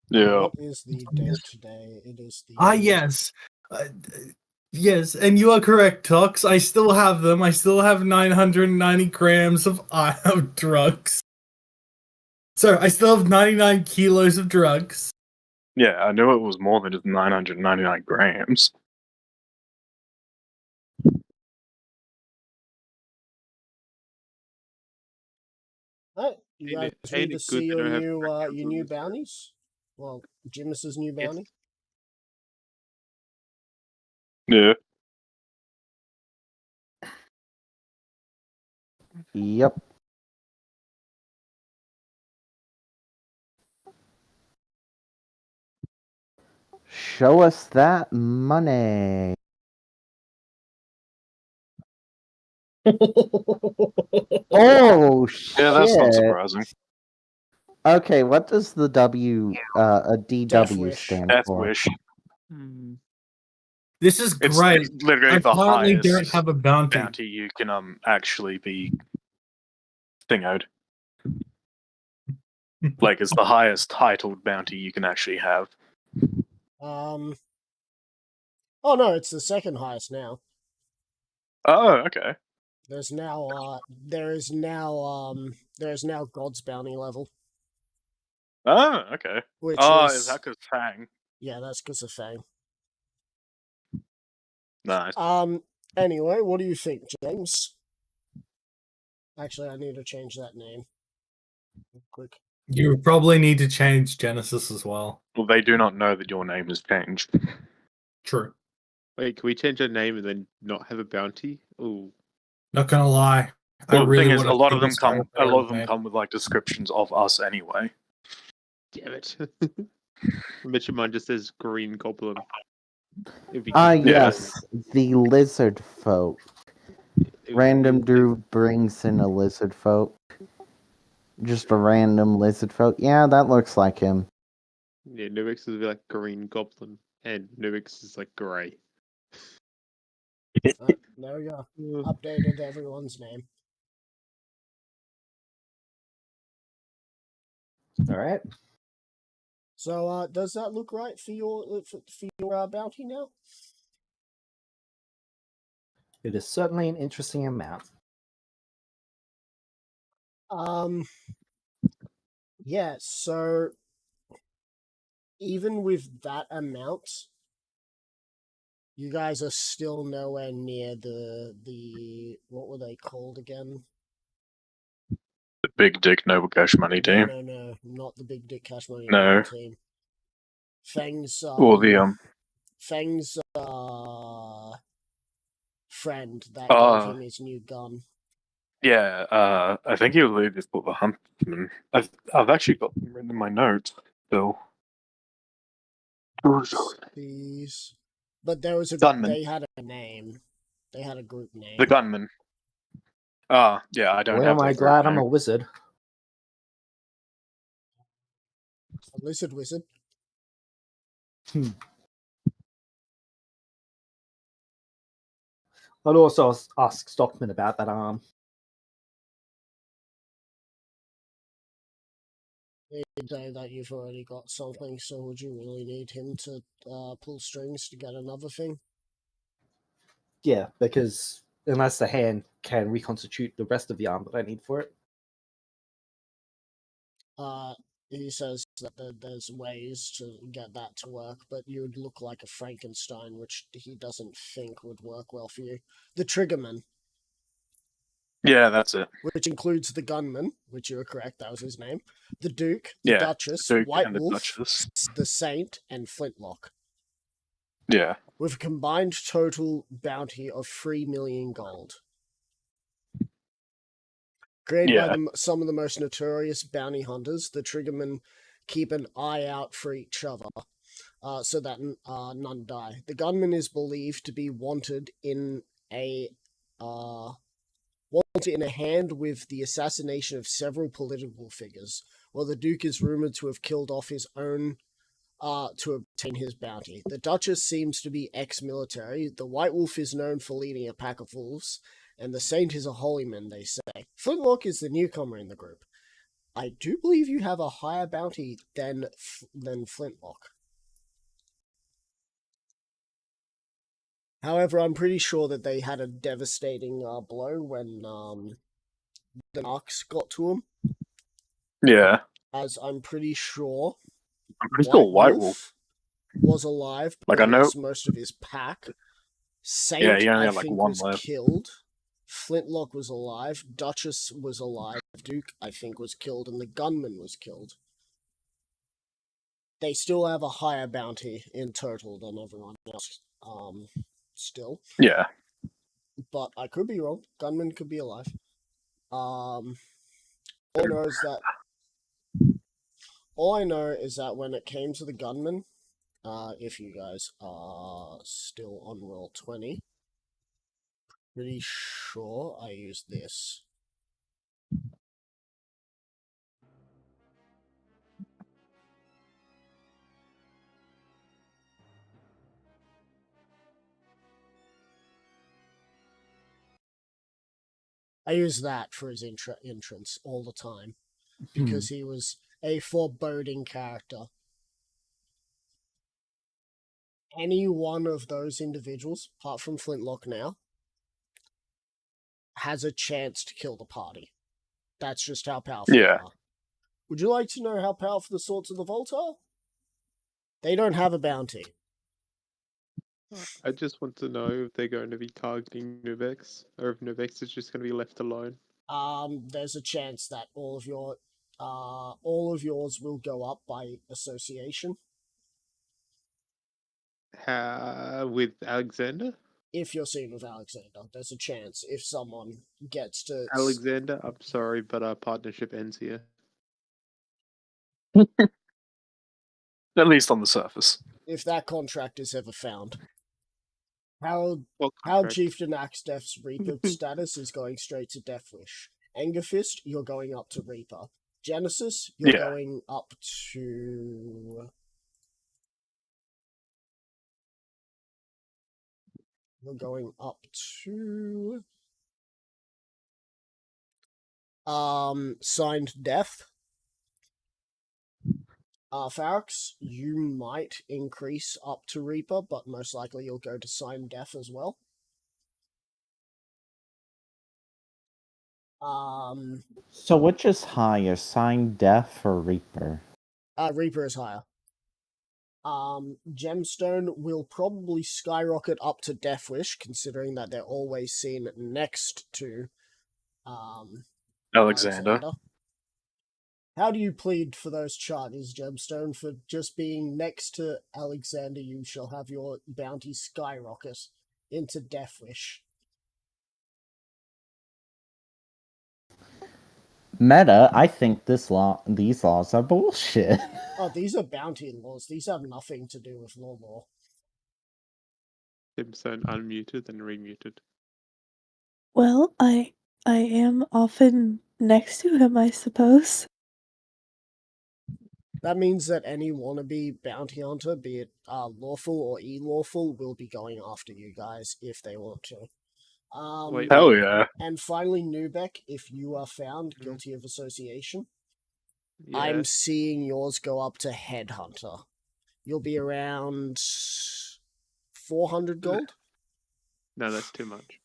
Yeah. What is the date today? It is the. Yes. Yes, and you are correct, Tux. I still have them. I still have 990 grams of drugs. Sorry, I still have 99 kilos of drugs. Yeah, I knew it was more than just 999 grams. Right, you Ain't guys it- ain't need to it good see they your don't have new fractures your on new this? bounties. Well, Jimus's new Yes. bounty. Yeah. Yep. Show us that money. Oh shit! Yeah, that's not surprising. Okay, what does the DW Wish. stand Death for? Wish. This is It's great. literally I the currently highest don't have a bounty. bounty you can actually be thingoed. Like, it's the highest titled bounty you can actually have. Oh no, it's the second highest now. Oh, okay. There's now God's bounty level, Oh, okay. which Oh, is is that because Fang? yeah, that's because of Fang. Nice. Anyway, what do you think, James? Actually, I need to change that name. Quick. You probably need to change Genesis as well. Well, they do not know that your name has changed. True. Wait, can we change our name and then not have a bounty? Ooh. Not gonna lie. Well, I the really thing is, wanna a lot see of them this come. A lot of them made. come with like descriptions of us anyway. Damn it. Mitchell mine just says Green Goblin. It'd be cute. Yes, the lizard folk. It- Random it- dude brings in a lizard folk. Just a random lizard folk. Yeah, that looks like him. Yeah, Nubix would be like Green Goblin, and Nubix is like grey. There we go. Updated everyone's name. All right. So, does that look right for your bounty now? It is certainly an interesting amount. Yeah. So, even with that amount, you guys are still nowhere near the what were they called again? The Big Dick Noble Cash Money team. No, not the Big Dick Cash Money No. team. Fang's Or the Fang's friend that gave him his new gun. Yeah, I think you alluded to the Huntsman. I've actually got them written in my notes still. These, but there was a Gunman. They had a name. They had a group name. The Gunman. Yeah, I don't Boy, have am I their glad group I'm a name. wizard. A lizard wizard. I'd also ask Stockman about that arm. He'd say that you've already got something, so would you really need him to pull strings to get another thing? Yeah, because unless the hand can reconstitute the rest of the arm that I need for it. He says that there's ways to get that to work, but you would look like a Frankenstein, which he doesn't think would work well for you. The Triggerman, Yeah, that's it. which includes the Gunman, which you were correct, that was his name, the Duke, the Yeah, Duchess, Duke White and the Wolf, Duchess. the Saint, and Flintlock, Yeah. with a combined total bounty of 3 million gold. Created by some of the most notorious bounty hunters, the Triggermen keep an eye out for each other, so that none die. The gunman is believed to be wanted in a hand with the assassination of several political figures, while the Duke is rumored to have killed off his own to obtain his bounty. The Duchess seems to be ex-military. The White Wolf is known for leading a pack of wolves, and the Saint is a holy man, they say. Flintlock is the newcomer in the group. I do believe you have a higher bounty than Flintlock. However, I'm pretty sure that they had a devastating blow when the Narcs got to him. Yeah. As I'm pretty sure I'm pretty sure White Wolf was alive, like, but I know lost most of his pack. Saint, yeah, he only I had like think, one was left. killed. Flintlock was alive. Duchess was alive. Duke, I think, was killed, and the gunman was killed. They still have a higher bounty in total than everyone else. Still. Yeah. But I could be wrong. Gunman could be alive. All I know is that when it came to the gunman, if you guys are still on roll 20, Pretty sure I used this. I use that for his entrance all the time because he was a foreboding character. Any one of those individuals, apart from Flintlock now, has a chance to kill the party. That's just how powerful they Yeah. are. Would you like to know how powerful the Swords of the Vault are? They don't have a bounty. I just want to know if they're going to be targeting Nuvex, or if Nuvex is just going to be left alone. There's a chance that all of yours will go up by association. With Alexander? If you're seen with Alexander, there's a chance if someone gets to Alexander, I'm sorry, but our partnership ends here. At least on the surface. if that contract is ever found. Harold What contract? Chieftain Axdeath's Reaper status is going straight to Deathwish. Angerfist, you're going up to Reaper. Genesis, you're Yeah. going up to... You're going up to... Signed Death. Pharax, you might increase up to Reaper, but most likely you'll go to Signed Death as well. So which is higher, Sign Death or Reaper? Reaper is higher. Gemstone will probably skyrocket up to Deathwish, considering that they're always seen next to Alexander. How do you plead for those charges, Gemstone? For just being next to Alexander, you shall have your bounty skyrocket into Deathwish. Meta, I think these laws are bullshit. Oh, these are bounty laws. These have nothing to do with law. Simpson unmuted and remuted. Well, I am often next to him, I suppose. That means that any wannabe bounty hunter, be it lawful or e-lawful, will be going after you guys if they want to. Wait, Hell yeah. And finally, Nubeck, if you are found guilty of association, Yeah. I'm seeing yours go up to Headhunter. You'll be around 400 gold? No, that's too much.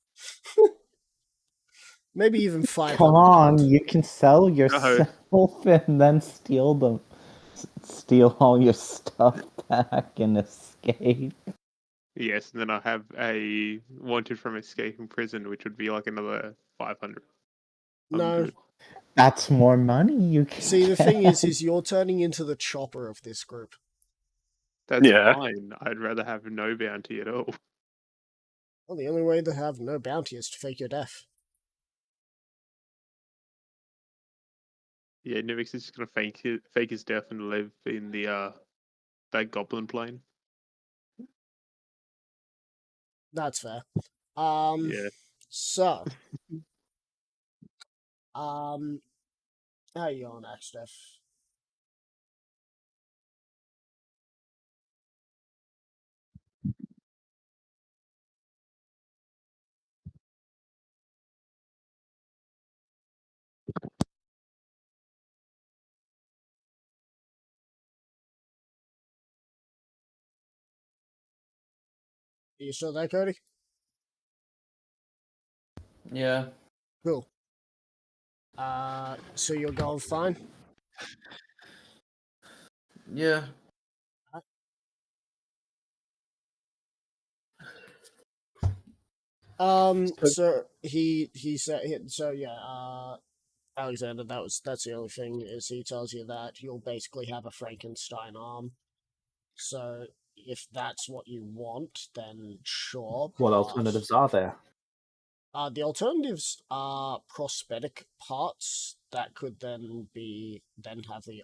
Maybe even 500 Come on, gold. you can sell yourself and then steal all your stuff back and escape. Yes, and then I have a wanted from escaping prison, which would be like another 500. No. That's more money you can See, the get. thing is you're turning into the chopper of this group. That's Yeah. fine. I'd rather have no bounty at all. Well, the only way to have no bounty is to fake your death. Yeah, Nivix is just gonna fake his death and live in the that goblin plane. That's fair. Yeah. So, how you going, Axdeath? Are you still there, Cody? Yeah. Cool. So you're going fine? Yeah. So he said, so yeah, Alexander, that's the only thing, is he tells you that you'll basically have a Frankenstein arm. So if that's what you want, then sure. What but, alternatives are there? The alternatives are prosthetic parts that could then have the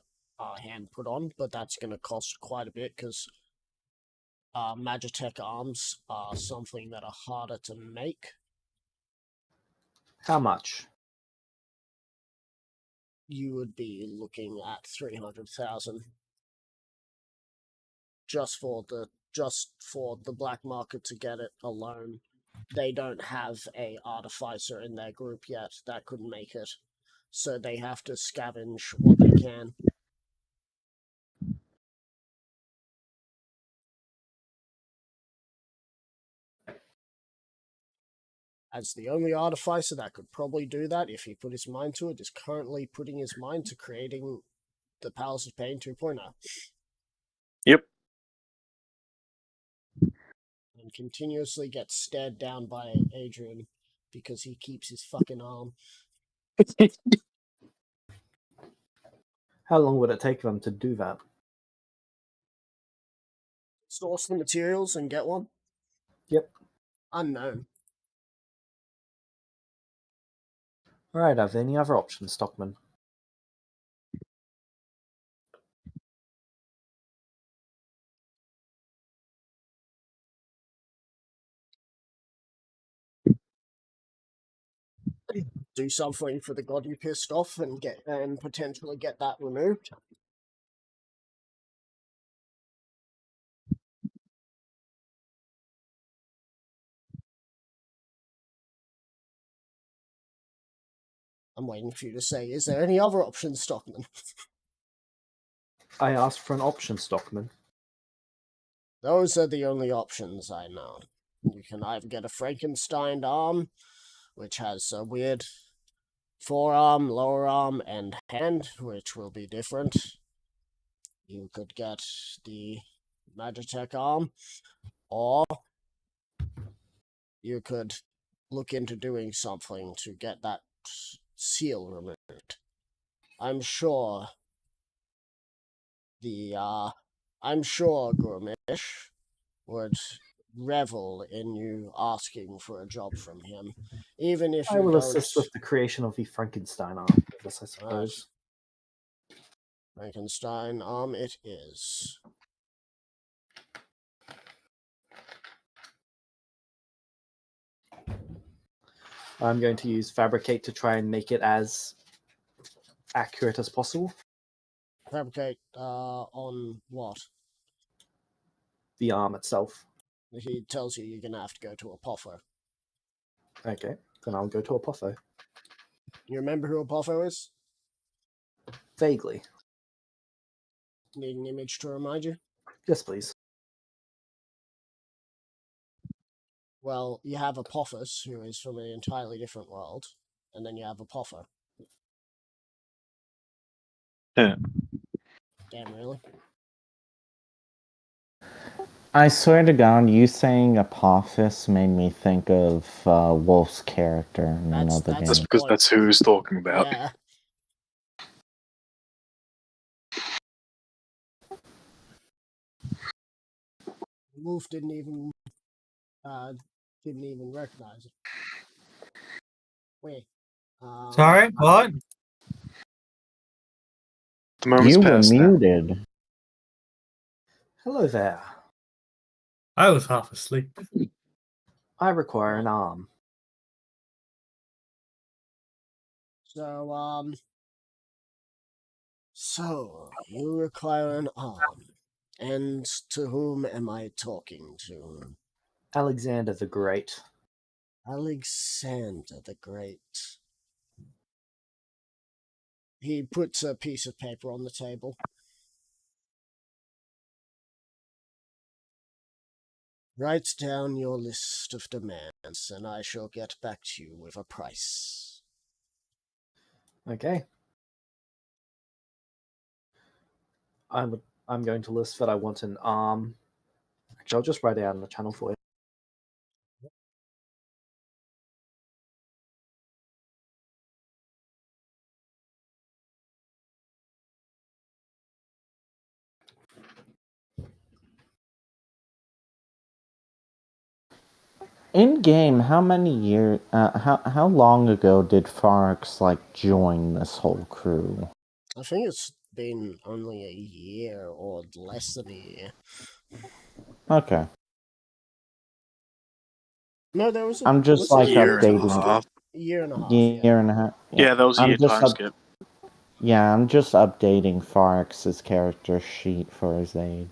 hand put on, but that's going to cost quite a bit because Magitech arms are something that are harder to make. How much? You would be looking at 300,000 just for the black market to get it alone. They don't have a artificer in their group yet that could make it, so they have to scavenge what they can. As the only artificer that could probably do that, if he put his mind to it, is currently putting his mind to creating the Palace of Pain 2.0. Yep. And continuously gets stared down by Adrian because he keeps his fucking arm. How long would it take them to do that? Source the materials and get one? Yep. Unknown. Alright, have any other options, Stockman? Do something for the god you pissed off and potentially get that removed. I'm waiting for you to say, is there any other options, Stockman? I asked for an option, Stockman. Those are the only options I know. You can either get a Frankenstein arm, which has a weird forearm, lower arm, and hand, which will be different. You could get the Magitech arm, or you could look into doing something to get that seal removed. I'm sure Gourmish would revel in you asking for a job from him, even if I you will don't. assist with the creation of the Frankenstein arm, I suppose. Frankenstein arm it is. I'm going to use Fabricate to try and make it as accurate as possible. Fabricate on what? The arm itself. He tells you you're gonna have to go to Apopho. Okay, then I'll go to Apopho. You remember who Apopho is? Vaguely. Need an image to remind you? Yes, please. Well, you have Apophis, who is from an entirely different world, and then you have Apopho. Yeah. Damn, really? I swear to God, you saying Apophis made me think of Wolf's character in another game. That's because that's who he's talking about. Yeah. Wolf didn't even recognize it. Wait. Sorry, what? The moment's You were passed now. muted. Hello there. I was half asleep. I require an arm. So you require an arm. And to whom am I talking to? Alexander the Great. Alexander the Great. He puts a piece of paper on the table. Write down your list of demands, and I shall get back to you with a price. Okay. I'm going to list that I want an arm. Actually, I'll just write it out in the channel for you. In game, how many years? How long ago did Farx join this whole crew? I think it's been only a year or less than a year. Okay. No, there was. I'm just A year and a updating. half. year and a half. Year and a half. Yeah, that was a I'm year just time up- skip. Yeah, I'm just updating Farx's character sheet for his age.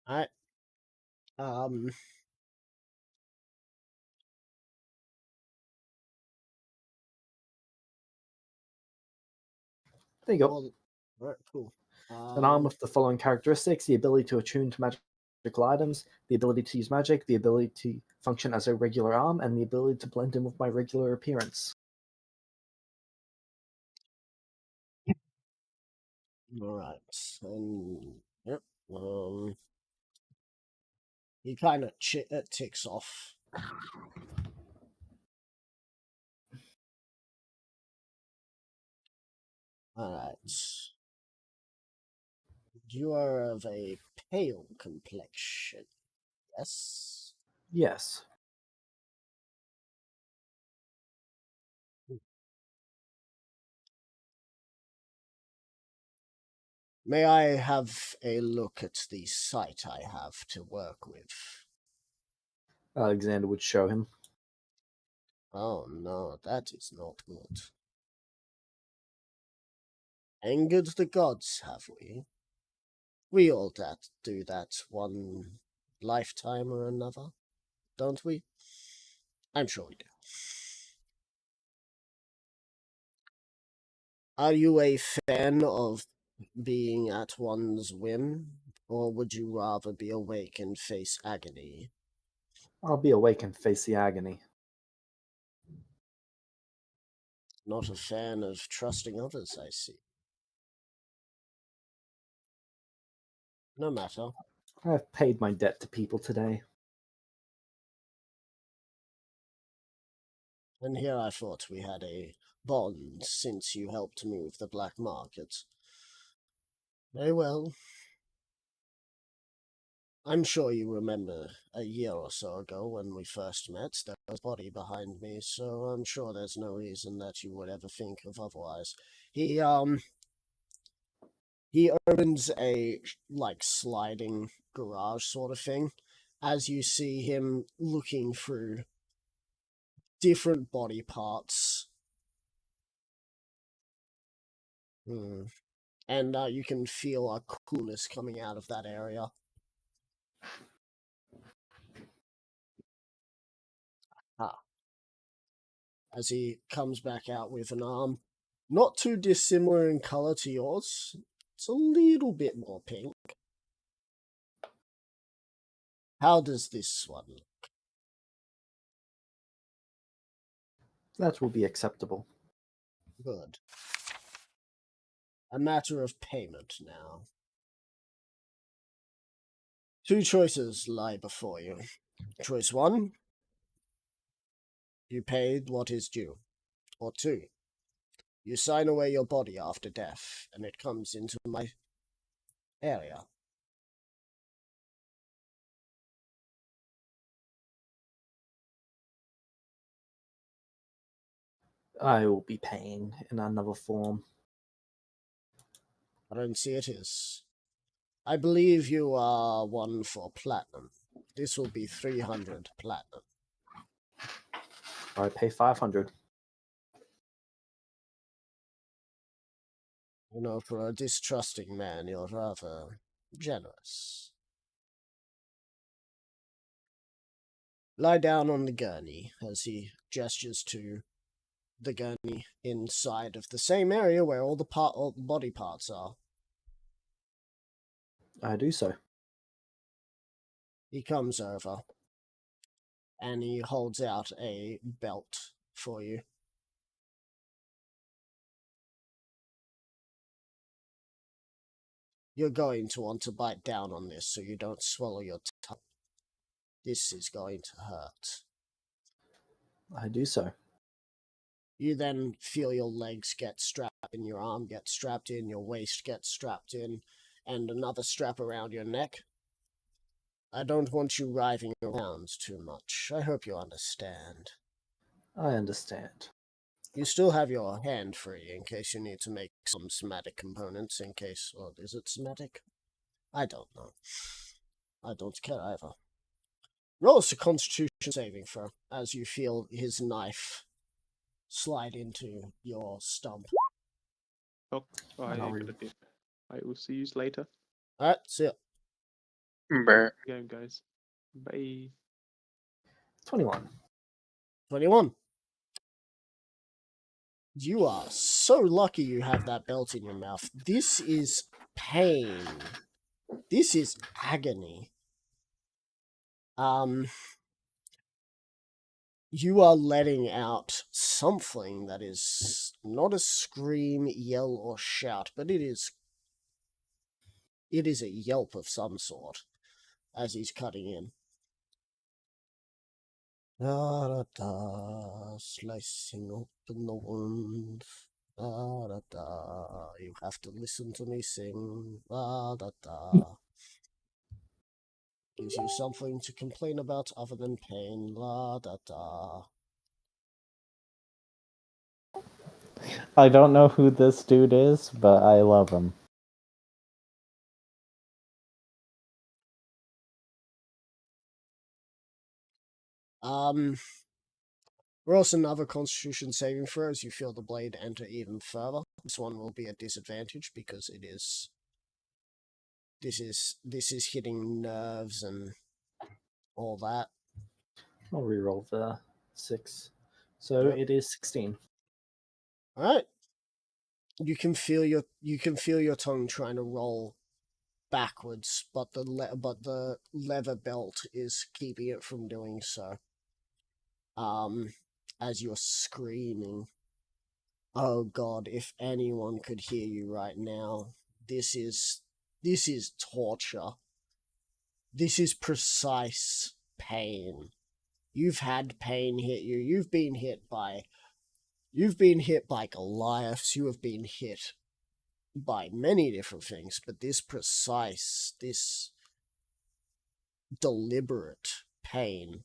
Alright. There you go. Well, alright, cool. An arm with the following characteristics: the ability to attune to magical items, the ability to use magic, the ability to function as a regular arm, and the ability to blend in with my regular appearance. Alright. Yep. He kind of ticks off. Alright. You are of a pale complexion, yes? Yes. May I have a look at the site I have to work with? Alexander would show him. Oh no, that is not good. Angered the gods, have we? We all do that one lifetime or another, don't we? I'm sure we do. Are you a fan of being at one's whim, or would you rather be awake and face agony? I'll be awake and face the agony. Not a fan of trusting others, I see. No matter. I've paid my debt to people today. And here I thought we had a bond since you helped move the black market. Very well. I'm sure you remember a year or so ago when we first met, there was a body behind me, so I'm sure there's no reason that you would ever think of otherwise. He opens a, sliding garage sort of thing, as you see him looking through different body parts. And you can feel a coolness coming out of that area. As he comes back out with an arm, not too dissimilar in color to yours. It's a little bit more pink. How does this one look? That will be acceptable. Good. A matter of payment now. 2 choices lie before you. Choice 1, you paid what is due. Or 2, you sign away your body after death, and it comes into my area. I will be paying in another form. I don't see it is. I believe you are one for platinum. This will be 300 platinum. I pay 500. You know, for a distrusting man, you're rather generous. Lie down on the gurney, as he gestures to the gurney inside of the same area where all the body parts are. I do so. He comes over, and he holds out a belt for you. You're going to want to bite down on this so you don't swallow your tongue. This is going to hurt. I do so. You then feel your legs get strapped in, your arm gets strapped in, your waist gets strapped in, and another strap around your neck. I don't want you writhing around too much. I hope you understand. I understand. You still have your hand free in case you need to make some somatic components in case, or is it somatic? I don't know. I don't care either. Roll us a constitution saving throw as you feel his knife slide into your stump. Oh, I And I'll got a dip. I will see you later. Alright, see ya. Brr. Game, guys. Bye. 21. 21. You are so lucky you have that belt in your mouth. This is pain. This is agony. You are letting out something that is not a scream, yell, or shout, but it is a yelp of some sort as he's cutting in. Da da da, slicing open the wound. Da da da, you have to listen to me sing. Da da da. Gives you something to complain about other than pain. La da da. I don't know who this dude is, but I love him. Roll us another Constitution saving throw as you feel the blade enter even further. This one will be a disadvantage because it is. This is hitting nerves and all that. I'll reroll the 6. So Yep. it is 16. All right. You can feel your tongue trying to roll backwards, but the leather belt is keeping it from doing so. As you're screaming, "Oh God! If anyone could hear you right now, this is torture. This is precise pain. You've had pain hit you. You've been hit by Goliaths. You have been hit by many different things, but this precise, this deliberate pain,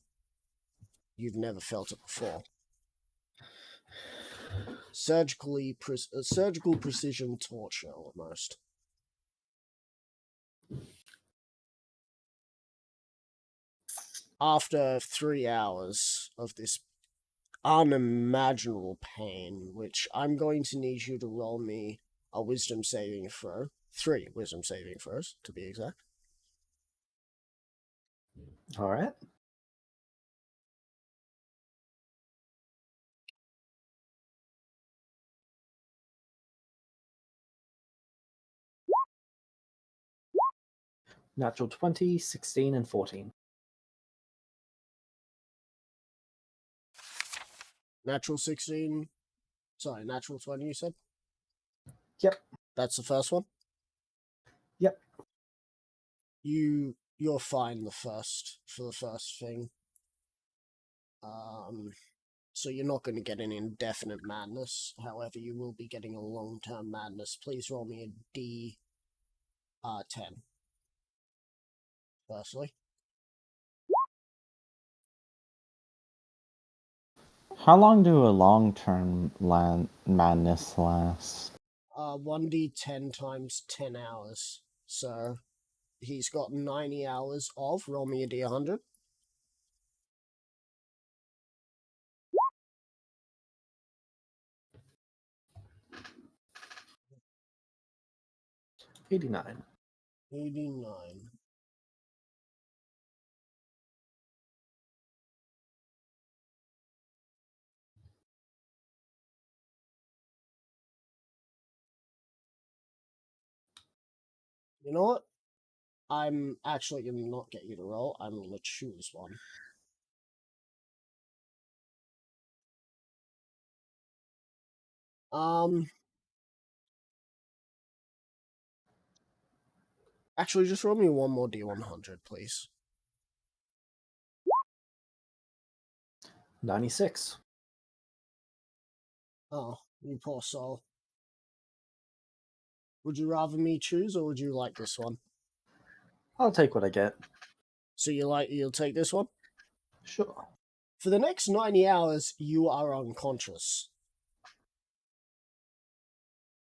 you've never felt it before. Surgical precision torture, almost. After 3 hours of this unimaginable pain, which I'm going to need you to roll me a wisdom saving throw. 3 wisdom saving throws, to be exact. All right. Natural 20, 16, and 14. Natural 16. Sorry, natural 20, you said? Yep. That's the first one? Yep. You're fine for the first thing. So you're not going to get an indefinite madness. However, you will be getting a long-term madness. Please roll me a D10. Firstly. How long do a long-term madness last? 1d10 times 10 hours. So he's got 90 hours of. Roll me a D100. $89. 89. You know what? I'm actually going to not get you to roll. I'm going to choose one. Actually, just roll me one more D100, please. 96. Oh, you poor soul. Would you rather me choose, or would you like this one? I'll take what I get. So you'll take this one? Sure. For the next 90 hours, you are unconscious.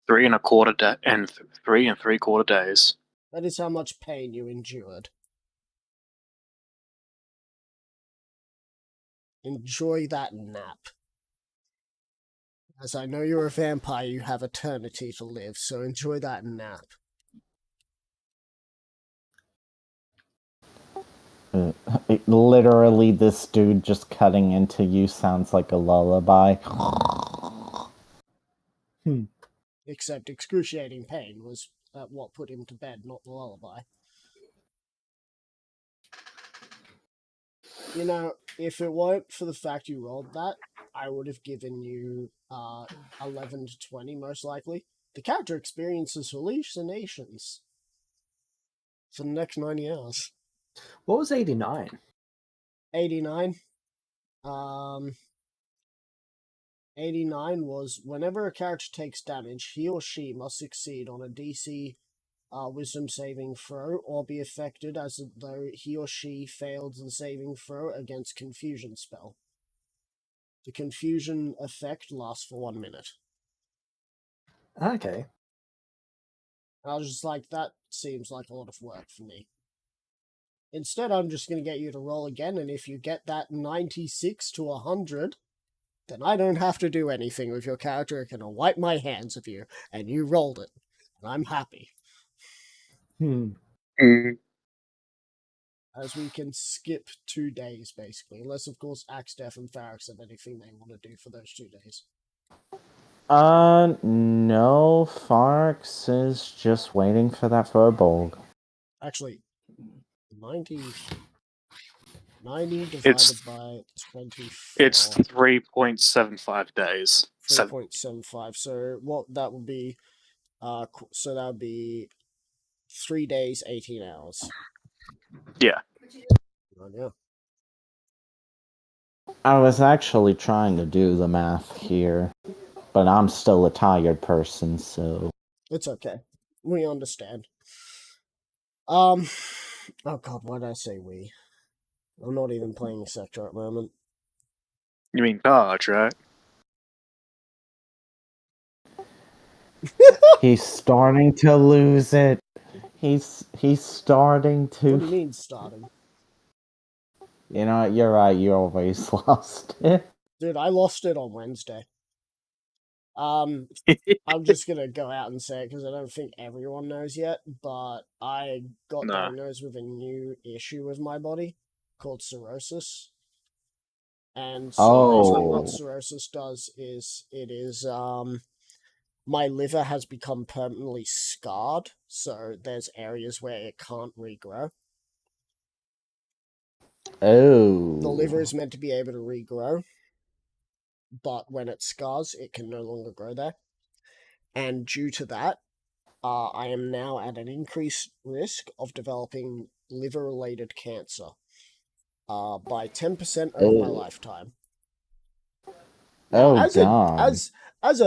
3.25 and 3.75 days. That is how much pain you endured. Enjoy that nap. As I know you're a vampire, you have eternity to live, so enjoy that nap. Literally, this dude just cutting into you sounds like a lullaby. Except excruciating pain was what put him to bed, not the lullaby. You know, if it weren't for the fact you rolled that, I would have given you 11 to 20, most likely. The character experiences hallucinations for the next 90 hours. What was 89? 89. 89 was whenever a character takes damage, he or she must succeed on a DC wisdom saving throw or be affected as though he or she failed the saving throw against confusion spell. The confusion effect lasts for 1 minute. Okay. I was just like, that seems like a lot of work for me. Instead, I'm just going to get you to roll again, and if you get that 96 to 100, then I don't have to do anything with your character. I can wipe my hands of you, and you rolled it. And I'm happy. As we can skip 2 days, basically. Unless, of course, Axtef and Pharax have anything they want to do for those 2 days. No, Farx is just waiting for that Furbolg. Actually, 90 divided It's- by 24. It's 3.75 days. 3.75. So what that would be, so that would be 3 days, 18 hours. Yeah. Oh, yeah. I was actually trying to do the math here, but I'm still a tired person, so... It's okay. We understand. Oh god, why did I say we? I'm not even playing Sector at the moment. You mean Barge, right? He's starting to lose it. He's starting What do you to... mean, starting? You know what, you're right, you always lost it. Dude, I lost it on Wednesday. I'm just gonna go out and say it because I don't think everyone knows yet, but I got Nah. diagnosed with a new issue with my body called cirrhosis. And so basically what Oh. cirrhosis does is it is my liver has become permanently scarred, so there's areas where it can't regrow. Oh. The liver is meant to be able to regrow, but when it scars, it can no longer grow there. And due to that, I am now at an increased risk of developing liver-related cancer by 10% over my Oh. lifetime. Now, Oh, God. as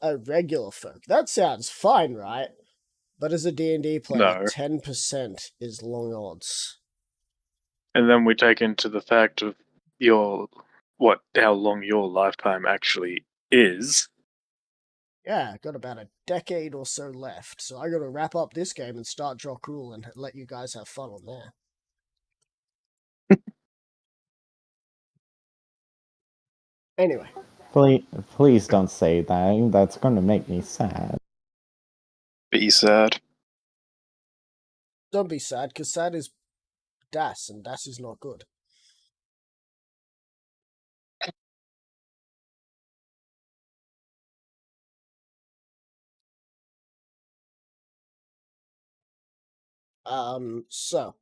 a regular folk, that sounds fine, right? But as a D&D player, No. 10% is long odds. And then we take into the fact of how long your lifetime actually is. Yeah, got about a decade or so left, so I gotta wrap up this game and start Draw Cruel and let you guys have fun on there. Anyway, Please don't say that. That's gonna make me sad. Be sad. don't be sad, because sad is Das, and Das is not good. So.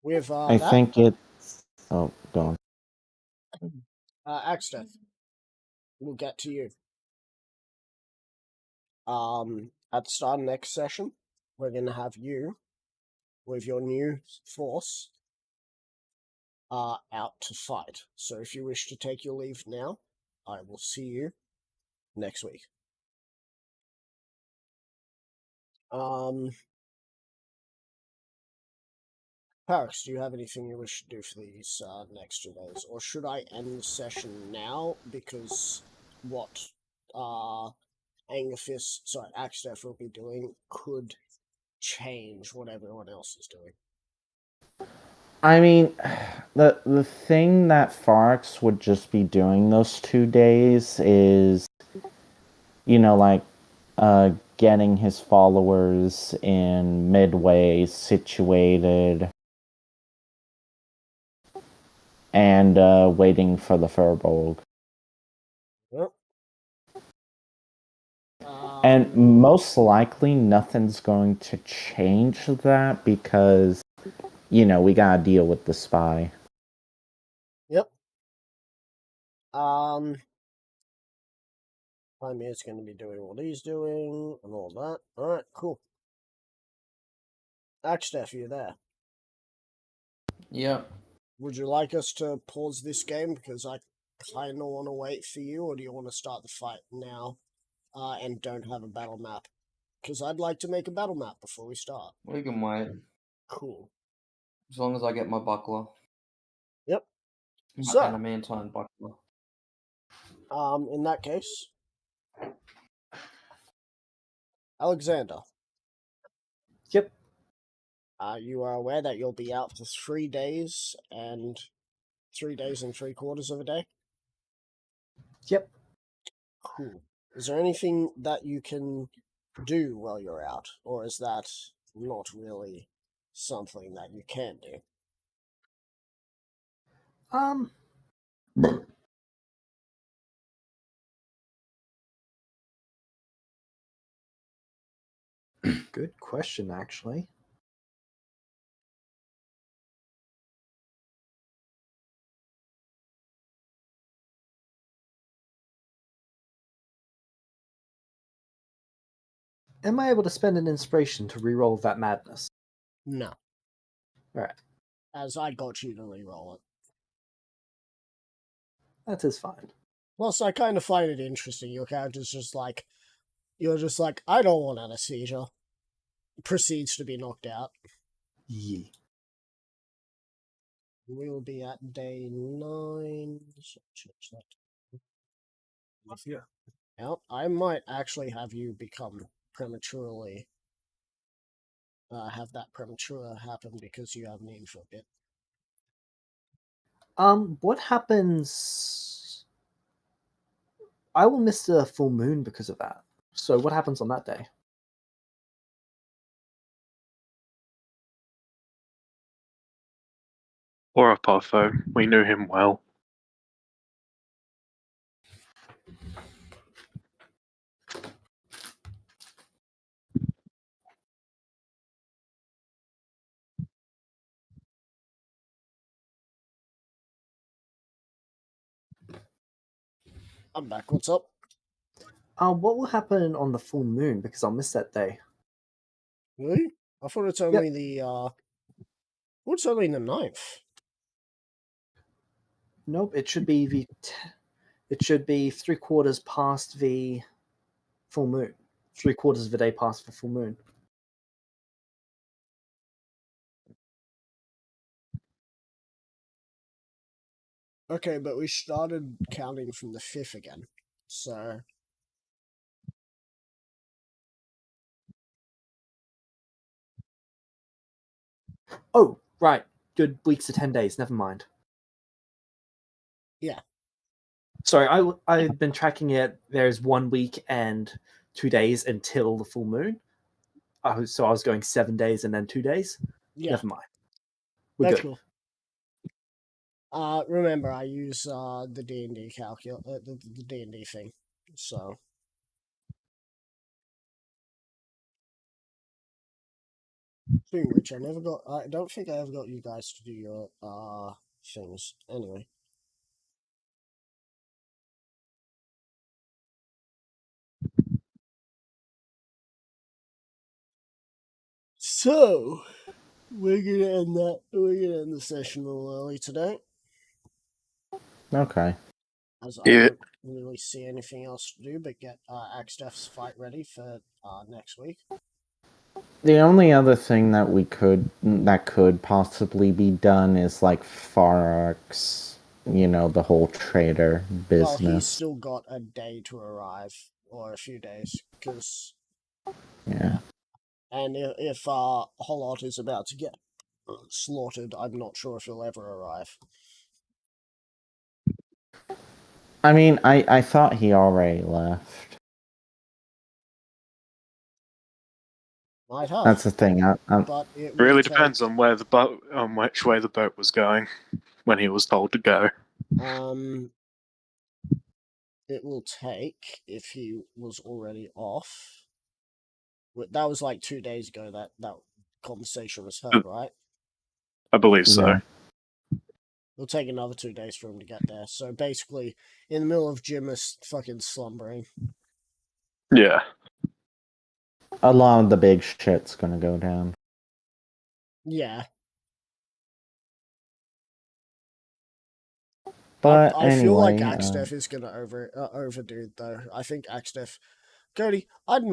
With I that, think it's... Oh, go on. Axteth, we'll get to you. At the start of next session, we're gonna have you with your new force out to fight. So if you wish to take your leave now, I will see you next week. Parix, do you have anything you wish to do for these next 2 days? Or should I end the session now? Because what Axtef will be doing could change what everyone else is doing. I mean, the thing that Farx would just be doing those 2 days is, like, getting his followers in Midway situated and waiting for the Furbolg. Yep. And most likely nothing's going to change that because, we gotta deal with the spy. Yep. Pymir's going to be doing what he's doing and all that. Alright, cool. Axtef, you there? Yep. Would you like us to pause this game because I kind of want to wait for you, or do you want to start the fight now and don't have a battle map? Because I'd like to make a battle map before we start. We can wait. Cool. As long as I get my buckler. Yep. My So, adamantine buckler. in that case, Alexander. Yep. You are aware that you'll be out for 3 days and 3 days and 3/4 of a day? Yep. Cool. Is there anything that you can do while you're out, or is that not really something that you can do? Good question, actually. Am I able to spend an inspiration to reroll that madness? No. Alright. As I got you to reroll it. That is fine. Plus, I kind of find it interesting. Your character's you're just like, I don't want anesthesia. Proceeds to be knocked out. Yeah. We will be at day 9. So change that. Yeah. Now, I might actually have you become prematurely. Have that premature happen because you have need for a bit. What happens? I will miss the full moon because of that. So what happens on that day? Orapotho, we knew him well. I'm back. What's up? What will happen on the full moon? Because I'll miss that day. Really? I thought it's only it's only the 9th. Nope, it should be it should be 3/4 past the full moon. 3/4 of a day past the full moon. Okay, but we started counting from the 5th again. So Oh, right. Good weeks to 10 days. Never mind. Yeah. Sorry, I've been tracking it. There's 1 week and 2 days until the full moon. So I was going 7 days and then 2 days. yeah, Never mind. We're that's good. cool. Remember, I use the D&D the D&D thing. So speaking of which, I don't think I ever got you guys to do your things. Anyway. So we're gonna end the session a little early today. Okay. As I Yeah. don't really see anything else to do but get Axtef's fight ready for next week. The only other thing that could possibly be done is like Farak's, the whole trader Well, he's business. still got a day to arrive, or a few days, because Yeah. and if Holot is about to get slaughtered, I'm not sure if he'll ever arrive. I mean, I thought he already left. Might have. That's the thing. But it Really will depends take, on where the boat, on which way the boat was going when he was told to go. It will take, if he was already off. That was like 2 days ago that conversation was had, right? I believe so. Yeah. It'll take another 2 days for him to get there. So basically, in the middle of Jim is fucking slumbering. Yeah. A lot of the big shit's gonna go down. Yeah. But I feel like anyway, Axtef is gonna overdo it though. I think Axtef, Cody, I'd